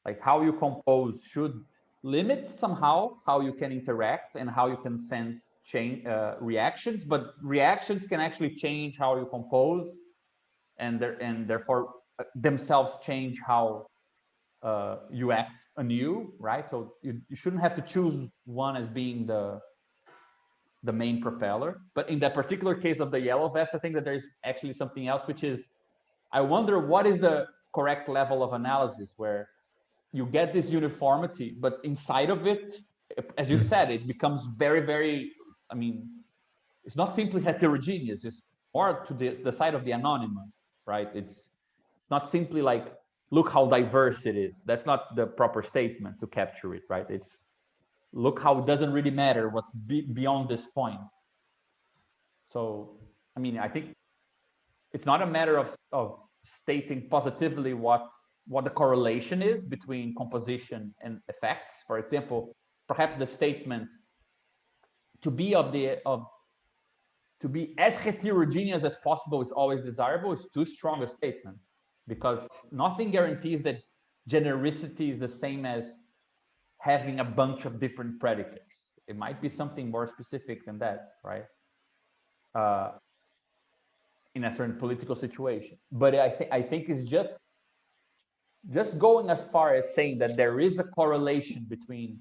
Speaker 2: Like how you compose should limit somehow how you can interact and how you can sense change reactions, but reactions can actually change how you compose, and therefore themselves change how you act anew, right? So you shouldn't have to choose one as being the main propeller. But in that particular case of the yellow vest, I think that there's actually something else, which is, I wonder what is the correct level of analysis where you get this uniformity, but inside of it, as you said, it becomes very, very, I mean, it's not simply heterogeneous, it's more to the side of the anonymous, right? It's not simply like, look how diverse it is. That's not the proper statement to capture it, right? It's look how it doesn't really matter what's beyond this point. So, I mean, I think it's not a matter of stating positively what the correlation is between composition and effects. For example, perhaps the statement to be to be as heterogeneous as possible is always desirable is too strong a statement, because nothing guarantees that genericity is the same as having a bunch of different predicates. It might be something more specific than that, right? In a certain political situation. But I think it's just going as far as saying that there is a correlation between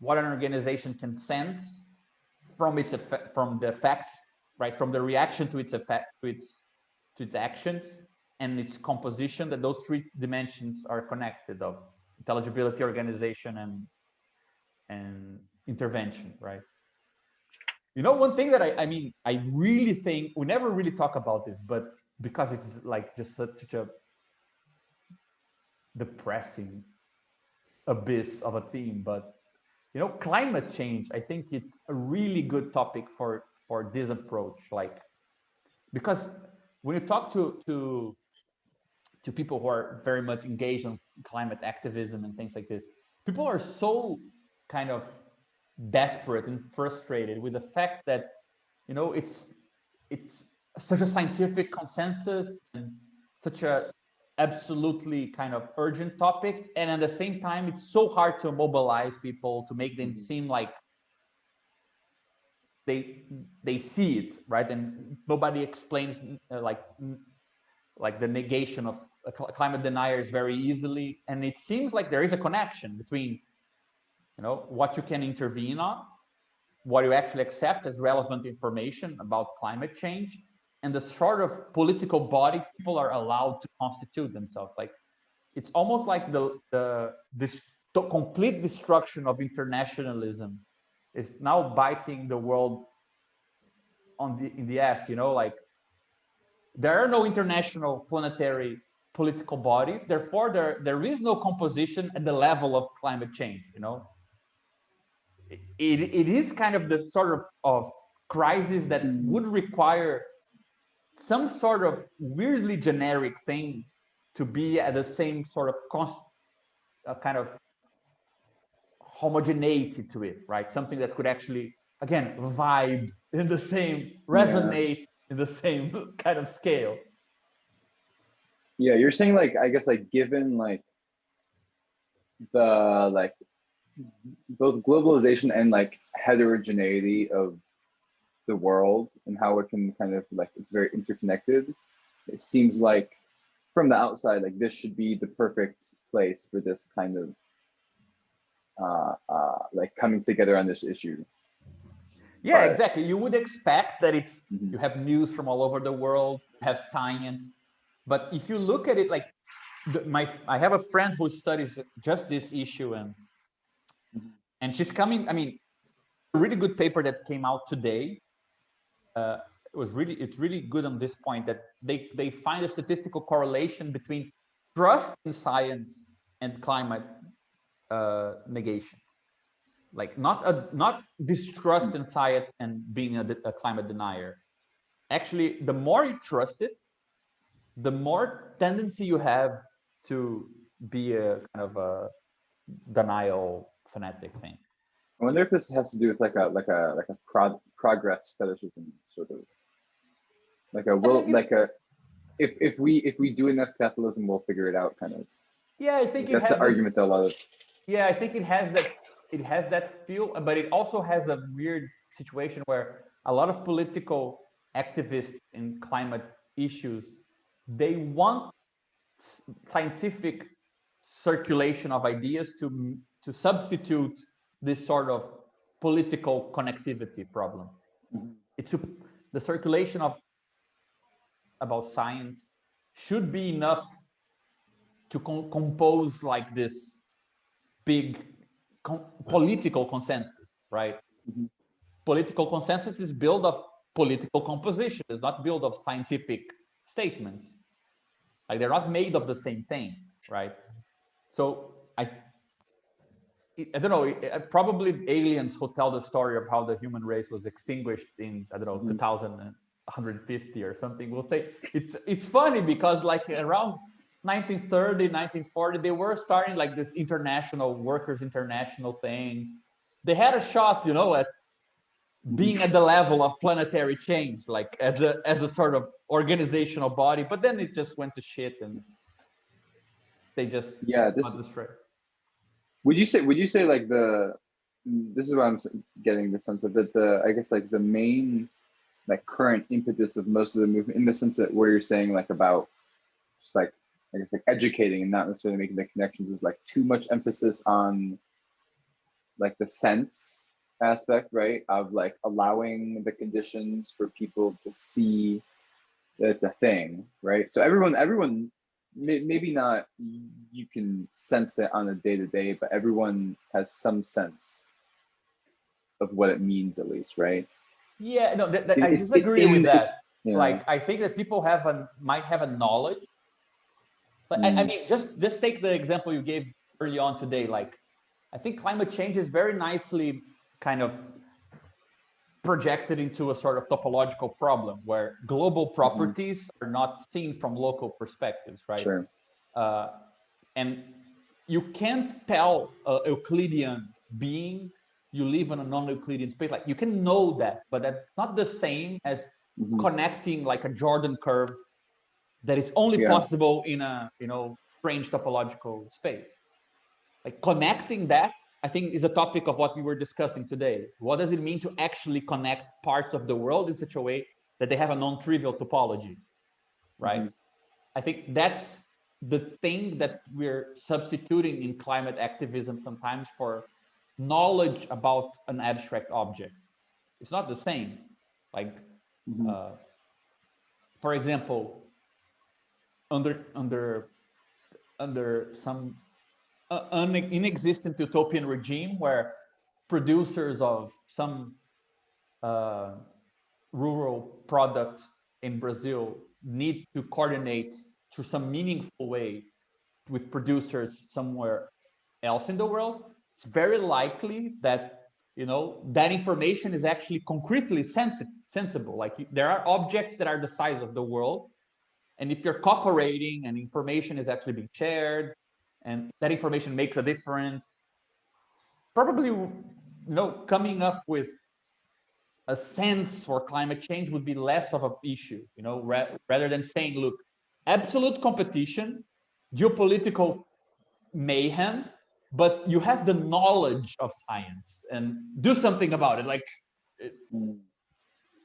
Speaker 2: what an organization can sense from its effect, from the effects, right, from the reaction to its effect, to its actions and its composition, that those three dimensions are connected of intelligibility, organization, and intervention, right? You know, one thing that I mean, I really think we never really talk about this, but because it's like just such a depressing abyss of a theme, but you know, climate change, I think it's a really good topic for this approach. Like, because when you talk to people who are very much engaged on climate activism and things like this, people are so kind of desperate and frustrated with the fact that, you know, it's such a scientific consensus and such a absolutely kind of urgent topic, and at the same time it's so hard to mobilize people to make them seem like they see it, right? And nobody explains like the negation of climate deniers very easily, and it seems like there is a connection between, you know, what you can intervene on, what you actually accept as relevant information about climate change, and the sort of political bodies people are allowed to constitute themselves. Like, it's almost like this complete destruction of internationalism is now biting the world in the ass. You know, like, there are no international planetary political bodies, therefore there is no composition at the level of climate change. You know, it is kind of the sort of crisis that would require some sort of weirdly generic thing to be at the same sort of kind of homogeneity to it, right? Something that could actually, again, vibe in the same, resonate in the same kind of scale.
Speaker 1: Yeah, you're saying, like, I guess, like, given like the like both globalization and like heterogeneity of the world and how it can kind of like, it's very interconnected. It seems like from the outside, like, this should be the perfect place for this kind of like coming together on this issue.
Speaker 2: Yeah,
Speaker 1: But
Speaker 2: exactly. You would expect that it's you have news from all over the world, you have science, but if you look at it, like, I have a friend who studies just this issue, and she's coming. I mean, a really good paper that came out today. It's really good on this point that they find a statistical correlation between trust in science and climate negation. Like, not distrust in science and being a climate denier. Actually, the more you trust it, the more tendency you have to be a kind of a denial fanatic thing.
Speaker 1: I wonder if this has to do with like a progress fetishism, sort of like a will, like a if we do enough capitalism, we'll figure it out, kind of.
Speaker 2: Yeah, I think
Speaker 1: That's the argument that a lot of.
Speaker 2: Yeah, I think it has that feel, but it also has a weird situation where a lot of political activists in climate issues, they want scientific circulation of ideas to substitute this sort of political connectivity problem. It's the circulation of about science should be enough to compose like this big political consensus, right? Political consensus is built of political composition. It's not built of scientific statements. Like, they're not made of the same thing, right? So I don't know. Probably aliens who tell the story of how the human race was extinguished in, I don't know, 2150 or something will say it's funny because, like, around 1930, 1940, they were starting like this international workers international thing. They had a shot, you know, at being at the level of planetary change, like as a sort of organizational body, but then it just went to shit and they just
Speaker 1: this
Speaker 2: destroyed.
Speaker 1: Would you say like this is what I'm getting the sense of, that I guess like the main like current impetus of most of the movement, in the sense that where you're saying like about just like, I guess, like educating and not necessarily making the connections, is like too much emphasis on like the sense aspect, right? Of like allowing the conditions for people to see that it's a thing, right? So everyone maybe not, you can sense it on a day-to-day, but everyone has some sense of what it means, at least, right?
Speaker 2: Yeah, no, I
Speaker 1: It's-
Speaker 2: disagree
Speaker 1: it's
Speaker 2: with
Speaker 1: in-
Speaker 2: that.
Speaker 1: it's- yeah.
Speaker 2: Like, I think that people might have a knowledge, but I mean, just take the example you gave early on today. Like, I think climate change is very nicely kind of projected into a sort of topological problem where global properties are not seen from local perspectives, right?
Speaker 1: Sure.
Speaker 2: And you can't tell a Euclidean being you live in a non-Euclidean space. Like, you can know that, but that's not the same as
Speaker 1: Mhm.
Speaker 2: connecting like a Jordan curve that is only
Speaker 1: Yeah.
Speaker 2: possible in a strange topological space. Like, connecting that, I think, is a topic of what we were discussing today. What does it mean to actually connect parts of the world in such a way that they have a non-trivial topology, right?
Speaker 1: Mhm.
Speaker 2: I think that's the thing that we're substituting in climate activism sometimes for knowledge about an abstract object. It's not the same. Like,
Speaker 1: Mhm.
Speaker 2: for example, under some inexistent utopian regime where producers of some rural product in Brazil need to coordinate through some meaningful way with producers somewhere else in the world, it's very likely that that information is actually concretely sensible. Like, there are objects that are the size of the world, and if you're cooperating and information is actually being shared and that information makes a difference, probably coming up with a sense for climate change would be less of an issue, rather than saying, look, absolute competition, geopolitical mayhem, but you have the knowledge of science and do something about it. Like,
Speaker 1: Mm.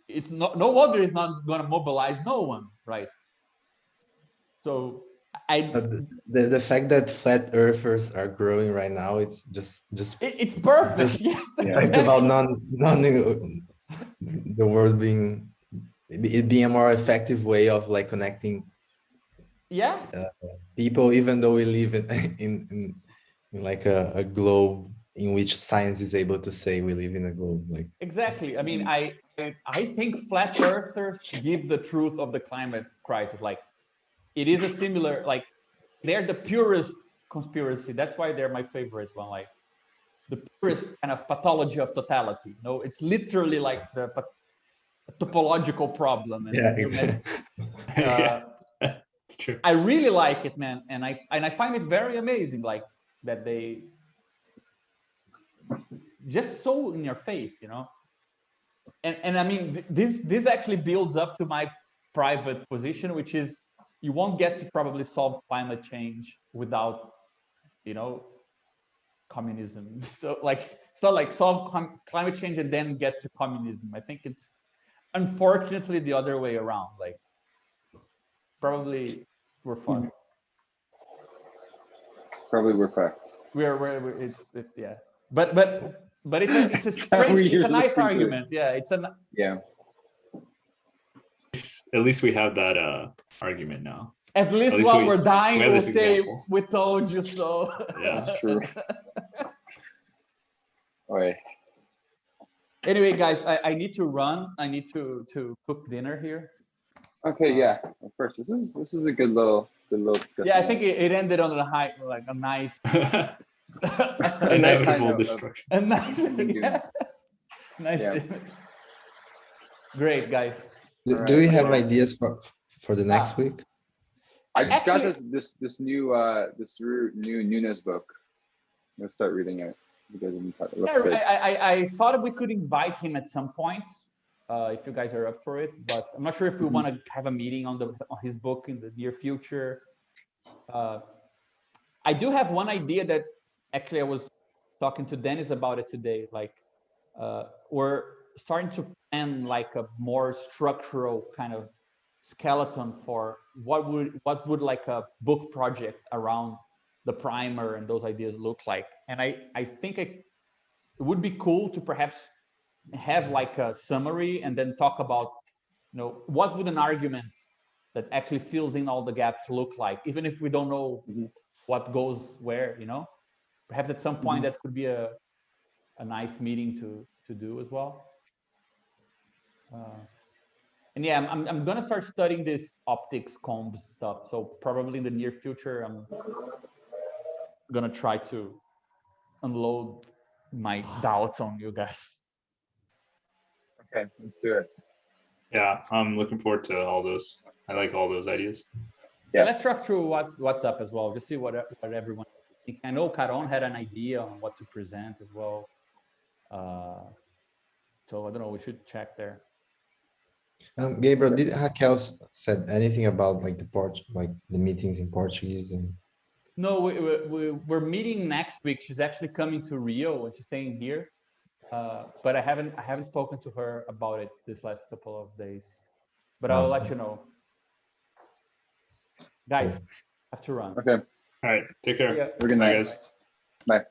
Speaker 2: it's no wonder it's not going to mobilize no one, right? So
Speaker 3: But the fact that flat earthers are growing right now, it's just
Speaker 2: it's perfect.
Speaker 3: Just-
Speaker 2: Yes,
Speaker 1: Yeah.
Speaker 3: fact
Speaker 2: exactly.
Speaker 3: about the world being it being a more effective way of like connecting
Speaker 2: Yeah,
Speaker 3: people, even though we live in like a globe in which science is able to say we live in a globe. Like,
Speaker 2: exactly. I mean, I think flat earthers give the truth of the climate crisis. Like, it is a similar, like, they're the purest conspiracy. That's why they're my favorite one. Like, the purest kind of pathology of totality. It's literally like the topological problem. And
Speaker 3: yeah, exactly.
Speaker 4: Yeah, it's true.
Speaker 2: I really like it, man, and I find it very amazing, like, that they just so in your face, And I mean, this actually builds up to my private position, which is you won't get to probably solve climate change without, communism. So, like, it's not like solve climate change and then get to communism. I think it's unfortunately the other way around. Like, probably we're fucked.
Speaker 1: Probably we're fucked.
Speaker 2: Yeah. But it's a strange, it's a nice argument. Yeah,
Speaker 1: Yeah.
Speaker 4: At least we have that argument now.
Speaker 2: at least
Speaker 4: least
Speaker 2: while
Speaker 4: we-
Speaker 2: we're dying,
Speaker 4: we have
Speaker 2: we'll
Speaker 4: this
Speaker 2: say
Speaker 4: example.
Speaker 2: we told you so.
Speaker 4: Yeah.
Speaker 1: That's true. All right.
Speaker 2: Anyway, guys, I need to run. I need to cook dinner here.
Speaker 1: Okay. Yeah. Of course. This is a good little discussion.
Speaker 2: Yeah, I think it ended on a high, like a nice,
Speaker 1: nice high
Speaker 4: Inevitable
Speaker 1: note of-
Speaker 4: destruction.
Speaker 2: a nice,
Speaker 1: Ending good.
Speaker 2: yeah. Nice.
Speaker 1: Yeah.
Speaker 2: Great, guys.
Speaker 3: Do we have
Speaker 1: Alright.
Speaker 3: ideas for the next
Speaker 2: Ah.
Speaker 3: week?
Speaker 1: I just got
Speaker 2: Actually-
Speaker 1: this new Nunes book. I'm gonna start reading it. You guys didn't talk. It looks
Speaker 2: Yeah,
Speaker 1: good.
Speaker 2: I thought we could invite him at some point, if you guys are up for it. But I'm not sure if we
Speaker 1: Mhm.
Speaker 2: want to have a meeting on his book in the near future. I do have one idea that actually I was talking to Dennis about it today. Like, we're starting to plan like a more structural kind of skeleton for what would like a book project around the primer and those ideas look like. And I think it would be cool to perhaps have like a summary and then talk about, what would an argument that actually fills in all the gaps look like, even if we don't know
Speaker 1: Mhm.
Speaker 2: what goes where, perhaps at some point
Speaker 1: Mhm.
Speaker 2: that could be a a nice meeting to do as well. And yeah, I'm gonna start studying this optics combs stuff. So probably in the near future, I'm gonna try to unload my doubts on you guys.
Speaker 1: Okay, let's do it.
Speaker 4: Yeah, I'm looking forward to all those. I like all those ideas.
Speaker 1: Yeah.
Speaker 2: Let's talk through what's up as well. Just see what everyone thinks. I know Caron had an idea on what to present as well. So I don't know. We should check there.
Speaker 3: Gabriel, did Raquel said anything about like the meetings in Portuguese and?
Speaker 2: No, we're meeting next week. She's actually coming to Rio and she's staying here. But I haven't spoken to her about it this last couple of days. But I'll let you know. Guys,
Speaker 3: Cool.
Speaker 2: have to run.
Speaker 1: Okay.
Speaker 4: All right, take care.
Speaker 2: Yeah.
Speaker 1: We're good
Speaker 4: Bye,
Speaker 1: night.
Speaker 4: guys.
Speaker 1: Bye.